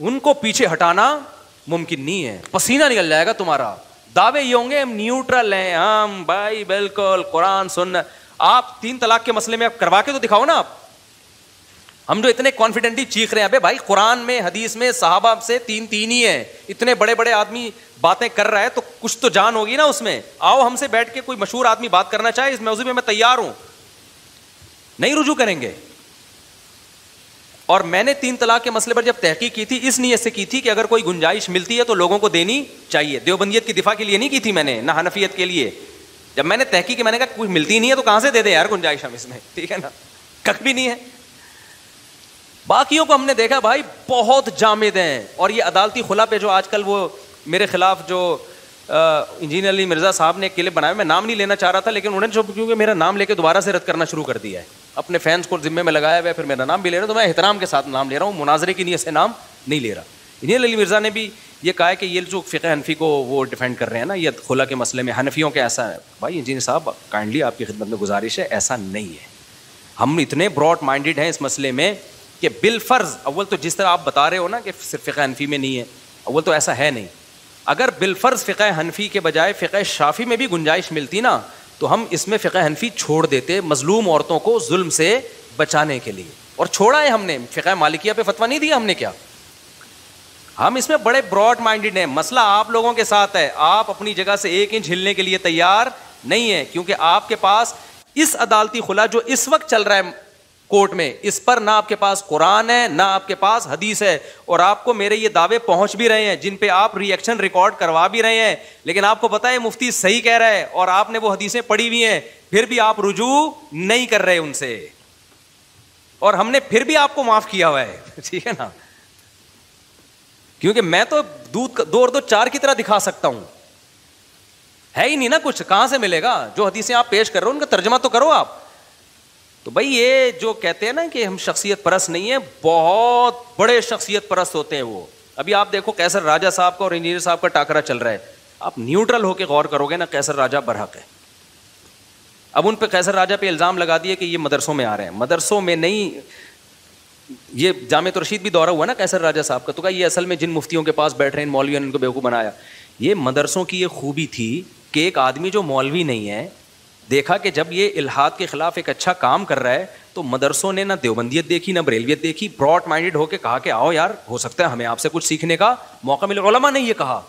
ان کو پیچھے ہٹانا ممکن نہیں ہے, پسینہ نکل جائے گا تمہارا. دعوے یہ ہوں گے ہم نیوٹرل ہیں, ہم بھائی بالکل قرآن سنت. آپ 3 طلاق کے مسئلے میں آپ کروا کے تو دکھاؤ نا. آپ ہم جو اتنے کانفیڈنٹلی چیخ رہے ہیں, ابے بھائی قرآن میں حدیث میں صحابہ سے 3 ہی ہیں, اتنے بڑے بڑے آدمی باتیں کر رہا ہے تو کچھ تو جان ہوگی نا اس میں. آؤ ہم سے بیٹھ کے کوئی مشہور آدمی بات کرنا چاہے اس موضوع میں تیار ہوں. نہیں رجوع کریں گے. اور میں نے 3 طلاق کے مسئلے پر جب تحقیق کی تھی اس نیت سے کی تھی کہ اگر کوئی گنجائش ملتی ہے تو لوگوں کو دینی چاہیے. دیوبندیت کی دفاع کے لیے نہیں کی تھی میں نے, نہ حنفیت کے لیے. جب میں نے تحقیق کی میں نے کہا کچھ ملتی نہیں ہے تو کہاں سے دے دیں یار گنجائش ہم اس میں, ٹھیک ہے نا, کک بھی نہیں ہے. باقیوں کو ہم نے دیکھا بھائی بہت جامد ہیں. اور یہ عدالتی خلا پہ جو آج کل وہ میرے خلاف جو انجینئر علی مرزا صاحب نے ایک کلپ بنایا, میں نام نہیں لینا چاہ رہا تھا لیکن انہوں نے کیونکہ میرا نام لے کے دوبارہ سے رد کرنا شروع کر دیا ہے, اپنے فینس کو ذمے میں لگایا ہوا ہے, پھر میرا نام بھی لے رہا ہوں, تو میں احترام کے ساتھ نام لے رہا ہوں, مناظرے کی نیت سے نام نہیں لے رہا. انجینئر علی مرزا نے بھی یہ کہا ہے کہ یہ جو فقہ حنفی کو وہ ڈیفینڈ کر رہے ہیں نا یہ خلا کے مسئلے میں حنفیوں کے, ایسا ہے بھائی انجینئر صاحب کائنڈلی آپ کی خدمت میں گزارش ہے, ایسا نہیں ہے. ہم اتنے براڈ مائنڈیڈ ہیں اس مسئلے میں کہ بالفرض اول تو جس طرح آپ بتا رہے ہو نا کہ صرف فقہ حنفی میں نہیں ہے, اول تو ایسا ہے نہیں. اگر بالفرض فقہ حنفی کے بجائے فقہ شافعی میں بھی گنجائش ملتی نا تو ہم اس میں فقہ حنفی چھوڑ دیتے مظلوم عورتوں کو ظلم سے بچانے کے لیے. اور چھوڑا ہے ہم نے, فقہ مالکیہ پہ فتویٰ نہیں دیا ہم نے. کیا ہم اس میں بڑے براڈ مائنڈیڈ ہیں. مسئلہ آپ لوگوں کے ساتھ ہے, آپ اپنی جگہ سے 1 انچ ہلنے کے لیے تیار نہیں ہے, کیونکہ آپ کے پاس اس عدالتی خلا جو اس وقت چل رہا ہے کورٹ میں, اس پر نہ آپ کے پاس قرآن ہے نہ آپ کے پاس حدیث ہے. اور آپ کو میرے یہ دعوے پہنچ بھی رہے ہیں جن پہ آپ ری ایکشن ریکارڈ کروا بھی رہے ہیں, لیکن آپ کو پتا ہے مفتی صحیح کہہ رہا ہے اور آپ نے وہ حدیثیں پڑھی ہوئی ہیں, پھر بھی آپ رجوع نہیں کر رہے ان سے, اور ہم نے پھر بھی آپ کو معاف کیا ہوا ہے, ٹھیک ہے نا. کیونکہ میں تو دودھ 2 اور 2 4 کی طرح دکھا سکتا ہوں, ہے ہی نہیں نا کچھ, کہاں سے ملے گا. جو حدیثیں آپ پیش کر رہے ہو ان کا ترجمہ تو کرو آپ. تو بھائی یہ جو کہتے ہیں نا کہ ہم شخصیت پرست نہیں ہیں, بہت بڑے شخصیت پرست ہوتے ہیں وہ. ابھی آپ دیکھو قیصر راجہ صاحب کا اور انجینئر صاحب کا ٹاکرا چل رہا ہے, آپ نیوٹرل ہو کے غور کرو گے نا قیصر راجہ برحق ہے. اب ان پہ قیصر راجہ پہ الزام لگا دیے کہ یہ مدرسوں میں آ رہے ہیں, مدرسوں میں نہیں, یہ جامع رشید بھی دورہ ہوا نا قیصر راجہ صاحب کا, تو کہا یہ اصل میں جن مفتیوں کے پاس بیٹھ رہے ہیں ان مولویوں نے ان کو بیوقوف بنایا. یہ مدرسوں کی یہ خوبی تھی کہ ایک آدمی جو مولوی نہیں ہے, دیکھا کہ جب یہ الحاد کے خلاف ایک اچھا کام کر رہا ہے تو مدرسوں نے نہ دیوبندیت دیکھی نہ بریلویت دیکھی, براڈ مائنڈڈ ہو کے کہا کہ آؤ یار ہو سکتا ہے ہمیں آپ سے کچھ سیکھنے کا موقع ملے. علماء نے یہ کہا,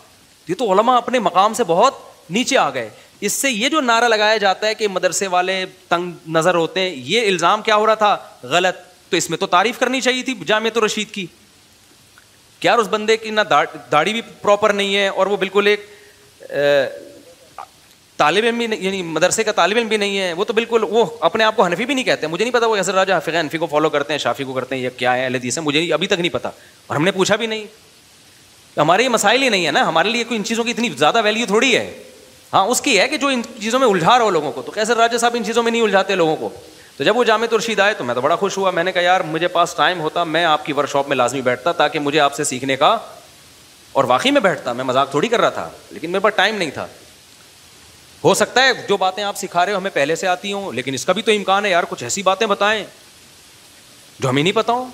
یہ تو علماء اپنے مقام سے بہت نیچے آ گئے. اس سے یہ جو نعرہ لگایا جاتا ہے کہ مدرسے والے تنگ نظر ہوتے ہیں, یہ الزام کیا ہو رہا تھا غلط. تو اس میں تو تعریف کرنی چاہیے تھی جامع رشید کی. کیا اس بندے کی نہ داڑھی بھی پراپر نہیں ہے اور وہ بالکل ایک طالب علم بھی, یعنی مدرسے کا طالب علم بھی نہیں ہے, وہ تو بالکل وہ اپنے آپ کو حنفی بھی نہیں کہتے. مجھے نہیں پتا وہ قیصر راجہ فقہ حنفی کو فالو کرتے ہیں, شافعی کو کرتے ہیں, یہ کیا ہے اہل حدیث ہے, مجھے ابھی تک نہیں پتا اور ہم نے پوچھا بھی نہیں. ہمارے یہ مسائل ہی نہیں ہے نا, ہمارے لیے کوئی ان چیزوں کی اتنی زیادہ ویلیو تھوڑی ہے. ہاں اس کی ہے کہ جو ان چیزوں میں الجھا رہا ہو لوگوں کو, تو قیصر راجہ صاحب ان چیزوں میں نہیں الجھاتے لوگوں کو. تو جب وہ جامع رشید آئے تو میں تو بڑا خوش ہوا. میں نے کہا یار مجھے پاس ٹائم ہوتا میں آپ کی ورک شاپ میں لازمی بیٹھتا تاکہ مجھے آپ سے سیکھنے کا, اور واقعی میں بیٹھتا, میں مذاق تھوڑی کر رہا تھا, لیکن میرے پاس ٹائم نہیں تھا. ہو سکتا ہے جو باتیں آپ سکھا رہے ہو ہمیں پہلے سے آتی ہوں, لیکن اس کا بھی تو امکان ہے یار کچھ ایسی باتیں بتائیں جو ہمیں نہیں پتا ہوں.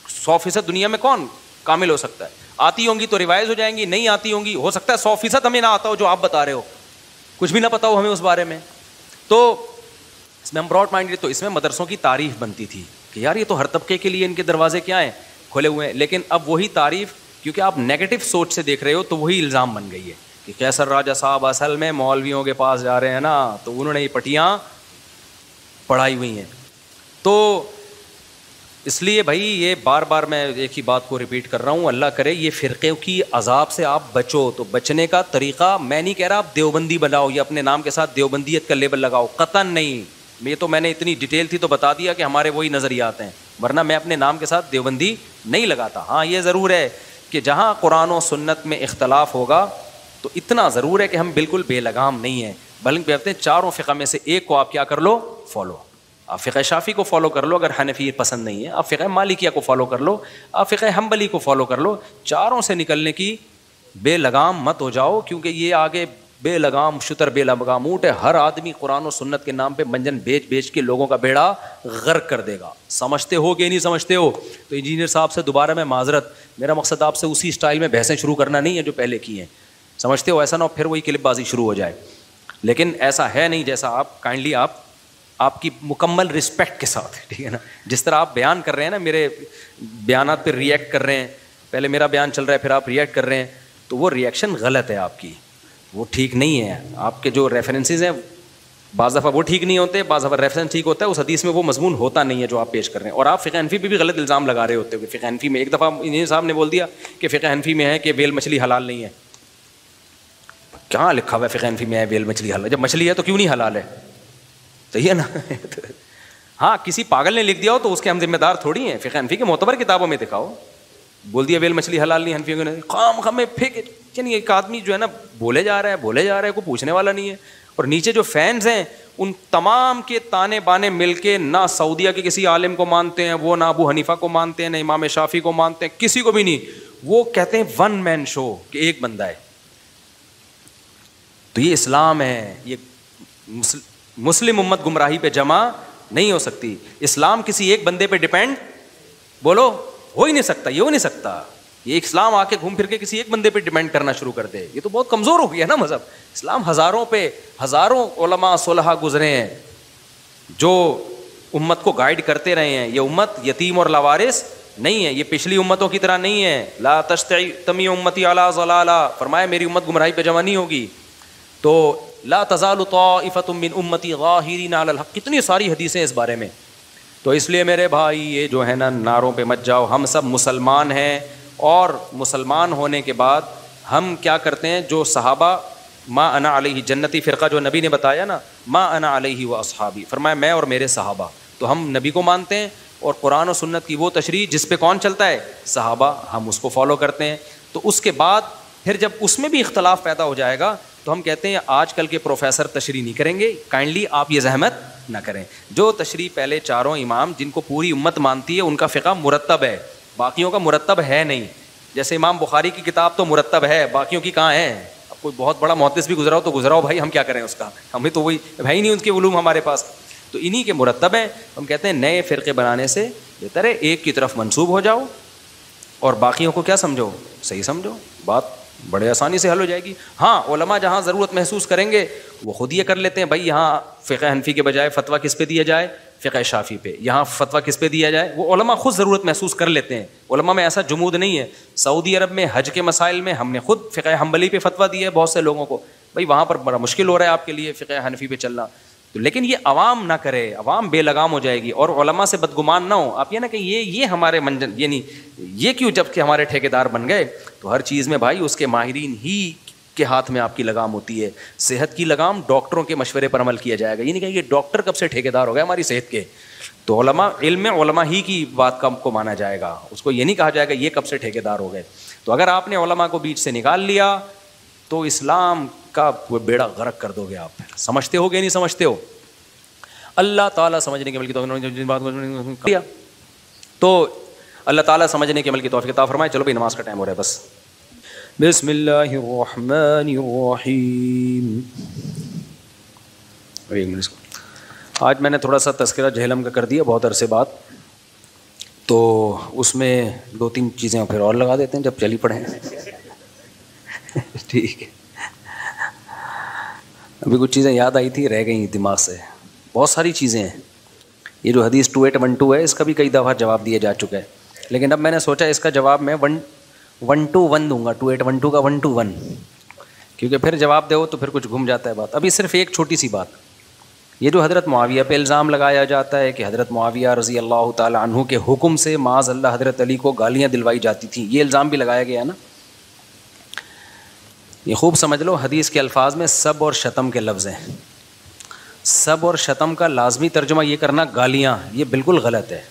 100% دنیا میں کون کامل ہو سکتا ہے؟ آتی ہوں گی تو ریوائز ہو جائیں گی, نہیں آتی ہوں گی ہو سکتا ہے 100% ہمیں نہ آتا ہو جو آپ بتا رہے ہو, کچھ بھی نہ پتا ہو ہمیں اس بارے میں. تو اس میں ہم براڈ مائنڈڈ, تو اس میں مدرسوں کی تعریف بنتی تھی کہ یار یہ تو ہر طبقے کے لیے ان کے دروازے کیا ہیں کھلے ہوئے ہیں. لیکن اب وہی تعریف کیونکہ آپ نیگیٹو سوچ سے دیکھ رہے ہو تو وہی الزام بن گئی ہے کہ قیصر راجہ صاحب اصل میں مولویوں کے پاس جا رہے ہیں نا, تو انہوں نے یہ پٹیاں پڑھائی ہوئی ہیں. تو اس لیے بھائی یہ بار بار میں ایک ہی بات کو ریپیٹ کر رہا ہوں, اللہ کرے یہ فرقے کی عذاب سے آپ بچو. تو بچنے کا طریقہ میں نہیں کہہ رہا آپ دیوبندی بناؤ یا اپنے نام کے ساتھ دیوبندیت کا لیبل لگاؤ, قطعاً نہیں. یہ تو میں نے اتنی ڈیٹیل تھی تو بتا دیا کہ ہمارے وہی نظریات ہیں, ورنہ میں اپنے نام کے ساتھ دیوبندی نہیں لگاتا. ہاں یہ ضرور ہے کہ جہاں قرآن و سنت میں اختلاف ہوگا تو اتنا ضرور ہے کہ ہم بالکل بے لگام نہیں ہیں, بلکہ کہتے ہیں چاروں فقہ میں سے ایک کو آپ کیا کر لو, فالو. آپ فقہ شافعی کو فالو کر لو اگر حنفی پسند نہیں ہے, آپ فقہ مالکیہ کو فالو کر لو, آپ فقہ حنبلی کو فالو کر لو. چاروں سے نکلنے کی بے لگام مت ہو جاؤ, کیونکہ یہ آگے بے لگام شتر بے لگام اونٹ ہے. ہر آدمی قرآن و سنت کے نام پہ منجن بیچ کے لوگوں کا بیڑا غرق کر دے گا. سمجھتے ہو کہ نہیں سمجھتے ہو؟ تو انجینئر صاحب سے دوبارہ میں معذرت, میرا مقصد آپ سے اسی اسٹائل میں بحثیں شروع کرنا نہیں ہے جو پہلے کی ہیں. سمجھتے ہو ایسا نہ ہو پھر وہی کلپ بازی شروع ہو جائے. لیکن ایسا ہے نہیں جیسا آپ کائنڈلی آپ کی مکمل رسپیکٹ کے ساتھ, ٹھیک ہے نا, جس طرح آپ بیان کر رہے ہیں نا, میرے بیانات پہ ریئیکٹ کر رہے ہیں, پہلے میرا بیان چل رہا ہے پھر آپ ریئیکٹ کر رہے ہیں, تو وہ ریئیکشن غلط ہے آپ کی, وہ ٹھیک نہیں ہے. آپ کے جو ریفرنسز ہیں بعض دفعہ وہ ٹھیک نہیں ہوتے, بعض دفعہ ریفرنس ٹھیک ہوتا ہے, اس حدیث میں وہ مضمون ہوتا نہیں ہے جو آپ پیش کر رہے ہیں. اور آپ فقہ حنفی پہ بھی غلط الزام لگا رہے ہوتے ہو. فقہ حنفی میں ایک دفعہ انجینئر صاحب نے بول دیا کہ فقہ حنفی میں ہے کہ ویل مچھلی حلال نہیں ہے. کہاں لکھا ہوا ہے فقہ حنفی میں ہے ویل مچھلی حلال؟ جب مچھلی ہے تو کیوں نہیں حلال ہے؟ صحیح ہے نا. ہاں کسی پاگل نے لکھ دیا ہو تو اس کے ہم ذمہ دار تھوڑی ہیں. فقہ حنفی کے معتبر کتابوں میں دکھاؤ, بول دیا ویل مچھلی حلال نہیں, حنفیوں نے خام خامے پھینک. یعنی ایک آدمی جو ہے نا بولے جا رہا ہے کوئی پوچھنے والا نہیں ہے. اور نیچے جو فینز ہیں ان تمام کے تانے بانے مل کے نہ سعودیہ کے کسی عالم کو مانتے ہیں, وہ نہ ابو حنیفہ کو مانتے ہیں, نہ امام شافعی کو مانتے ہیں, کسی کو بھی نہیں. وہ کہتے ہیں ون مین شو کہ ایک بندہ ہے. تو یہ اسلام ہے. یہ مسلم امت گمراہی پہ جمع نہیں ہو سکتی. اسلام کسی ایک بندے پہ ڈیپینڈ بولو ہو ہی نہیں سکتا, یہ ہو نہیں سکتا. یہ اسلام آ کے گھوم پھر کے کسی ایک بندے پہ ڈیپینڈ کرنا شروع کر دے, یہ تو بہت کمزور ہو گیا نا مذہب. اسلام ہزاروں علماء صلحاء گزرے ہیں جو امت کو گائیڈ کرتے رہے ہیں. یہ امت یتیم اور لاوارث نہیں ہے, یہ پچھلی امتوں کی طرح نہیں ہے. لا تجتمع امتی علی ضلالہ, فرمایا میری امت گمراہی پہ جمع نہیں ہوگی. تو لا تزال طائفۃ من امتی ظاہرین علی الحق, کتنی ساری حدیثیں اس بارے میں. تو اس لیے میرے بھائی یہ جو ہے نا نعروں پہ مت جاؤ. ہم سب مسلمان ہیں, اور مسلمان ہونے کے بعد ہم کیا کرتے ہیں, جو صحابہ ما انا علیہ جنتی فرقہ جو نبی نے بتایا نا, ما انا علیہ و اصحابی, فرمایا میں اور میرے صحابہ. تو ہم نبی کو مانتے ہیں اور قرآن و سنت کی وہ تشریح جس پہ کون چلتا ہے, صحابہ, ہم اس کو فالو کرتے ہیں. تو اس کے بعد پھر جب اس میں بھی اختلاف پیدا ہو جائے گا تو ہم کہتے ہیں آج کل کے پروفیسر تشریح نہیں کریں گے, کائنڈلی آپ یہ زحمت نہ کریں. جو تشریح پہلے چاروں امام جن کو پوری امت مانتی ہے ان کا فقہ مرتب ہے, باقیوں کا مرتب ہے نہیں. جیسے امام بخاری کی کتاب تو مرتب ہے, باقیوں کی کہاں ہے. اب کوئی بہت بڑا محدث بھی گزرا ہو تو گزراؤ بھائی, ہم کیا کریں اس کا, ہمیں تو وہی بھائی نہیں ان کے علوم ہمارے پاس. تو انہی کے مرتب ہیں. ہم کہتے ہیں نئے فرقے بنانے سے بہتر ہے ایک کی طرف منسوب ہو جاؤ اور باقیوں کو کیا سمجھو, صحیح سمجھو, بات بڑے آسانی سے حل ہو جائے گی. ہاں علماء جہاں ضرورت محسوس کریں گے وہ خود یہ کر لیتے ہیں, بھائی یہاں فقہ حنفی کے بجائے فتویٰ کس پہ دیا جائے, فقہ شافعی پہ, یہاں فتویٰ کس پہ دیا جائے, وہ علماء خود ضرورت محسوس کر لیتے ہیں. علماء میں ایسا جمود نہیں ہے. سعودی عرب میں حج کے مسائل میں ہم نے خود فقہ حنبلی پہ فتویٰ دیا ہے بہت سے لوگوں کو, بھائی وہاں پر بڑا مشکل ہو رہا ہے آپ کے لیے فقہ حنفی پہ چلنا. تو لیکن یہ عوام نہ کرے, عوام بے لگام ہو جائے گی, اور علماء سے بدگمان نہ ہو. آپ یہ نہ کہ یہ ہمارے منجن, یعنی یہ کیوں جب کہ ہمارے ٹھیکیدار بن گئے. تو ہر چیز میں بھائی اس کے ماہرین ہی کے ہاتھ میں آپ کی لگام ہوتی ہے. صحت کی لگام ڈاکٹروں کے مشورے پر عمل کیا جائے گا. یہ نہیں کہ یہ ڈاکٹر کب سے ٹھیکیدار ہو گئے ہماری صحت کے, تو علماء علم میں علماء ہی کی بات کو مانا جائے گا. اس کو یہ نہیں کہا جائے گا یہ کب سے ٹھیکیدار ہو گئے. تو اگر آپ نے علماء کو بیچ سے نکال لیا تو اسلام کا بیڑا غرق کر دو گے آپ. سمجھتے ہو گے نہیں سمجھتے ہو. اللہ تعالیٰ سمجھنے کے عمل کی توفیق کیا, تو اللہ تعالیٰ سمجھنے کے عمل کی توفیق عطا فرمائے. چلو بھائی نماز کا ٹائم ہو رہا ہے بس. بسم اللہ الرحمن الرحیم. آج میں نے تھوڑا سا تذکرہ جہلم کا کر دیا بہت عرصے بعد, تو اس میں 2-3 چیزیں پھر اور لگا دیتے ہیں جب چلی پڑیں. ٹھیک ہے, ابھی کچھ چیزیں یاد آئی تھی رہ گئی دماغ سے. بہت ساری چیزیں ہیں. یہ جو حدیث 2812 ہے اس کا بھی کئی دفعہ جواب دیا جا چکا ہے, لیکن اب میں نے سوچا اس کا جواب میں 1-to-1 دوں گا. 2812 کا 1-to-1, کیونکہ پھر جواب دو تو پھر کچھ گھوم جاتا ہے بات. ابھی صرف ایک چھوٹی سی بات, یہ جو حضرت معاویہ پہ الزام لگایا جاتا ہے کہ حضرت معاویہ رضی اللہ تعالیٰ عنہ کے حکم سے معاذ اللہ حضرت علی کو گالیاں دلوائی جاتی تھیں, یہ الزام بھی لگایا گیا ہے نا. یہ خوب سمجھ لو, حدیث کے الفاظ میں سب اور شتم کے لفظ ہیں. سب اور شتم کا لازمی ترجمہ یہ کرنا گالیاں, یہ بالکل غلط ہے.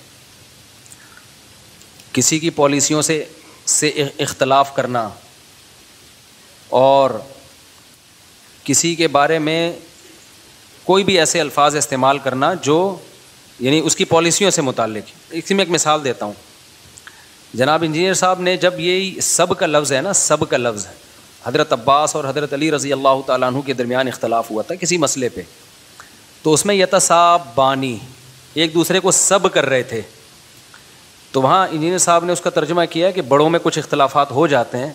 کسی کی پالیسیوں سے اختلاف کرنا اور کسی کے بارے میں کوئی بھی ایسے الفاظ استعمال کرنا جو یعنی اس کی پالیسیوں سے متعلق. اسی میں ایک مثال دیتا ہوں. جناب انجینئر صاحب نے جب یہ سب کا لفظ ہے نا, سب کا لفظ, حضرت عباس اور حضرت علی رضی اللہ تعالیٰ عنہ کے درمیان اختلاف ہوا تھا کسی مسئلے پہ, تو اس میں یتصابانی ایک دوسرے کو سب کر رہے تھے. تو وہاں انجینئر صاحب نے اس کا ترجمہ کیا کہ بڑوں میں کچھ اختلافات ہو جاتے ہیں.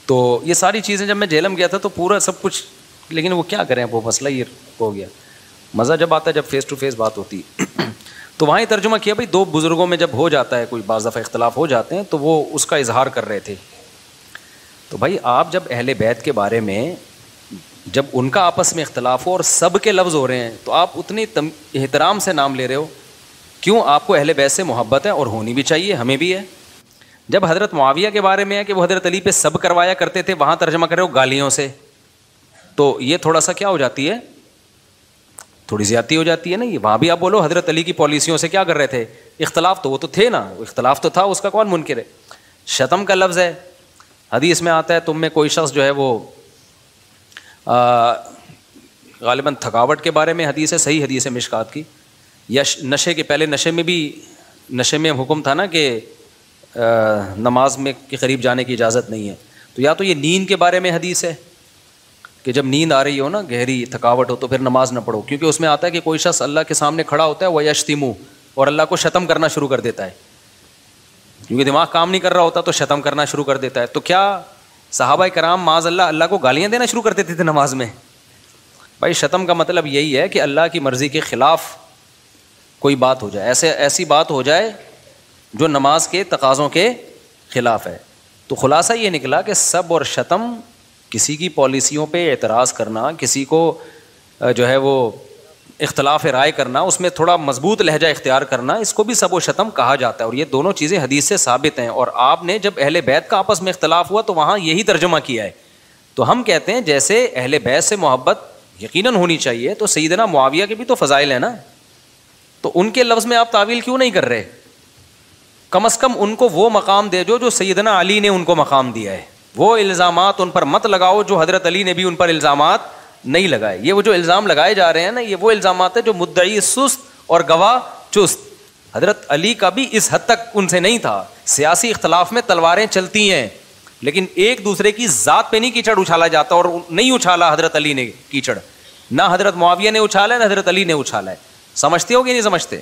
تو یہ ساری چیزیں جب میں جہلم گیا تھا تو پورا سب کچھ, لیکن وہ کیا کریں, وہ مسئلہ یہ ہو گیا. مزہ جب آتا ہے جب فیس ٹو فیس بات ہوتی ہے. تو وہاں ہی ترجمہ کیا بھائی دو بزرگوں میں جب ہو جاتا ہے کوئی بعض دفعہ اختلاف ہو جاتے ہیں تو وہ اس کا اظہار کر رہے تھے. تو بھائی آپ جب اہل بیت کے بارے میں جب ان کا آپس میں اختلاف ہو اور سب کے لفظ ہو رہے ہیں تو آپ اتنی احترام سے نام لے رہے ہو, کیوں؟ آپ کو اہل بیت سے محبت ہے اور ہونی بھی چاہیے, ہمیں بھی ہے. جب حضرت معاویہ کے بارے میں ہے کہ وہ حضرت علی پہ سب کروایا کرتے تھے, وہاں ترجمہ کر رہے ہو گالیوں سے, تو یہ تھوڑا سا کیا ہو جاتی ہے, تھوڑی زیادتی ہو جاتی ہے نا. یہ وہاں بھی آپ بولو حضرت علی کی پالیسیوں سے کیا کر رہے تھے, اختلاف تو وہ تو تھے نا, اختلاف تو تھا, اس کا کون منکر ہے. شتم کا لفظ ہے, حدیث میں آتا ہے تم میں کوئی شخص جو ہے وہ غالباً تھکاوٹ کے بارے میں حدیث ہے, صحیح حدیث ہے مشکات کی, یا نشے کے پہلے نشے میں حکم تھا نا کہ نماز میں کے قریب جانے کی اجازت نہیں ہے. تو یا تو یہ نیند کے بارے میں حدیث ہے کہ جب نیند آ رہی ہو نا, گہری تھکاوٹ ہو, تو پھر نماز نہ پڑھو, کیونکہ اس میں آتا ہے کہ کوئی شخص اللہ کے سامنے کھڑا ہوتا ہے وَيَشْتِمُ, اور اللہ کو شتم کرنا شروع کر دیتا ہے, کیونکہ دماغ کام نہیں کر رہا ہوتا تو شتم کرنا شروع کر دیتا ہے. تو کیا صحابہ کرام معاذ اللہ کو گالیاں دینا شروع کر دیتے تھے نماز میں؟ بھائی شتم کا مطلب یہی ہے کہ اللہ کی مرضی کے خلاف کوئی بات ہو جائے, ایسی بات ہو جائے جو نماز کے تقاضوں کے خلاف ہے. تو خلاصہ یہ نکلا کہ سب اور شتم, کسی کی پالیسیوں پہ اعتراض کرنا, کسی کو جو ہے وہ اختلاف رائے کرنا, اس میں تھوڑا مضبوط لہجہ اختیار کرنا, اس کو بھی سب و شتم کہا جاتا ہے. اور یہ دونوں چیزیں حدیث سے ثابت ہیں. اور آپ نے جب اہل بیت کا آپس میں اختلاف ہوا تو وہاں یہی ترجمہ کیا ہے. تو ہم کہتے ہیں جیسے اہل بیت سے محبت یقیناً ہونی چاہیے, تو سیدنا معاویہ کے بھی تو فضائل ہیں نا, تو ان کے لفظ میں آپ تعویل کیوں نہیں کر رہے؟ کم از کم ان کو وہ مقام دے جو سیدنا علی نے ان کو مقام دیا ہے. وہ الزامات ان پر مت لگاؤ جو حضرت علی نے بھی ان پر الزامات نہیں لگائے. یہ وہ جو الزام لگائے جا رہے ہیں نا, یہ وہ الزامات ہیں جو مدعی سست اور گواہ چست. حضرت علی کا بھی اس حد تک ان سے نہیں تھا. سیاسی اختلاف میں تلواریں چلتی ہیں, لیکن ایک دوسرے کی ذات پہ نہیں کیچڑ اچھالا جاتا, اور نہیں اچھالا حضرت علی نے کیچڑ. نہ حضرت معاویہ نے اچھالا ہے نہ حضرت علی نے اچھالا ہے. سمجھتے ہو کہ نہیں سمجھتے؟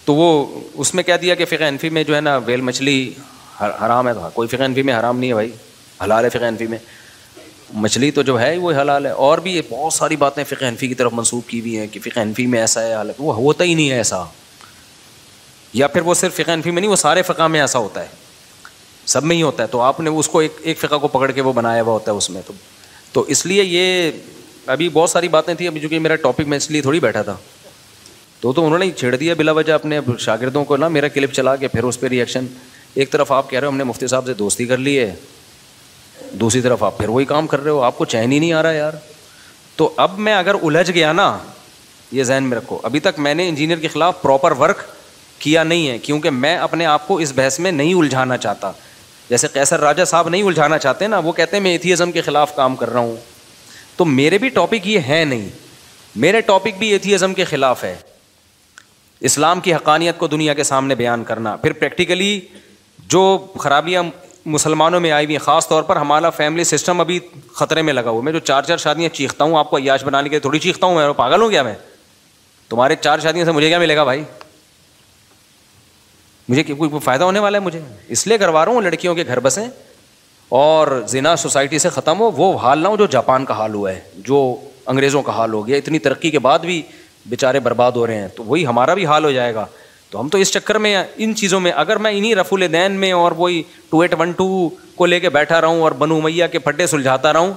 تو وہ اس میں کہہ دیا کہ فقہ حنفی میں جو ہے نا ویل مچھلی حرام ہے. کوئی فقہ حنفی میں حرام نہیں ہے بھائی, حلال ہے فقہ حنفی میں. مچھلی تو جو ہے وہ حلال ہے. اور بھی بہت ساری باتیں فقہ حنفی کی طرف منسوب کی ہوئی ہیں کہ فقہ حنفی میں ایسا ہے, حالانکہ وہ ہوتا ہی نہیں ہے ایسا. یا پھر وہ صرف فقہ حنفی میں نہیں, وہ سارے فقہ میں ایسا ہوتا ہے, سب میں ہی ہوتا ہے. تو آپ نے اس کو ایک فقہ کو پکڑ کے وہ بنایا ہوا ہوتا ہے اس میں. تو اس لیے یہ ابھی بہت ساری باتیں تھیں. ابھی چونکہ میرا ٹاپک میں اس لیے تھوڑی بیٹھا تھا, تو انہوں نے چھیڑ دیا بلا وجہ اپنے شاگردوں کو نا, میرا کلپ چلا کے پھر اس پہ ریئیکشن. ایک طرف آپ کہہ رہے ہو ہم نے مفتی صاحب سے دوستی کر لی ہے, دوسری طرف آپ پھر وہی کام کر رہے ہو, آپ کو چین ہی نہیں آ رہا یار. تو اب میں اگر الجھ گیا نا, یہ ذہن میں رکھو, ابھی تک میں نے انجینئر کے خلاف پراپر ورک کیا نہیں ہے, کیونکہ میں اپنے آپ کو اس بحث میں نہیں الجھانا چاہتا. جیسے قیصر راجہ صاحب نہیں الجھانا چاہتے نا, وہ کہتے ہیں میں ایتھیزم کے خلاف کام کر رہا ہوں. تو میرے بھی ٹاپک یہ ہے نہیں, میرے ٹاپک بھی ایتھیزم کے خلاف ہے. اسلام کی حقانیت کو دنیا کے سامنے بیان کرنا, پھر پریکٹیکلی جو خرابیاں مسلمانوں میں آئی ہوئی ہیں, خاص طور پر ہمارا فیملی سسٹم ابھی خطرے میں لگا ہوا. میں جو 4 شادیاں چیختا ہوں آپ کو عیاش بنانے کے لیے تھوڑی چیختا ہوں, میں پاگل ہوں کیا میں؟ تمہارے 4 شادیوں سے مجھے کیا ملے گا بھائی؟ مجھے کوئی فائدہ ہونے والا ہے؟ مجھے اس لیے کروا رہا ہوں لڑکیوں کے گھر بسیں اور زنا سوسائٹی سے ختم ہو. وہ حال نہ ہو جو جاپان کا حال ہوا ہے, جو انگریزوں کا حال ہو گیا. اتنی ترقی کے بعد بھی بیچارے برباد ہو رہے ہیں, تو وہی ہمارا بھی حال ہو جائے گا. تو ہم تو اس چکر میں ان چیزوں میں, اگر میں انہی رفع الدین میں اور وہی 2812 کو لے کے بیٹھا رہوں اور بنو امیہ کے پھڈے سلجھاتا رہوں,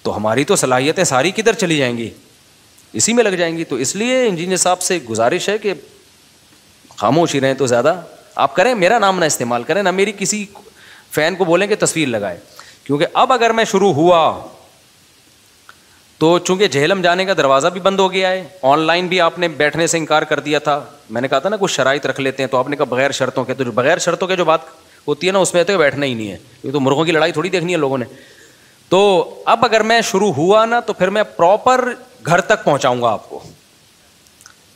تو ہماری تو صلاحیتیں ساری کدھر چلی جائیں گی؟ اسی میں لگ جائیں گی. تو اس لیے انجینئر صاحب سے گزارش ہے کہ خاموش ہی رہیں تو زیادہ آپ کریں. میرا نام نہ استعمال کریں, نہ میری کسی فین کو بولیں کہ تصویر لگائے, کیونکہ اب اگر میں شروع ہوا تو چونکہ جہلم جانے کا دروازہ بھی بند ہو گیا ہے. آن لائن بھی آپ نے بیٹھنے سے انکار کر دیا تھا. میں نے کہا تھا نا کچھ شرائط رکھ لیتے ہیں, تو آپ نے کہا بغیر شرطوں کے. تو جو بغیر شرطوں کے جو بات ہوتی ہے نا, اس میں تو بیٹھنا ہی نہیں ہے. یہ تو مرغوں کی لڑائی تھوڑی دیکھنی ہے لوگوں نے. تو اب اگر میں شروع ہوا نا, تو پھر میں پراپر گھر تک پہنچاؤں گا آپ کو,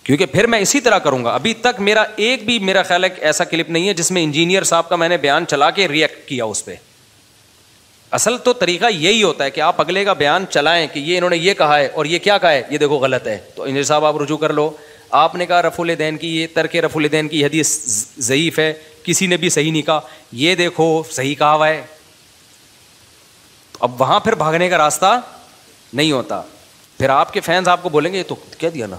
کیونکہ پھر میں اسی طرح کروں گا. ابھی تک میرا ایک بھی میرا خیال ہے کہ ایسا کلپ نہیں ہے جس میں انجینئر صاحب کا میں نے بیان چلا کے ریئیکٹ کیا اس پہ. اصل تو طریقہ یہی ہوتا ہے کہ آپ اگلے کا بیان چلائیں کہ یہ انہوں نے یہ کہا ہے اور یہ کیا کہا ہے, یہ دیکھو غلط ہے. تو انجینئر صاحب آپ رجوع کر لو, آپ نے کہا رفع الدین کی یہ ترک رفع الدین کی حدیث ضعیف ہے, کسی نے بھی صحیح نہیں کہا, یہ دیکھو صحیح کہا ہوا ہے. اب وہاں پھر بھاگنے کا راستہ نہیں ہوتا. پھر آپ کے فینس آپ کو بولیں گے یہ تو کہہ دیا نا,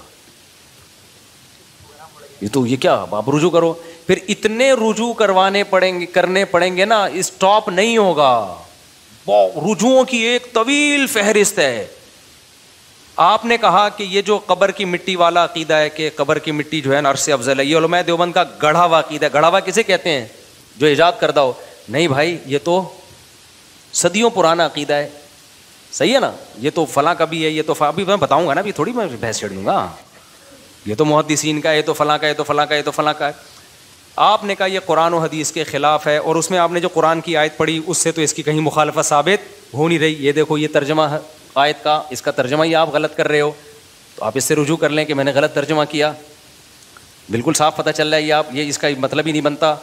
یہ کیا, آپ رجوع کرو. پھر اتنے رجوع کرنے پڑیں گے نا, اسٹاپ نہیں ہوگا. رجوعوں کی ایک طویل فہرست ہے. آپ نے کہا کہ یہ جو قبر کی مٹی والا عقیدہ ہے کہ قبر کی مٹی جو ہے نا عرش سے افضل ہے, یہ علماء دیوبند کا گڑھا ہوا عقیدہ ہے. گڑھا ہوا کسے کہتے ہیں؟ جو ایجاد کردہ ہو. نہیں بھائی, یہ تو صدیوں پرانا عقیدہ ہے. صحیح ہے نا, یہ تو فلاں کا بھی ہے, یہ تو ابھی میں بتاؤں گا نا, ابھی تھوڑی میں بحث چھیڑ دوں گا. یہ تو محدثین کا ہے, یہ تو فلاں کا ہے, یہ تو فلاں کا ہے, یہ تو فلاں کا ہے. آپ نے کہا یہ قرآن و حدیث کے خلاف ہے, اور اس میں آپ نے جو قرآن کی آیت پڑھی اس سے تو اس کی کہیں مخالفت ثابت ہو نہیں رہی. یہ دیکھو یہ ترجمہ ہے آیت کا, اس کا ترجمہ ہی آپ غلط کر رہے ہو. تو آپ اس سے رجوع کر لیں کہ میں نے غلط ترجمہ کیا. بالکل صاف پتہ چل رہا ہے یہ اس کا مطلب ہی نہیں بنتا.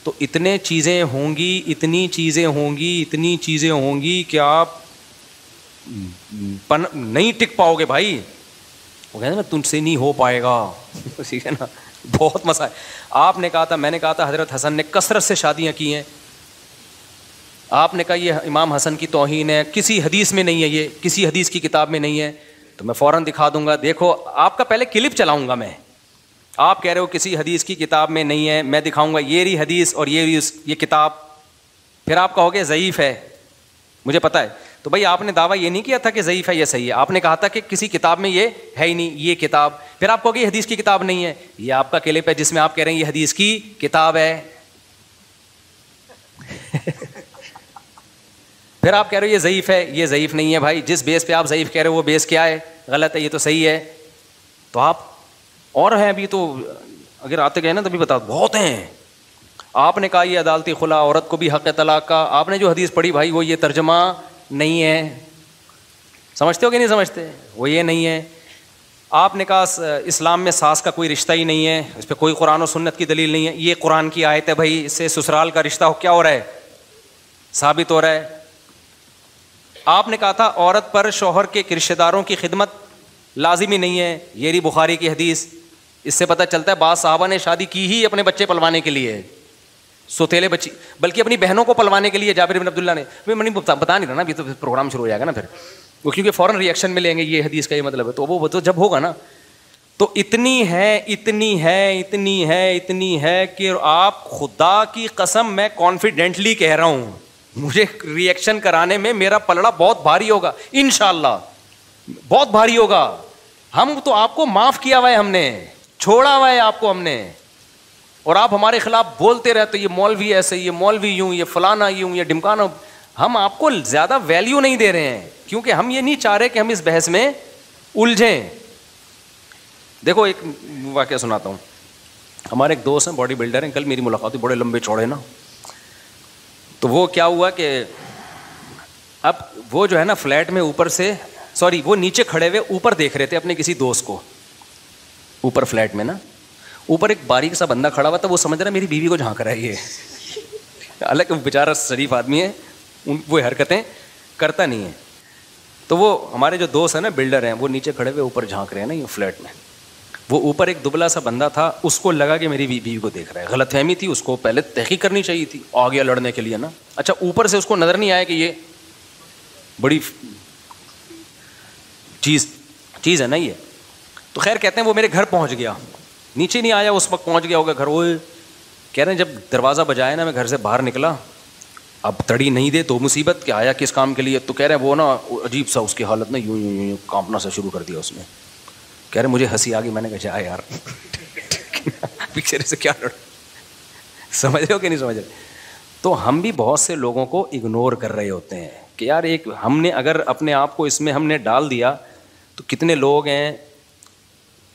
تو اتنی چیزیں ہوں گی کہ آپ نہیں ٹک پاؤ گے بھائی. وہ کہتے ہیں نا تم سے نہیں ہو پائے گا, ٹھیک ہے نا, بہت مسئلہ ہے. آپ نے کہا تھا, میں نے کہا تھا حضرت حسن نے کثرت سے شادیاں کی ہیں. آپ نے کہا یہ امام حسن کی توہین ہے, کسی حدیث میں نہیں ہے, یہ کسی حدیث کی کتاب میں نہیں ہے. تو میں فوراً دکھا دوں گا, دیکھو آپ کا پہلے کلپ چلاؤں گا میں. آپ کہہ رہے ہو کسی حدیث کی کتاب میں نہیں ہے, میں دکھاؤں گا یہ رہی حدیث اور یہ کتاب. پھر آپ کہو گے ضعیف ہے, مجھے پتہ ہے. تو بھائی آپ نے دعویٰ یہ نہیں کیا تھا کہ ضعیف ہے یا صحیح ہے, آپ نے کہا تھا کہ کسی کتاب میں یہ ہے ہی نہیں, یہ کتاب. پھر آپ کہو گے یہ حدیث کی کتاب نہیں ہے, یہ آپ کا کلپ ہے جس میں آپ کہہ رہے ہیں یہ حدیث کی کتاب ہے. پھر آپ کہہ رہے ہو یہ ضعیف ہے, یہ ضعیف نہیں ہے. بھائی جس بیس پہ آپ ضعیف کہہ رہے ہو وہ بیس کیا ہے؟ غلط ہے, یہ تو صحیح ہے. تو آپ اور ہیں ابھی, تو اگر آتے گئے نا تبھی بتا, بہت ہیں. آپ نے کہا یہ عدالتی خلا, عورت کو بھی حق طلاق کا. آپ نے جو حدیث پڑھی بھائی وہ یہ ترجمہ نہیں ہے. سمجھتے ہو کہ نہیں سمجھتے؟ وہ یہ نہیں ہے. آپ نے کہا اسلام میں ساس کا کوئی رشتہ ہی نہیں ہے, اس پہ کوئی قرآن و سنت کی دلیل نہیں ہے. یہ قرآن کی آیت ہے بھائی, اس سے سسرال کا رشتہ کیا ہو رہا ہے؟ ثابت ہو رہا ہے. آپ نے کہا تھا عورت پر شوہر کے رشتہ داروں کی خدمت لازمی نہیں ہے، یہ رہی بخاری کی حدیث. اس سے پتہ چلتا ہے بعض صحابہ نے شادی کی ہی اپنے بچے پلوانے کے لیے، سوتیلے بچی، بلکہ اپنی بہنوں کو پلوانے کے لیے. جابر بن عبداللہ نے، میں بتا نہیں رہا نا، ابھی تو پروگرام شروع ہو جائے گا نا پھر وہ، کیونکہ فوراً ریئیکشن ملیں گے یہ حدیث کا یہ مطلب ہے، تو وہ تو جب ہوگا نا. تو اتنی ہے کہ آپ خدا کی قسم میں کانفیڈنٹلی کہہ رہا ہوں، مجھے ریئیکشن کرانے میں میرا پلڑا بہت بھاری ہوگا انشاءاللہ، بہت بھاری ہوگا. ہم تو آپ کو معاف کیا ہوا ہے، ہم نے چھوڑا ہوا ہے آپ کو ہم نے، اور آپ ہمارے خلاف بولتے رہتے یہ مولوی ایسے، یہ مولوی یوں، یہ فلانا یوں، یہ ڈمکانا. ہم آپ کو زیادہ ویلیو نہیں دے رہے ہیں کیونکہ ہم یہ نہیں چاہ رہے کہ ہم اس بحث میں الجھیں. دیکھو ایک واقعہ سناتا ہوں. ہمارے ایک دوست ہیں باڈی بلڈر ہیں، کل میری ملاقات ہوئی، بڑے لمبے چوڑے نا. تو وہ کیا ہوا کہ اب وہ جو ہے نا فلیٹ میں اوپر سے وہ نیچے کھڑے ہوئے اوپر دیکھ رہے تھے اپنے کسی دوست کو. اوپر فلیٹ میں نا اوپر ایک باریک سا بندہ کھڑا ہوا تھا، وہ سمجھ رہا ہے میری بیوی کو جھانک رہا ہے یہ. حالانکہ وہ بیچارہ شریف آدمی ہے، وہ حرکتیں کرتا نہیں ہے. تو وہ ہمارے جو دوست ہیں نا بلڈر ہیں، وہ نیچے کھڑے ہوئے اوپر جھانک رہے ہیں نا یہ فلیٹ میں. وہ اوپر ایک دبلا سا بندہ تھا، اس کو لگا کہ میری بیوی کو دیکھ رہا ہے. غلط فہمی تھی، اس کو پہلے تحقیق کرنی چاہیے تھی، آ گیا لڑنے کے لیے نا. اچھا اوپر سے اس کو نظر نہیں آیا کہ یہ بڑی چیز ہے نا یہ. تو خیر کہتے ہیں وہ میرے گھر پہنچ گیا، نیچے نہیں آیا اس وقت، پہنچ گیا ہوگا گھر. وہ کہہ رہے ہیں جب دروازہ بجایا نا میں گھر سے باہر نکلا، اب تڑی نہیں دے تو مصیبت کہ آیا کس کام کے لیے. تو کہہ رہے ہیں وہ نا عجیب سا اس کی حالت نا یوں کانپنا سا شروع کر دیا اس نے. کہہ رہے مجھے ہنسی آ گئی، میں نے کہا جا یار پیچھے سے کیا لڑ، سمجھ رہے ہو کہ نہیں سمجھ رہے. تو ہم بھی بہت سے لوگوں کو اگنور کر رہے ہوتے ہیں کہ یار ایک ہم نے اگر اپنے آپ کو اس میں ہم نے ڈال دیا تو کتنے لوگ ہیں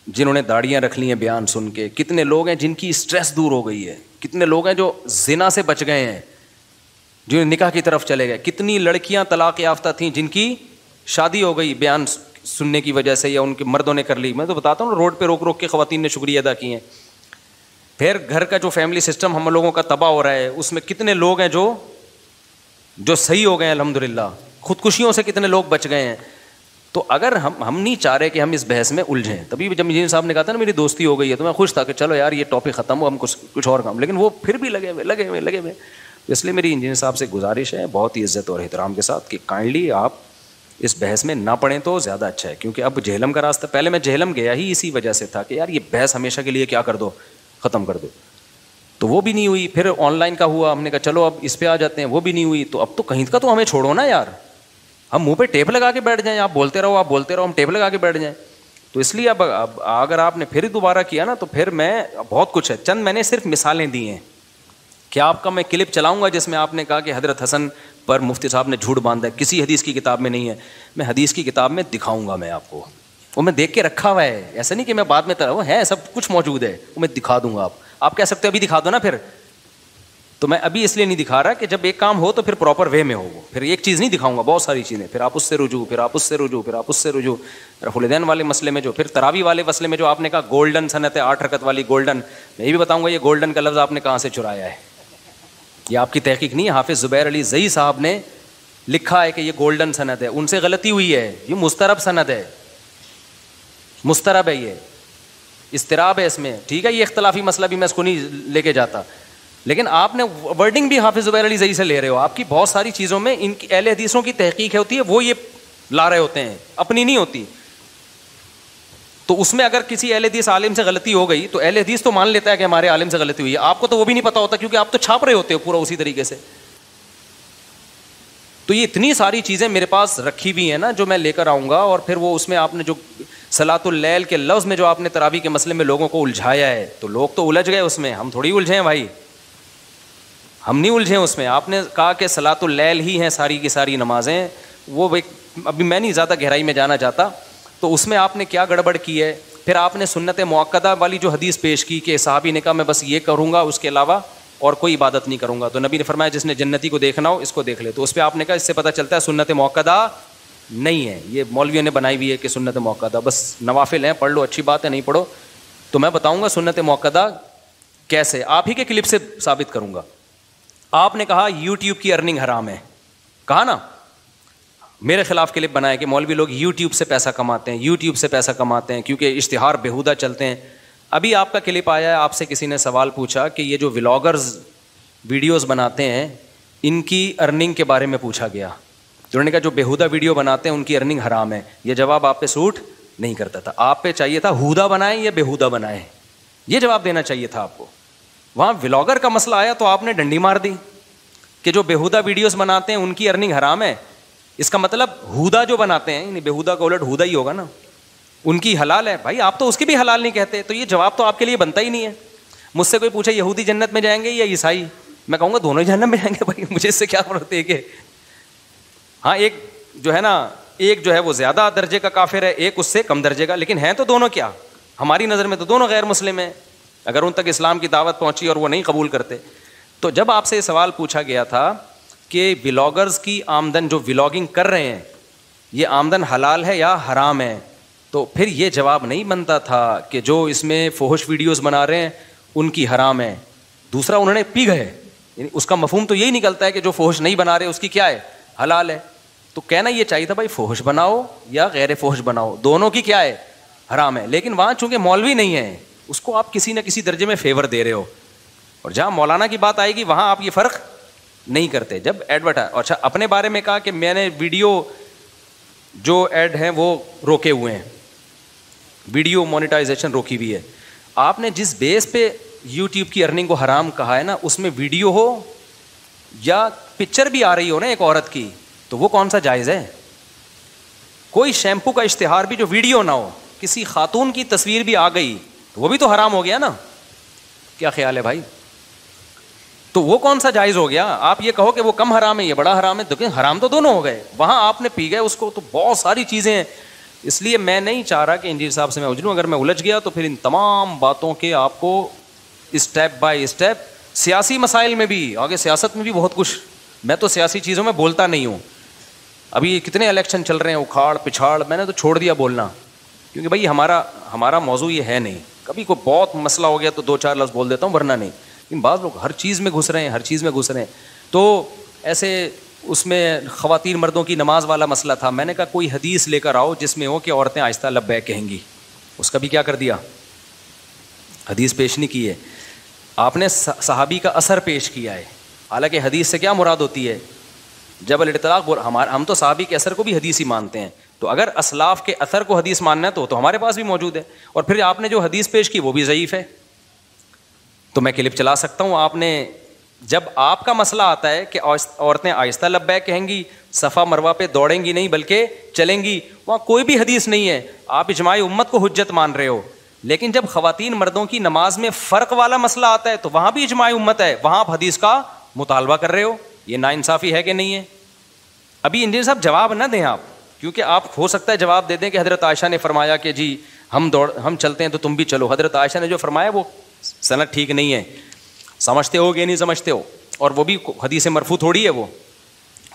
جنہوں نے داڑیاں رکھ لی ہیں بیان سن کے، کتنے لوگ ہیں جن کی اسٹریس دور ہو گئی ہے، کتنے لوگ ہیں جو زنا سے بچ گئے ہیں، جو نکاح کی طرف چلے گئے. کتنی لڑکیاں طلاق یافتہ تھیں جن کی شادی ہو گئی بیان سننے کی وجہ سے یا ان کے مردوں نے کر لی. میں تو بتاتا ہوں روڈ پہ روک روک کے خواتین نے شکریہ ادا کیے ہیں. پھر گھر کا جو فیملی سسٹم ہم لوگوں کا تباہ ہو رہا ہے، اس میں کتنے لوگ ہیں جو صحیح ہو گئے ہیں الحمدللہ. خودکشیوں سے کتنے لوگ بچ گئے ہیں. تو اگر ہم نہیں چاہ رہے کہ ہم اس بحث میں الجھیں، تبھی جب انجینئر صاحب نے کہا تھا نا میری دوستی ہو گئی ہے، تو میں خوش تھا کہ چلو یار یہ ٹاپک ختم ہو، ہم کچھ اور کام. لیکن وہ پھر بھی لگے ہوئے. اس لیے میری انجینئر صاحب سے گزارش ہے بہت ہی عزت اور احترام کے ساتھ کہ کائنڈلی آپ اس بحث میں نہ پڑیں تو زیادہ اچھا ہے. کیونکہ اب جہلم کا راستہ، پہلے میں جہلم گیا ہی اسی وجہ سے تھا کہ یار یہ بحث ہمیشہ کے لیے کیا کر دو، ختم کر دو. تو وہ بھی نہیں ہوئی. پھر آن لائن کا ہوا، ہم نے کہا چلو اب اس پہ آ جاتے ہیں، وہ بھی نہیں ہوئی. تو اب تو کہیں کا تو ہمیں چھوڑو نا یار، ہم منہ پہ ٹیپ لگا کے بیٹھ جائیں، آپ بولتے رہو ہم ٹیپ لگا کے بیٹھ جائیں. تو اس لیے اب اگر آپ نے پھر دوبارہ کیا نا تو پھر میں بہت کچھ ہے، چند میں نے صرف مثالیں دی ہیں. کیا آپ کا میں کلپ چلاؤں گا جس میں آپ نے کہا کہ حضرت حسن پر مفتی صاحب نے جھوٹ باندھا ہے، کسی حدیث کی کتاب میں نہیں ہے. میں حدیث کی کتاب میں دکھاؤں گا، میں آپ کو وہ میں دیکھ کے رکھا ہوا ہے، ایسا نہیں کہ میں بعد میں وہ ہے سب کچھ موجود ہے، وہ میں دکھا دوں گا. آپ کہہ سکتے ہو ابھی دکھا دو نا، پھر تو میں ابھی اس لیے نہیں دکھا رہا کہ جب ایک کام ہو تو پھر پراپر وے میں ہو. وہ پھر ایک چیز نہیں دکھاؤں گا، بہت ساری چیزیں، پھر آپ اس سے رجوع، پھر آپ اس سے رجوع، پھر آپ اس سے رجوع. رفع الیدین والے مسئلے میں جو، پھر تراویح والے مسئلے میں جو آپ نے کہا گولڈن سنت ہے 8 رکعت والی گولڈن، میں یہ بھی بتاؤں گا یہ گولڈن کا لفظ آپ نے کہاں سے چرایا ہے. یہ آپ کی تحقیق نہیں ہے، حافظ زبیر علی زئی صاحب نے لکھا ہے کہ یہ گولڈن سند ہے، ان سے غلطی ہوئی ہے، یہ مسترب سند ہے، مسترب ہے، یہ استراب ہے اس میں. ٹھیک ہے یہ اختلافی مسئلہ بھی میں اس کو نہیں لے کے جاتا، لیکن آپ نے ورڈنگ بھی حافظ زبیر علی زئی سے لے رہے ہو. آپ کی بہت ساری چیزوں میں ان کی اہل حدیثوں کی تحقیق ہوتی ہے، وہ یہ لا رہے ہوتے ہیں، اپنی نہیں ہوتی. تو اس میں اگر کسی اہل حدیث عالم سے غلطی ہو گئی تو اہل حدیث تو مان لیتا ہے کہ ہمارے عالم سے غلطی ہوئی ہے، آپ کو تو وہ بھی نہیں پتا ہوتا کیونکہ آپ تو چھاپ رہے ہوتے ہو پورا اسی طریقے سے. تو یہ اتنی ساری چیزیں میرے پاس رکھی ہوئی ہیں نا جو میں لے کر آؤں گا. اور پھر وہ اس میں آپ نے جو صلاۃ اللیل کے لفظ میں جو آپ نے تراویح کے مسئلے میں لوگوں کو الجھایا ہے، تو لوگ تو الجھ گئے اس میں، ہم تھوڑی الجھے ہیں بھائی، ہم نہیں الجھے اس میں. آپ نے کہا کہ صلاۃ اللیل ہی ہیں ساری کی ساری نمازیں، وہ ابھی میں نہیں زیادہ گہرائی میں جانا چاہتا. تو اس میں آپ نے کیا گڑبڑ کی ہے. پھر آپ نے سنت مؤکدہ والی جو حدیث پیش کی کہ صحابی نے کہا میں بس یہ کروں گا، اس کے علاوہ اور کوئی عبادت نہیں کروں گا. تو نبی نے فرمایا جس نے جنتی کو دیکھنا ہو اس کو دیکھ لے. تو اس پہ آپ نے کہا اس سے پتہ چلتا ہے سنت مؤکدہ نہیں ہے، یہ مولویوں نے بنائی ہوئی ہے کہ سنت مؤکدہ بس نوافل ہیں، پڑھ لو اچھی بات ہے، نہیں پڑھو. تو میں بتاؤں گا سنت مؤکدہ کیسے، آپ ہی کے کلپ سے ثابت کروں گا. آپ نے کہا یوٹیوب کی ارننگ حرام ہے، کہا نا، میرے خلاف کلپ بنائے کہ مولوی لوگ یوٹیوب سے پیسہ کماتے ہیں، یوٹیوب سے پیسہ کماتے ہیں کیونکہ اشتہار بیہودہ چلتے ہیں. ابھی آپ کا کلپ آیا ہے، آپ سے کسی نے سوال پوچھا کہ یہ جو ولاگرز ویڈیوز بناتے ہیں ان کی ارننگ کے بارے میں پوچھا گیا. تو انہوں نے کہا جو بیہودہ ویڈیو بناتے ہیں ان کی ارننگ حرام ہے. یہ جواب آپ پہ سوٹ نہیں کرتا تھا. آپ پہ چاہیے تھا ہودہ بنائیں یا بیہودہ بنائیں، یہ جواب دینا چاہیے تھا آپ کو. وہاں ولاگر کا مسئلہ آیا تو آپ نے ڈنڈی مار دی کہ جو بیہودہ ویڈیوز بناتے ہیں ان کی ارننگ حرام ہے. اس کا مطلب ہودہ جو بناتے ہیں، یعنی بیہودہ کا الٹ ہودہ ہی ہوگا نا، ان کی حلال ہے. بھائی آپ تو اس کی بھی حلال نہیں کہتے، تو یہ جواب تو آپ کے لیے بنتا ہی نہیں ہے. مجھ سے کوئی پوچھے یہودی جنت میں جائیں گے یا عیسائی، میں کہوں گا دونوں جہنم میں جائیں گے. بھائی مجھے اس سے کیا فرق ہے کہ ہاں ایک جو ہے نا، ایک جو ہے وہ زیادہ درجے کا کافر ہے، ایک اس سے کم درجے کا، لیکن ہیں تو دونوں کیا، ہماری نظر میں تو دونوں غیر مسلم ہیں اگر ان تک اسلام کی دعوت پہنچی اور وہ نہیں قبول کرتے. تو جب آپ سے یہ سوال پوچھا گیا تھا کہ ولاگرز کی آمدن جو ولاگنگ کر رہے ہیں یہ آمدن حلال ہے یا حرام ہے، تو پھر یہ جواب نہیں بنتا تھا کہ جو اس میں فحش ویڈیوز بنا رہے ہیں ان کی حرام ہے. دوسرا انہوں نے پی گئے، یعنی اس کا مفہوم تو یہی نکلتا ہے کہ جو فحش نہیں بنا رہے اس کی کیا ہے، حلال ہے. تو کہنا یہ چاہیے تھا بھائی فحش بناؤ یا غیر فحش بناؤ دونوں کی کیا ہے، حرام ہے. لیکن وہاں چونکہ مولوی نہیں ہے اس کو آپ کسی نہ کسی درجے میں فیور دے رہے ہو، اور جہاں مولانا کی بات آئے گی وہاں آپ یہ فرق نہیں کرتے. جب اچھا اپنے بارے میں کہا کہ میں نے ویڈیو جو ایڈ ہیں وہ روکے ہوئے ہیں، ویڈیو مونیٹائزیشن روکی ہوئی ہے. آپ نے جس بیس پہ یوٹیوب کی ارننگ کو حرام کہا ہے نا، اس میں ویڈیو ہو یا پکچر بھی آ رہی ہو نا ایک عورت کی، تو وہ کون سا جائز ہے؟ کوئی شیمپو کا اشتہار بھی جو ویڈیو نہ ہو، کسی خاتون کی تصویر بھی آ گئی تو وہ بھی تو حرام ہو گیا نا. کیا خیال ہے بھائی؟ تو وہ کون سا جائز ہو گیا؟ آپ یہ کہو کہ وہ کم حرام ہے یہ بڑا حرام ہے، لیکن حرام تو دونوں ہو گئے. وہاں آپ نے پی گئے اس کو، تو بہت ساری چیزیں ہیں. اس لیے میں نہیں چاہ رہا کہ انجینئر صاحب سے میں اجڑوں. اگر میں الجھ گیا تو پھر ان تمام باتوں کے آپ کو اسٹیپ بائی اسٹیپ، سیاسی مسائل میں بھی، آگے سیاست میں بھی بہت کچھ، میں تو سیاسی چیزوں میں بولتا نہیں ہوں. ابھی کتنے الیکشن چل رہے ہیں، اکھاڑ پچھاڑ، میں نے تو چھوڑ دیا بولنا، کیونکہ بھائی ہمارا موضوع یہ ہے نہیں. کبھی کوئی بہت مسئلہ ہو گیا تو دو چار لفظ بول دیتا ہوں، ورنہ نہیں. لیکن بعض لوگ ہر چیز میں گھس رہے ہیں. تو ایسے اس میں خواتین مردوں کی نماز والا مسئلہ تھا. میں نے کہا کوئی حدیث لے کر آؤ جس میں ہو کہ عورتیں آہستہ لبیک کہیں گی. اس کا بھی کیا کر دیا، حدیث پیش نہیں کی ہے. آپ نے صحابی کا اثر پیش کیا ہے. حالانکہ حدیث سے کیا مراد ہوتی ہے، جب الاطلاق. ہم تو صحابی کے اثر کو بھی حدیث ہی مانتے ہیں. تو اگر اسلاف کے اثر کو حدیث ماننا ہے تو ہمارے پاس بھی موجود ہے. اور پھر آپ نے جو حدیث پیش کی وہ بھی ضعیف ہے. تو میں کلپ چلا سکتا ہوں. آپ نے جب آپ کا مسئلہ آتا ہے کہ عورتیں آہستہ لبیک کہیں گی، صفا مروہ پہ دوڑیں گی نہیں بلکہ چلیں گی، وہاں کوئی بھی حدیث نہیں ہے. آپ اجماع امت کو حجت مان رہے ہو. لیکن جب خواتین مردوں کی نماز میں فرق والا مسئلہ آتا ہے تو وہاں بھی اجماع امت ہے، وہاں آپ حدیث کا مطالبہ کر رہے ہو. یہ ناانصافی ہے کہ نہیں ہے؟ ابھی انجینئر صاحب جواب نہ دیں آپ، کیونکہ آپ ہو سکتا ہے جواب دے دیں کہ حضرت عائشہ نے فرمایا کہ جی ہم چلتے ہیں تو تم بھی چلو. حضرت عائشہ نے جو فرمایا وہ سند ٹھیک نہیں ہے. سمجھتے ہو کہ نہیں سمجھتے ہو؟ اور وہ بھی حدیث مرفوع تھوڑی ہے. وہ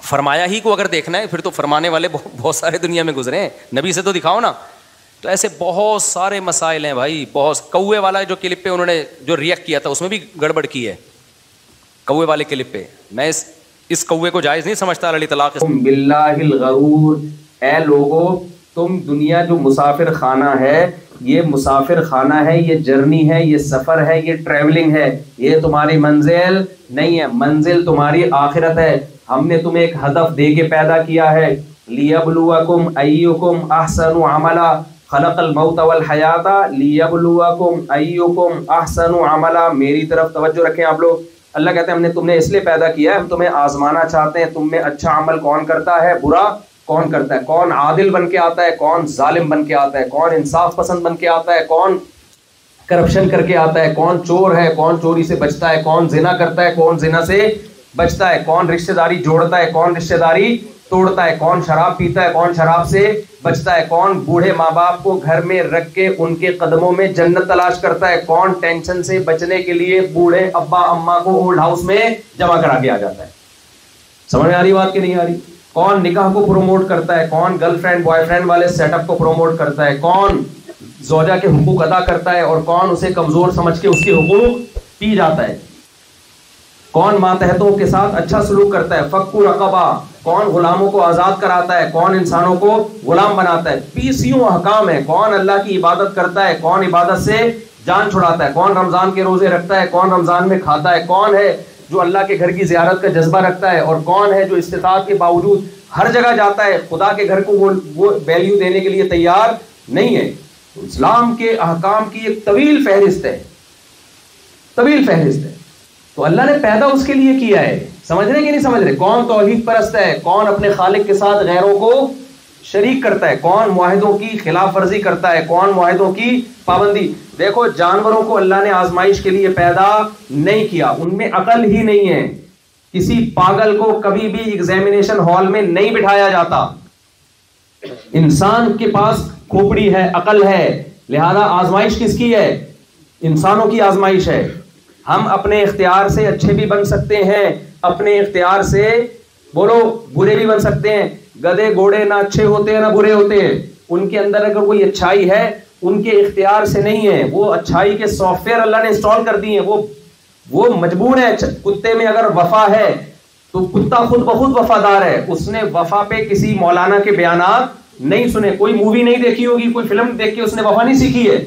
فرمایا ہی کو اگر دیکھنا ہے پھر تو فرمانے والے بہت سارے دنیا میں گزرے ہیں، نبی سے تو دکھاؤ نا. تو ایسے بہت سارے مسائل ہیں بھائی. بہت کوے والا جو کلپ پہ انہوں نے جو ریئیکٹ کیا تھا اس میں بھی گڑبڑ کی ہے. کوے والے کلپ پہ میں اس کوے کو جائز نہیں سمجھتا. علی طلاق باللہ الغرور. اے لوگو، تم دنیا جو مسافر خانہ ہے، یہ مسافر خانہ ہے، یہ جرنی ہے، یہ سفر ہے، یہ ٹریولنگ ہے. یہ تمہاری منزل نہیں ہے، منزل تمہاری آخرت ہے. ہم نے تمہیں ایک ہدف دے کے پیدا کیا ہے. لیبلوکم ایکم احسن عملا، خلق الموت والحیات لیبلوکم ایکم احسن عملا. میری طرف توجہ رکھیں آپ لوگ. اللہ کہتے ہیں ہم نے تمہیں اس لیے پیدا کیا ہے، ہم تمہیں آزمانا چاہتے ہیں. تم میں اچھا عمل کون کرتا ہے، برا کون کرتا ہے، کون عادل بن کے آتا ہے، کون ظالم بن کے آتا ہے، کون انصاف پسند بن کے آتا ہے، کون کرپشن کر کے آتا ہے، کون چور ہے، کون چوری سے بچتا ہے، کون زنا کرتا ہے، کون زنا سے بچتا ہے، کون رشتہ داری جوڑتا ہے، کون رشتہ داری توڑتا ہے، کون شراب پیتا ہے، کون شراب سے بچتا ہے، کون بوڑھے ماں باپ کو گھر میں رکھ کے ان کے قدموں میں جنت تلاش کرتا ہے، کون ٹینشن سے بچنے کے لیے بوڑھے ابا اماں کو اولڈ ہاؤس میں جمع کرا کے آ جاتا ہے. سمجھ میں آ رہی بات کہ نہیں آ رہی؟ کون نکاح کو پروموٹ کرتا ہے، کون گرل فرینڈ بوائے فرینڈ والے سیٹ اپ کو پروموٹ کرتا ہے، کون زوجہ کے حقوق ادا کرتا ہے اور کون اسے کمزور سمجھ کے اس کے حقوق پی جاتا ہے، کون ماتحتوں کے ساتھ اچھا سلوک کرتا ہے. فکو رقبہ، کون غلاموں کو آزاد کراتا ہے, کون انسانوں کو غلام بناتا ہے. 20 احکام ہے. کون اللہ کی عبادت کرتا ہے, کون عبادت سے جان چھڑاتا ہے, کون رمضان کے روزے رکھتا ہے, کون رمضان میں کھاتا ہے, کون ہے جو اللہ کے گھر کی زیارت کا جذبہ رکھتا ہے, اور کون ہے جو استطاعت کے باوجود ہر جگہ جاتا ہے, خدا کے گھر کو وہ ویلیو دینے کے لیے تیار نہیں ہے. اسلام کے احکام کی ایک طویل فہرست ہے, طویل فہرست ہے. تو اللہ نے پیدا اس کے لیے کیا ہے. سمجھ رہے کہ نہیں سمجھ رہے؟ کون توحید پرست ہے, کون اپنے خالق کے ساتھ غیروں کو شریک کرتا ہے, کون معاہدوں کی خلاف ورزی کرتا ہے, کون معاہدوں کی پابندی. دیکھو جانوروں کو اللہ نے آزمائش کے لیے پیدا نہیں کیا, ان میں عقل ہی نہیں ہے. کسی پاگل کو کبھی بھی ایگزامینیشن ہال میں نہیں بٹھایا جاتا. انسان کے پاس کھوپڑی ہے, عقل ہے, لہذا آزمائش کس کی ہے؟ انسانوں کی آزمائش ہے. ہم اپنے اختیار سے اچھے بھی بن سکتے ہیں, اپنے اختیار سے بولو برے بھی بن سکتے ہیں. گدے گھوڑے نہ اچھے ہوتے ہیں نہ برے ہوتے ہیں. ان کے اندر اگر کوئی اچھائی ہے ان کے اختیار سے نہیں ہے, وہ اچھائی کے سافٹ ویئر اللہ نے انسٹال کر دیے ہیں, وہ مجبور ہے. کتے میں اگر وفا ہے تو کتا خود بخود وفادار ہے, اس نے وفا پہ کسی مولانا کے بیانات نہیں سنے, کوئی مووی نہیں دیکھی ہوگی, کوئی فلم دیکھ کے اس نے وفا نہیں سیکھی ہے.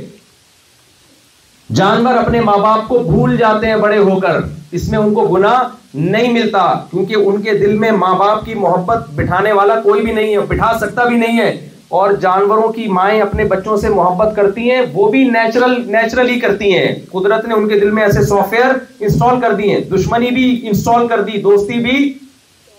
جانور اپنے ماں باپ کو بھول جاتے ہیں بڑے ہو کر, اس میں ان کو گناہ نہیں ملتا, کیونکہ ان کے دل میں ماں باپ کی محبت بٹھانے والا کوئی بھی نہیں ہے, بٹھا سکتا بھی نہیں ہے. اور جانوروں کی مائیں اپنے بچوں سے محبت کرتی ہیں, وہ بھی نیچرلی کرتی ہیں. قدرت نے ان کے دل میں ایسے سافٹ ویئر انسٹال کر دی ہیں, دشمنی بھی انسٹال کر دی, دوستی بھی.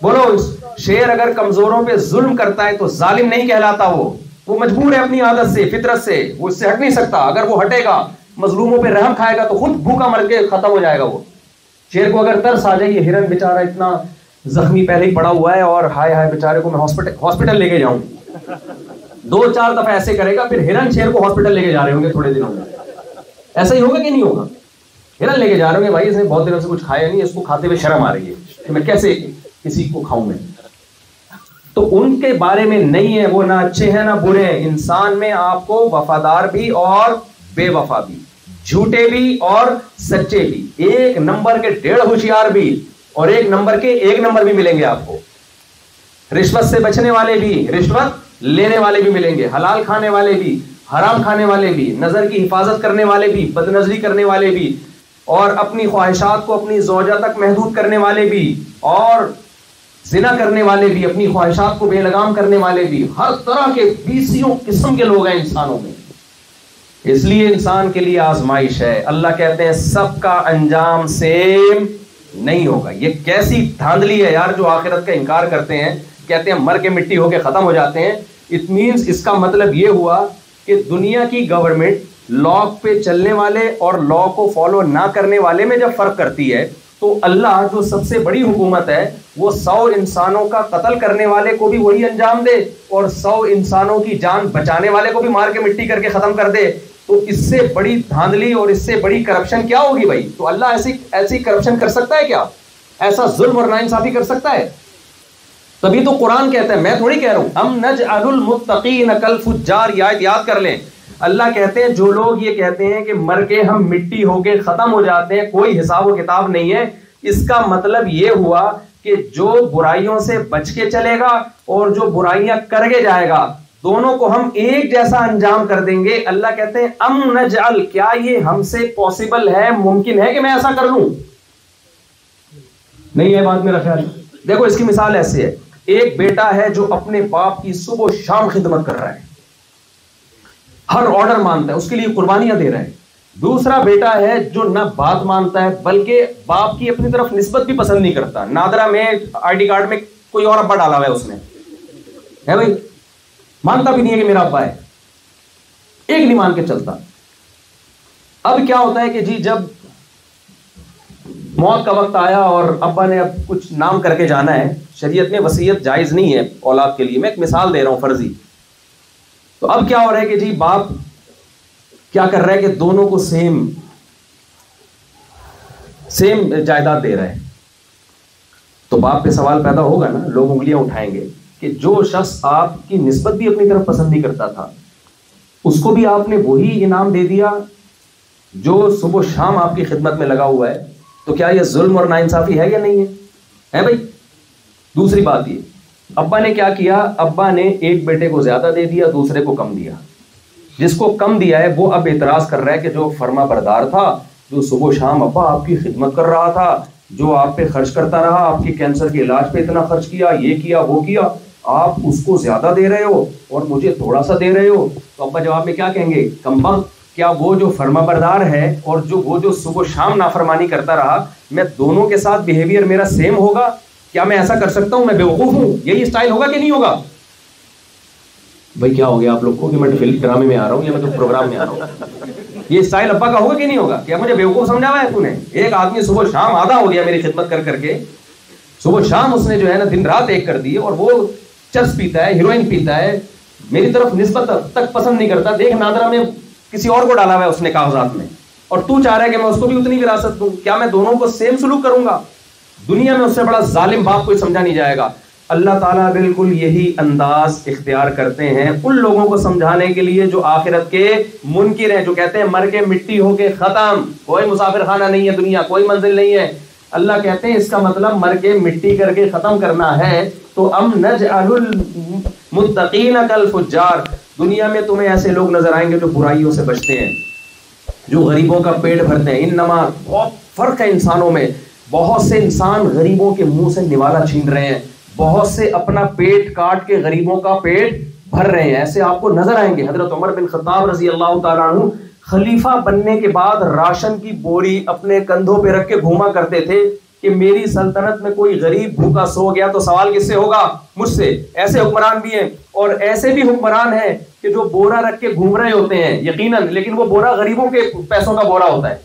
بولو شیر اگر کمزوروں پہ ظلم کرتا ہے تو ظالم نہیں کہلاتا, وہ مجبور ہے اپنی عادت سے, فطرت سے, وہ اس سے ہٹ نہیں سکتا. اگر وہ ہٹے گا, مظلوموں پہ رحم کھائے گا تو خود بھوکا مر کے ختم ہو جائے گا. وہ شیر کو اگر ترس آ جائے, یہ ہرن بیچارہ اتنا زخمی پہلے ہی پڑا ہوا ہے اور ہائے ہائے بیچارے کو میں ہاسپٹل لے کے جاؤں, 2-4 دفعہ ایسے کرے گا, پھر ہرن شیر کو ہاسپٹل لے کے جا رہے ہوں گے تھوڑے دنوں میں. ایسا ہی ہوگا کہ نہیں ہوگا؟ ہرن لے کے جا رہے ہوں گے, بھائی اس نے بہت دنوں سے کچھ کھایا نہیں, اس کو کھاتے ہوئے شرم آ رہی ہے کہ میں کیسے کسی کو کھاؤں میں. تو ان کے بارے میں نہیں ہے, وہ نہ اچھے ہیں نہ برے ہیں. انسان میں آپ کو وفادار بھی اور بے وفا بھی, جھوٹے بھی اور سچے بھی, 1 نمبر کے 1.5 ہوشیار بھی اور 1 نمبر کے 1 نمبر بھی ملیں گے آپ کو. رشوت سے بچنے والے بھی, رشوت لینے والے بھی ملیں گے, حلال کھانے والے بھی, حرام کھانے والے بھی, نظر کی حفاظت کرنے والے بھی, بد نظری کرنے والے بھی, اور اپنی خواہشات کو اپنی زوجہ تک محدود کرنے والے بھی, اور زنا کرنے والے بھی, اپنی خواہشات کو بے لگام کرنے والے بھی. ہر طرح کے 20 قسم کے لوگ ہیں انسانوں میں. اس لیے انسان کے لیے آزمائش ہے. اللہ کہتے ہیں سب کا انجام سیم نہیں ہوگا. یہ کیسی دھاندلی ہے یار جو آخرت کا انکار کرتے ہیں, کہتے ہیں مر کے مٹی ہو کے ختم ہو جاتے ہیں. اٹ مینس اس کا مطلب یہ ہوا کہ دنیا کی گورنمنٹ لا پہ چلنے والے اور لا کو فالو نہ کرنے والے میں جب فرق کرتی ہے تو اللہ جو سب سے بڑی حکومت ہے وہ 100 انسانوں کا قتل کرنے والے کو بھی وہی انجام دے اور 100 انسانوں کی جان بچانے والے کو بھی مار کے مٹی کر کے ختم کر دے. تو اس سے بڑی دھاندلی اور اس سے بڑی کرپشن کیا ہوگی بھائی؟ تو اللہ ایسی کرپشن کر سکتا ہے کیا؟ ایسا ظلم اور ناانصافی کر سکتا ہے؟ تبھی تو قرآن کہتا ہے, میں تھوڑی کہہ رہا ہوں, ام نجعل المتقین کالفجار. یہ آیت یاد کر لیں. اللہ کہتے ہیں جو لوگ یہ کہتے ہیں کہ مر کے ہم مٹی ہو کے ختم ہو جاتے ہیں, کوئی حساب و کتاب نہیں ہے, اس کا مطلب یہ ہوا کہ جو برائیوں سے بچ کے چلے گا اور جو برائیاں کر کے جائے گا, دونوں کو ہم ایک جیسا انجام کر دیں گے. اللہ کہتے ہیں ام نجعل, کیا یہ ہم سے پاسبل ہے, ممکن ہے کہ میں ایسا کر لوں؟ نہیں ہے بات میرا خیال. دیکھو اس کی مثال ایسے ہے, ایک بیٹا ہے جو اپنے باپ کی صبح و شام خدمت کر رہا ہے, ہر آرڈر مانتا ہے, اس کے لیے قربانیاں دے رہا ہے. دوسرا بیٹا ہے جو نہ بات مانتا ہے بلکہ باپ کی اپنی طرف نسبت بھی پسند نہیں کرتا. نادرا میں ID کارڈ میں کوئی اور ابا ڈالا ہوا ہے اس نے, ہے بھائی, مانتا بھی نہیں ہے کہ میرا ابا ہے, ایک نہیں مان کے چلتا. اب کیا ہوتا ہے کہ جی جب موت کا وقت آیا اور ابا نے اب کچھ نام کر کے جانا ہے, شریعت میں وصیت جائز نہیں ہے اولاد کے لیے, میں ایک مثال دے رہا ہوں فرضی. تو اب کیا ہو رہا ہے کہ جی باپ کیا کر رہا ہے کہ دونوں کو سیم جائیداد دے رہا ہے. تو باپ پہ سوال پیدا ہوگا نا, لوگ انگلیاں اٹھائیں گے کہ جو شخص آپ کی نسبت بھی اپنی طرف پسند نہیں کرتا تھا, اس کو بھی آپ نے وہی انعام دے دیا جو صبح و شام آپ کی خدمت میں لگا ہوا ہے. تو کیا یہ ظلم اور ناانصافی ہے یا نہیں ہے بھائی؟ دوسری بات یہ ابا نے کیا کیا؟ ابا نے ایک بیٹے کو زیادہ دے دیا، دوسرے کو کم دیا. جس کو کم دیا ہے وہ اب اعتراض کر رہا ہے کہ جو فرما بردار تھا، جو صبح و شام ابا آپ کی خدمت کر رہا تھا، جو آپ پہ خرچ کرتا رہا، آپ کی کینسر کے علاج پہ اتنا خرچ کیا، یہ کیا وہ کیا، آپ اس کو زیادہ دے رہے ہو اور مجھے تھوڑا سا دے رہے ہو. تو ابا جواب میں کیا کہیں گے؟ کمبخت، کیا وہ جو فرما بردار ہے اور وہ جو صبح و شام نافرمانی کرتا رہا، میں دونوں کے ساتھ بیہیویئر میرا سیم ہوگا؟ کیا میں ایسا کر سکتا ہوں؟ میں بیوقوف ہوں؟ یہی اسٹائل ہوگا کہ نہیں ہوگا؟ بھائی کیا ہو گیا آپ لوگ کو کہ میں فلم ڈرامے میں آ رہا ہوں یا میں تو پروگرام میں آ رہا ہوں؟ یہ اسٹائل ابا کا ہوگا کہ نہیں ہوگا؟ کیا مجھے بیوقوف سمجھا ہوا ہے تو نے؟ ایک آدمی صبح شام آدھا ہو گیا میری خدمت کر کر کے، صبح شام اس نے جو ہے نا دن رات ایک کر دی، اور وہ چرس پیتا ہے، ہیروئن پیتا ہے، میری طرف نسبت تک پسند نہیں کرتا. دیکھ نادرا میں کسی اور کو ڈالا ہوا ہے اس نے کاغذات میں، اور تو چاہ رہا ہے کہ میں اس کو بھی اتنی وراثت دوں. کیا میں دونوں کو سیم سلوک کروں گا؟ دنیا میں اس سے بڑا ظالم باپ کوئی سمجھا نہیں جائے گا. اللہ تعالیٰ بالکل یہی انداز اختیار کرتے ہیں ان لوگوں کو سمجھانے کے لیے جو آخرت کے منکر ہیں، جو کہتے ہیں مر کے مٹی ہو کے ختم، کوئی مسافر خانہ نہیں ہے دنیا، کوئی منزل نہیں ہے. اللہ کہتے ہیں اس کا مطلب مر کے مٹی کر کے ختم کرنا ہے تو ام نجعل المتقین کالفجار، دنیا میں تمہیں ایسے لوگ نظر آئیں گے جو برائیوں سے بچتے ہیں، جو غریبوں کا پیٹ بھرتے ہیں. انما بہت فرق ہے انسانوں میں، بہت سے انسان غریبوں کے منہ سے نوالا چھین رہے ہیں، بہت سے اپنا پیٹ کاٹ کے غریبوں کا پیٹ بھر رہے ہیں. ایسے آپ کو نظر آئیں گے. حضرت عمر بن خطاب رضی اللہ تعالیٰ عنہ خلیفہ بننے کے بعد راشن کی بوری اپنے کندھوں پہ رکھ کے گھوما کرتے تھے کہ میری سلطنت میں کوئی غریب بھوکا سو گیا تو سوال کس سے ہوگا؟ مجھ سے. ایسے حکمران بھی ہیں، اور ایسے بھی حکمران ہیں کہ جو بورا رکھ کے گھوم رہے ہوتے ہیں یقیناً، لیکن وہ بورا غریبوں کے پیسوں کا بورا ہوتا ہے،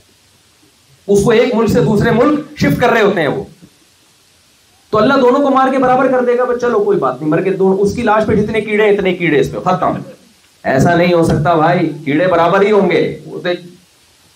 اس کو ایک ملک سے دوسرے ملک شفٹ کر رہے ہوتے ہیں وہ. تو اللہ دونوں کو مار کے برابر کر دے گا. بس چلو کوئی بات نہیں، مر کے دونوں، اس کی لاش پہ جتنے کیڑے اتنے کیڑے اس پہ، ختم. ایسا نہیں ہو سکتا بھائی، کیڑے برابر ہی ہوں گے.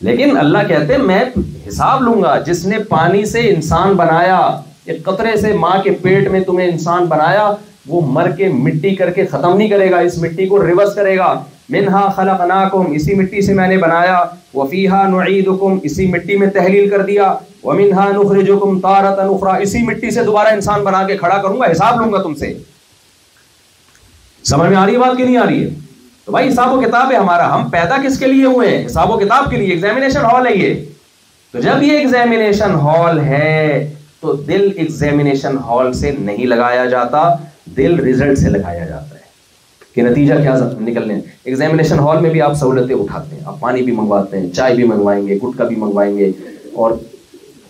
لیکن اللہ کہتے ہیں میں حساب لوں گا. جس نے پانی سے انسان بنایا، ایک قطرے سے ماں کے پیٹ میں تمہیں انسان بنایا، وہ مر کے مٹی کر کے ختم نہیں کرے گا، اس مٹی کو ریورس کرے گا. منہا خلقناکم، اسی مٹی سے میں نے بنایا، وفیہا نعیدکم، اسی مٹی میں تحلیل کر دیا، ومنہا نخرجکم تارۃ اخری، اسی مٹی سے دوبارہ انسان بنا کے کھڑا کروں گا، حساب لوں گا تم سے. سمجھ میں آ رہی ہے بات کہ نہیں آ رہی ہے؟ تو بھائی حساب و کتاب ہے ہمارا. ہم پیدا کس کے لیے ہوئے ہیں؟ حساب و کتاب کے لیے. ایگزامینیشن ہال ہے یہ. تو جب یہ ایگزامینیشن ہال ہے تو دل ایگزامینیشن ہال سے نہیں لگایا جاتا، دل ریزلٹ سے لگایا جاتا ہے کہ نتیجہ کیا نکلنے. ایگزامینیشن ہال میں بھی آپ سہولتیں اٹھاتے ہیں، آپ پانی بھی منگواتے ہیں، چائے بھی منگوائیں گے، گٹکا بھی منگوائیں گے، اور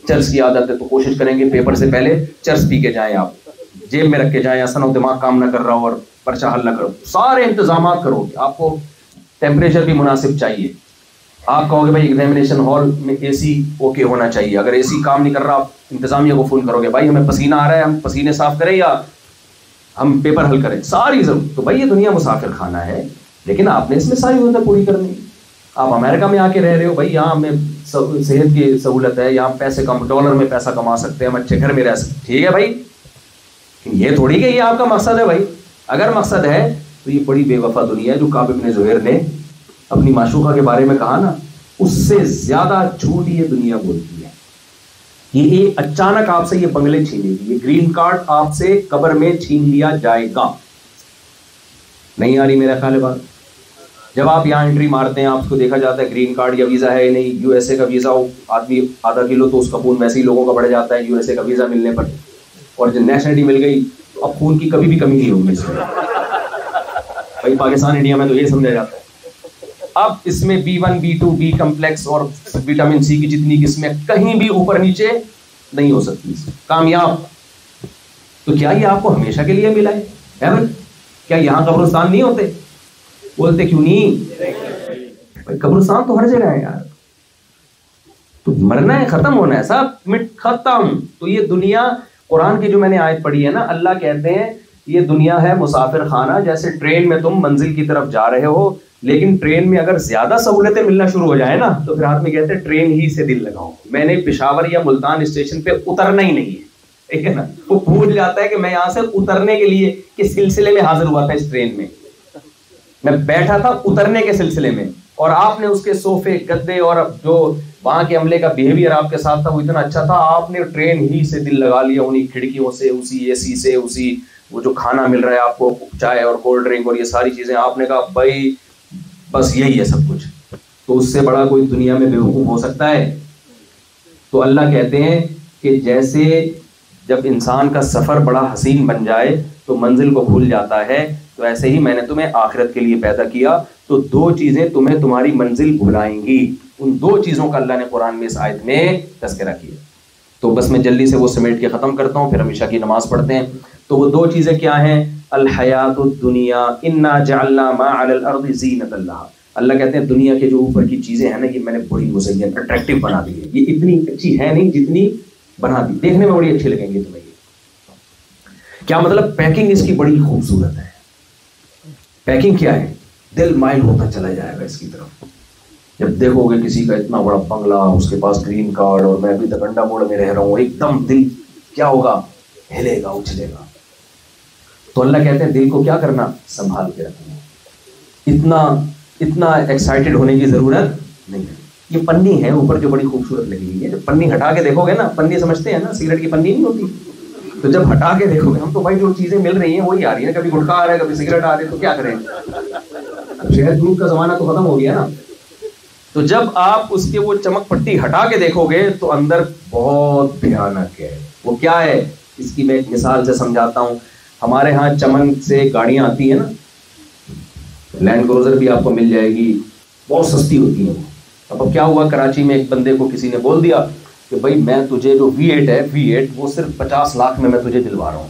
چرس کی عادت ہے تو کوشش کریں گے پیپر سے پہلے چرس پی کے جائیں، آپ جیب میں رکھ کے جائیں، اصل دماغ کام نہ کر رہا ہو اور پرچہ حل نہ کرو. سارے انتظامات کرو گے. آپ کو ٹیمپریچر بھی مناسب چاہیے. آپ کہو گے بھائی ایگزامینیشن ہال میں اے سی اوکے ہونا چاہیے، اگر اے سی کام نہیں کر رہا آپ انتظامیہ کو فون کرو گے بھائی ہمیں پسینہ آ رہا ہے، ہم پسینے صاف کریں یا ہم پیپر حل کریں. ساری ضرورت. تو بھائی یہ دنیا مسافر خانہ ہے، لیکن آپ نے اس میں ساری ضرورتیں پوری کرنی. آپ امریکہ میں آ کے رہ رہے ہو، بھائی یہاں ہمیں صحت کی سہولت ہے، یہاں پیسے کم، ڈالر میں پیسہ کما سکتے ہیں، ہم اچھے گھر میں رہ سکتے. ٹھیک ہے بھائی، یہ تھوڑی کہ یہ آپ کا مقصد ہے. بھائی اگر مقصد ہے تو یہ بڑی بے وفا دنیا ہے. جو کعب بن زہیر نے اپنی معشوقہ کے بارے میں کہا نا، اس سے زیادہ جھوٹ یہ دنیا بولتی ہے. یہ اچانک آپ سے یہ بنگلے چھینے گی، یہ گرین کارڈ آپ سے قبر میں چھین لیا جائے گا. نہیں آ رہی میرا خیال ہے بات؟ جب آپ یہاں انٹری مارتے ہیں آپ کو دیکھا جاتا ہے گرین کارڈ یا ویزا ہے نہیں. یو ایس اے کا ویزا ہو، آدمی آدھا کلو تو اس کا خون ویسے ہی لوگوں کا بڑھ جاتا ہے یو ایس اے کا ویزا ملنے پر، اور جو نیشنلٹی مل گئی اب خون کی کبھی بھی کمی نہیں ہوگی اس میں. بھائی پاکستان انڈیا میں تو یہ سمجھا جاتا ہے. اب اس میں B1 B2 B کمپلیکس اور وٹامن سی کی جتنی قسمیں کہیں بھی اوپر نیچے نہیں ہو سکتی. کامیاب. تو کیا یہ آپ کو ہمیشہ کے لیے ملا ہے؟ کیا یہاں قبرستان نہیں ہوتے؟ بولتے کیوں نہیں؟ قبرستان تو ہر جگہ ہے یار. تو مرنا ہے، ختم ہونا ہے، سب ختم. تو یہ دنیا، قرآن کی جو میں نے آیت پڑھی ہے نا، اللہ کہتے ہیں یہ دنیا ہے مسافر خانہ. جیسے ٹرین میں تم منزل کی طرف جا رہے ہو، لیکن ٹرین میں اگر زیادہ سہولتیں ملنا شروع ہو جائیں نا تو پھر آدمی کہتے ہیں ٹرین ہی سے دل لگاؤ، میں نے پشاور یا ملتان اسٹیشن پہ اترنا ہی نہیں ہے. ٹھیک ہے نا؟ وہ بھول جاتا ہے کہ میں یہاں سے اترنے کے لیے کس سلسلے میں حاضر ہوا تھا. اس ٹرین میں بیٹھا تھا اترنے کے سلسلے میں، اور آپ نے اس کے صوفے، گدے اور جو وہاں کے عملے کا بیہیویئر آپ کے ساتھ تھا وہ اتنا اچھا تھا، آپ نے ٹرین ہی سے دل لگا لیا، انہی کھڑکیوں سے، اسی اے سی سے، اسی وہ جو کھانا مل رہا ہے آپ کو, چائے اور کولڈ ڈرنک اور یہ ساری چیزیں, آپ نے کہا بھائی بس یہی ہے سب کچھ, تو اس سے بڑا کوئی دنیا میں بیوقوف ہو سکتا ہے؟ تو اللہ کہتے ہیں کہ جیسے جب انسان کا سفر بڑا حسین بن جائے تو منزل کو بھول جاتا ہے, تو ایسے ہی میں نے تمہیں آخرت کے لیے پیدا کیا, تو دو چیزیں تمہیں تمہاری منزل بھلائیں گی. ان دو چیزوں کا اللہ نے قرآن میں اس آیت میں تذکرہ کیا. تو بس میں جلدی سے وہ سمیٹ کے ختم کرتا ہوں, پھر ہم عشاء کی نماز پڑھتے ہیں. تو وہ دو چیزیں کیا ہیں؟ الحیات الدنیا انا جعلنا ما علی الارض زینۃ لہا. اللہ کہتے ہیں دنیا کے جو اوپر کی چیزیں ہیں نا, یہ میں نے بڑی مزین اٹریکٹیو بنا دی ہے. یہ اتنی اچھی ہے نہیں جتنی بنا دی, دیکھنے میں بڑی اچھی لگیں گی تمہیں. یہ کیا مطلب؟ پیکنگ اس کی بڑی خوبصورت ہے. پیکنگ کیا ہے؟ دل مائل ہوتا چلا جائے گا اس کی طرف. جب دیکھو گے کسی کا اتنا بڑا بنگلہ, اس کے پاس گرین کارڈ, اور میں ابھی تک انڈا موڑ میں رہ رہا ہوں, ایک دم دل کیا ہوگا؟ ہلے گا, اچھلے گا. تو اللہ کہتے ہیں دل کو کیا کرنا؟ سنبھال کے رکھنا. اتنا ایکسائٹیڈ ہونے کی ضرورت نہیں ہے. یہ پنی ہے اوپر جو بڑی خوبصورت لگی ہوئی ہے. جب پنی ہٹا کے دیکھو گے نا, پنی سمجھتے ہیں نا سگریٹ کی پنی نہیں ہوتی, تو جب ہٹا کے دیکھو گے, ہم تو بھائی جو چیزیں مل رہی ہیں وہی آ رہی ہیں, کبھی گٹکا آ رہا ہے, کبھی سگریٹ آ رہی ہے, تو کیا کریں؟ شہد دودھ کا زمانہ تو ختم ہو گیا نا. تو جب آپ اس کے وہ چمک پٹی ہٹا کے دیکھو گے تو اندر بہت بھیانک ہے. وہ کیا ہے؟ اس کی میں ایک مثال سے سمجھاتا ہوں. ہمارے ہاں چمن سے گاڑیاں آتی ہیں نا, لینڈ کروزر بھی آپ کو مل جائے گی, بہت سستی ہوتی ہیں. اب کیا ہوا, کراچی میں ایک بندے کو کسی نے بول دیا کہ بھائی میں تجھے جو V8 ہے, V8 وہ صرف 50 لاکھ میں تجھے دلوا رہا ہوں.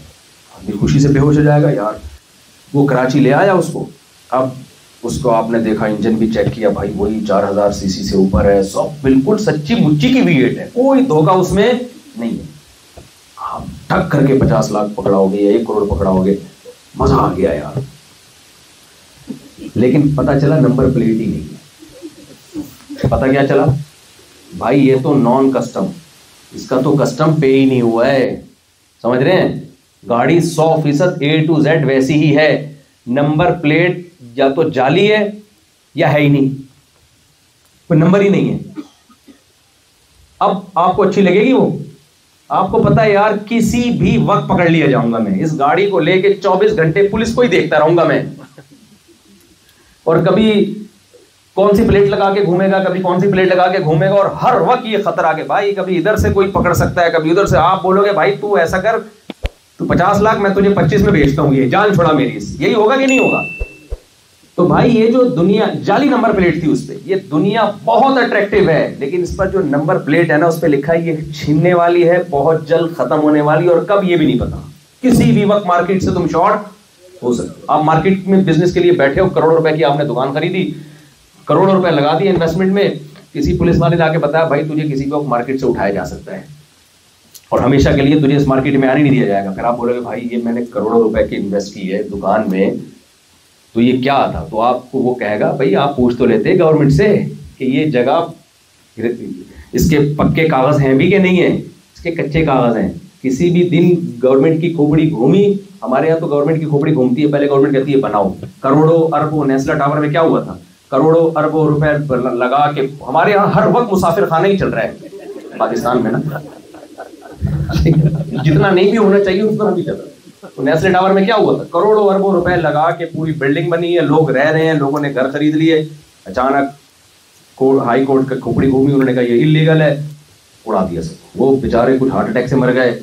آدمی خوشی سے بے ہوش ہو جائے گا یار. وہ کراچی لے آیا اس کو. اب اس کو آپ نے دیکھا, انجن بھی چیک کیا, بھائی وہی 4000 cc سے اوپر ہے, سب بالکل سچی مچی کی V8 ہے, کوئی دھوکہ اس میں نہیں ہے. آپ ٹھک کر کے 50 لاکھ پکڑاؤ گے یا 1 کروڑ پکڑاؤ گے, مزہ آ گیا یار. لیکن پتا چلا نمبر پلیٹ ہی نہیں ہے. پتا کیا چلا؟ بھائی یہ تو نان کسٹم, اس کا تو کسٹم پے ہی نہیں ہوا ہے. سمجھ رہے ہیں؟ گاڑی 100% A to Z ویسی ہی ہے, نمبر پلیٹ یا تو جعلی ہے یا ہے ہی نہیں, کوئی نمبر ہی نہیں ہے. اب آپ کو اچھی لگے گی وہ؟ آپ کو پتا ہے یار کسی بھی وقت پکڑ لیا جاؤں گا میں, اس گاڑی کو لے کے 24 گھنٹے پولیس کو ہی دیکھتا رہوں گا میں. اور کبھی کون سی پلیٹ لگا کے گھومے گا, کبھی کون سی پلیٹ لگا کے گھومے گا, اور ہر وقت یہ خطرہ کہ بھائی کبھی ادھر سے کوئی پکڑ سکتا ہے, کبھی ادھر سے. آپ بولو گے بھائی تو ایسا کر, تو 50 لاکھ میں تجھے 25 میں بیچتا ہوں, یہ جان چھوڑا میری. یہی ہوگا کہ نہیں ہوگا؟ تو بھائی یہ جو دنیا جعلی نمبر پلیٹ تھی اس پہ, یہ دنیا بہت اٹریکٹیو ہے, لیکن اس پر جو نمبر پلیٹ ہے نا اس پہ لکھا ہے یہ چھیننے والی ہے, بہت جلد ختم ہونے والی, اور کب یہ بھی نہیں پتا. کسی بھی وقت مارکیٹ سے تم شارٹ ہو سکتے. آپ مارکیٹ میں بزنس کے لیے بیٹھے ہو, کروڑ روپے کی آپ نے دکان خریدی, کروڑوں روپے لگا دیے انویسٹمنٹ میں, کسی پولیس والے نے آ کے بتایا بھائی تجھے کسی بھی وقت مارکیٹ سے اٹھایا جا سکتا ہے اور ہمیشہ کے لیے تجھے اس مارکیٹ میں آنے نہیں دیا جائے گا. پھر آپ بولو گے بھائی یہ میں نے کروڑوں روپے کی انویسٹ کی ہے دکان میں, تو یہ کیا تھا؟ تو آپ کو وہ کہے گا بھائی آپ پوچھ تو لیتے گورنمنٹ سے کہ یہ جگہ اس کے پکے کاغذ ہیں بھی کہ نہیں ہیں, اس کے کچے کاغذ ہیں. کسی بھی دن گورنمنٹ کی کھوپڑی گھومی, ہمارے یہاں تو گورنمنٹ کی کھوپڑی گھومتی ہے, پہلے گورنمنٹ کہتی ہے بناؤ. کروڑوں اربوں, نیسلا ٹاور میں کیا ہوا تھا, کروڑوں اربوں روپے لگا کے. ہمارے یہاں ہر وقت مسافر خانہ ہی چل رہا ہے پاکستان میں نا, جتنا نہیں بھی ہونا چاہیے اتنا بھی چل رہا ہے. تو نیسلے ٹاور میں کیا ہوا تھا, کروڑوں اربوں روپے لگا کے پوری بلڈنگ بنی ہے, لوگ رہ رہے ہیں, لوگوں نے گھر خرید لیے. اچانک ہائی کورٹ کا کھوپڑی گھومی, انہوں نے کہا یہ انلیگل ہے, اڑا دیا سب. وہ بیچارے کچھ ہارٹ اٹیک سے مر گئے.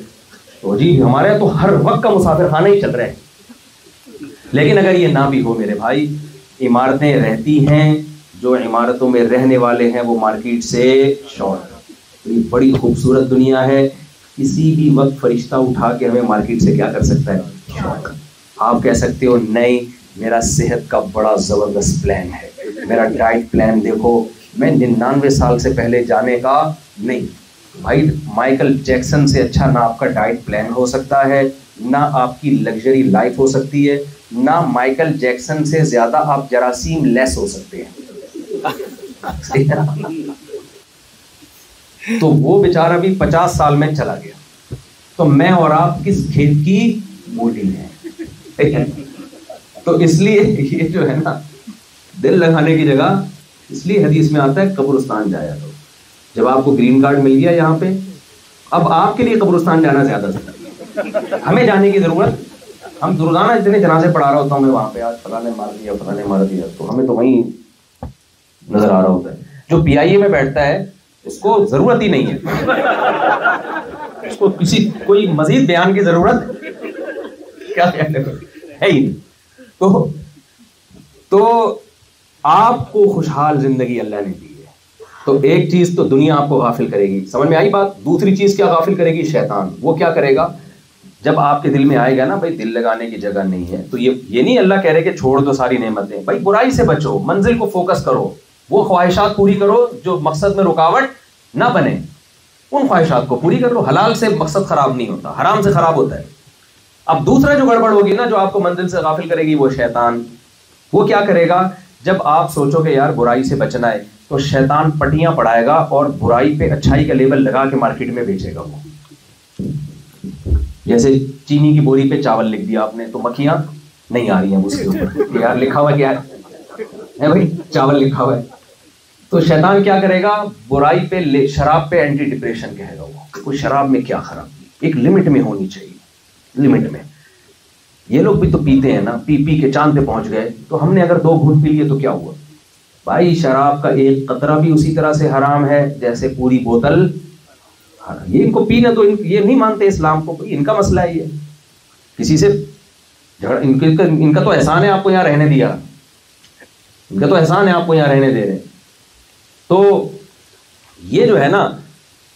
تو جی ہمارے یہاں تو ہر وقت کا مسافر خانہ ہی چل رہا ہے. لیکن اگر یہ نہ بھی ہو میرے بھائی, عمارتیں رہتی ہیں, جو عمارتوں میں رہنے والے ہیں وہ مارکیٹ سے شارٹ. یہ بڑی خوبصورت دنیا ہے, کسی بھی وقت فرشتہ اٹھا کے ہمیں مارکیٹ سے کیا کر سکتا ہے؟ آپ کہہ سکتے ہو نہیں میرا صحت کا بڑا زبردست پلان ہے, میرا ڈائٹ پلان دیکھو, میں 99 سال سے پہلے جانے کا نہیں. بھائی مائیکل جیکسن سے اچھا نہ آپ کا ڈائٹ پلان ہو سکتا ہے, نہ آپ کی لگژری لائف ہو سکتی ہے, نہ مائیکل جیکسن سے زیادہ آپ جراثیم لیس ہو سکتے ہیں. تو وہ بیچارہ بھی 50 سال میں چلا گیا, تو میں اور آپ کس کھیت کی مولی ہیں. تو اس لیے یہ جو ہے نا دل لگانے کی جگہ, اس لیے حدیث میں آتا ہے قبرستان جایا کرو. جب آپ کو گرین کارڈ مل گیا یہاں پہ, اب آپ کے لیے قبرستان جانا زیادہ ضروری ہے, ہمیں جانے کی ضرورت ہم روزانہ اتنے جنازے پڑھا رہا ہوتا ہوں میں وہاں پہ, آج فلاں نے مار دیا, فلاں نے مار دیا, تو ہمیں تو وہیں نظر آ رہا ہوتا ہے. جو پی آئی اے میں بیٹھتا ہے اس کو ضرورت ہی نہیں ہے, اس کو کسی کوئی مزید بیان کی ضرورت کیا ہے ہی نہیں. تو آپ کو خوشحال زندگی اللہ نے دی ہے, تو ایک چیز تو دنیا آپ کو غافل کرے گی, سمجھ میں آئی بات. دوسری چیز کیا غافل کرے گی؟ شیطان. وہ کیا کرے گا؟ جب آپ کے دل میں آئے گا نا بھائی دل لگانے کی جگہ نہیں ہے, تو یہ نہیں اللہ کہہ رہے کہ چھوڑ دو ساری نعمتیں, بھائی برائی سے بچو, منزل کو فوکس کرو, وہ خواہشات پوری کرو جو مقصد میں رکاوٹ نہ بنے, ان خواہشات کو پوری کر لو. حلال سے مقصد خراب نہیں ہوتا, حرام سے خراب ہوتا ہے. اب دوسرا جو گڑبڑ ہوگی نا, جو آپ کو منزل سے غافل کرے گی, وہ شیطان. وہ کیا کرے گا؟ جب آپ سوچو کہ یار برائی سے بچنا ہے, تو شیطان پٹیاں پڑھائے گا اور برائی پہ اچھائی کا لیبل لگا کے مارکیٹ میں بیچے گا. وہ جیسے چینی کی بوری پہ چاول لکھ دیا آپ نے, تو مکھیاں نہیں آ رہی ہیں اس کے اوپر, یار لکھا ہوا کیا ہے بھائی, چاول لکھا ہوا ہے. تو شیطان کیا کرے گا؟ برائی پہ شراب پہ اینٹی ڈپریشن کہے گا. وہ کوئی شراب میں کیا خرابی, ایک لمٹ میں ہونی چاہیے, لمٹ میں. یہ لوگ بھی تو پیتے ہیں نا, پی کے چاند پہ پہنچ گئے, تو ہم نے اگر 2 گھونٹ پی لیے تو کیا ہوا بھائی؟ شراب کا ایک قطرہ بھی اسی طرح سے حرام ہے جیسے پوری بوتل. یہ ان کو پینا, تو یہ نہیں مانتے اسلام کو, ان کا مسئلہ ہے. یہ کسی سے جھگڑ, ان کا تو احسان ہے آپ کو یہاں رہنے دیا, ان کا تو احسان ہے آپ کو یہاں رہنے دے رہے. تو یہ جو ہے نا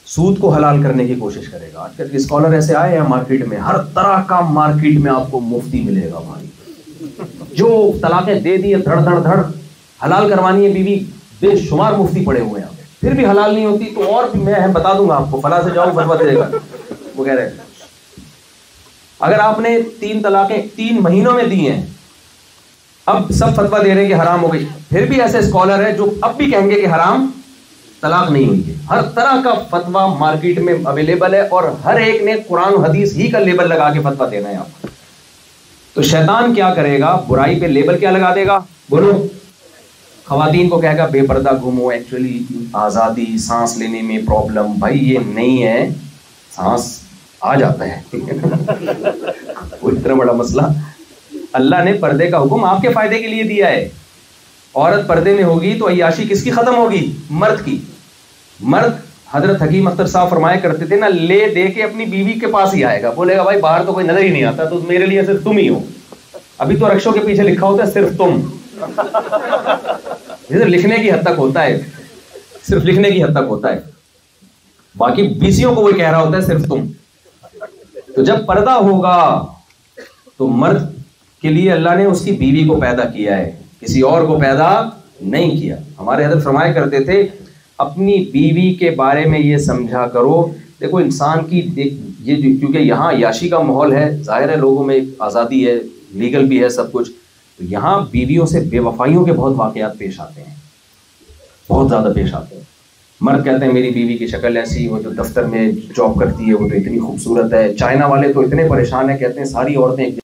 سود کو حلال کرنے کی کوشش کرے گا. آج کل کے اسکالر ایسے آئے ہیں مارکیٹ میں, ہر طرح کا مارکیٹ میں آپ کو مفتی ملے گا بھائی. جو طلاقیں دے دی دھڑ دھڑ دھڑ, حلال کروانی ہے بیوی, بے شمار مفتی پڑے ہوئے ہیں, پھر بھی حلال نہیں ہوتی. تو اور بھی میں بتا دوں گا آپ کو, فلاں سے جاؤ فتویٰ دے گا. وہ کہہ رہے ہیں اگر آپ نے 3 طلاقیں 3 مہینوں میں دی ہیں, اب سب فتویٰ دے رہے ہیں کہ حرام ہو گئی, پھر بھی ایسے اسکالر ہیں جو اب بھی کہیں گے کہ حرام طلاق نہیں ہوئی ہے. ہر طرح کا فتویٰ مارکیٹ میں اویلیبل ہے, اور ہر ایک نے قرآن و حدیث ہی کا لیبل لگا کے فتویٰ دینا ہے آپ کو. تو شیطان کیا کرے گا؟ برائی پہ لیبل کیا لگا دے گا؟ بولو. خواتین کو کہے گا بے پردہ گھومو, ایکچولی آزادی, سانس لینے میں پرابلم. بھائی یہ نہیں ہے, سانس آ جاتا ہے کوئی اتنا بڑا مسئلہ. اللہ نے پردے کا حکم آپ کے فائدے کے لیے دیا ہے. عورت پردے میں ہوگی تو عیاشی کس کی ختم ہوگی؟ مرد کی. مرد حضرت حکیم اختر صاحب فرمایا کرتے تھے نا, لے دے کے اپنی بیوی کے پاس ہی آئے گا, بولے گا بھائی باہر تو کوئی نظر ہی نہیں آتا, تو میرے لیے صرف تم ہی ہو. ابھی تو رکشوں کے پیچھے لکھا ہوتا ہے صرف تم, لکھنے کی حد تک ہوتا ہے, صرف لکھنے کی حد تک ہوتا ہے, باقی بیسیوں کو وہ کہہ رہا ہوتا ہے صرف تم. تو جب پردہ ہوگا تو مرد کے لیے اللہ نے اس کی بیوی کو پیدا کیا ہے, کسی اور کو پیدا نہیں کیا. ہمارے حضرت فرمایا کرتے تھے اپنی بیوی کے بارے میں یہ سمجھا کرو. دیکھو انسان کی یہ کیونکہ یہاں عیاشی کا ماحول ہے, ظاہر ہے لوگوں میں آزادی ہے, لیگل بھی ہے سب کچھ, تو یہاں بیویوں سے بے وفائیوں کے بہت واقعات پیش آتے ہیں, بہت زیادہ پیش آتے ہیں. مرد کہتے ہیں میری بیوی کی شکل ایسی, وہ جو دفتر میں جاب کرتی ہے وہ تو اتنی خوبصورت ہے. چائنا والے تو اتنے پریشان ہیں, کہتے ہیں ساری عورتیں ایک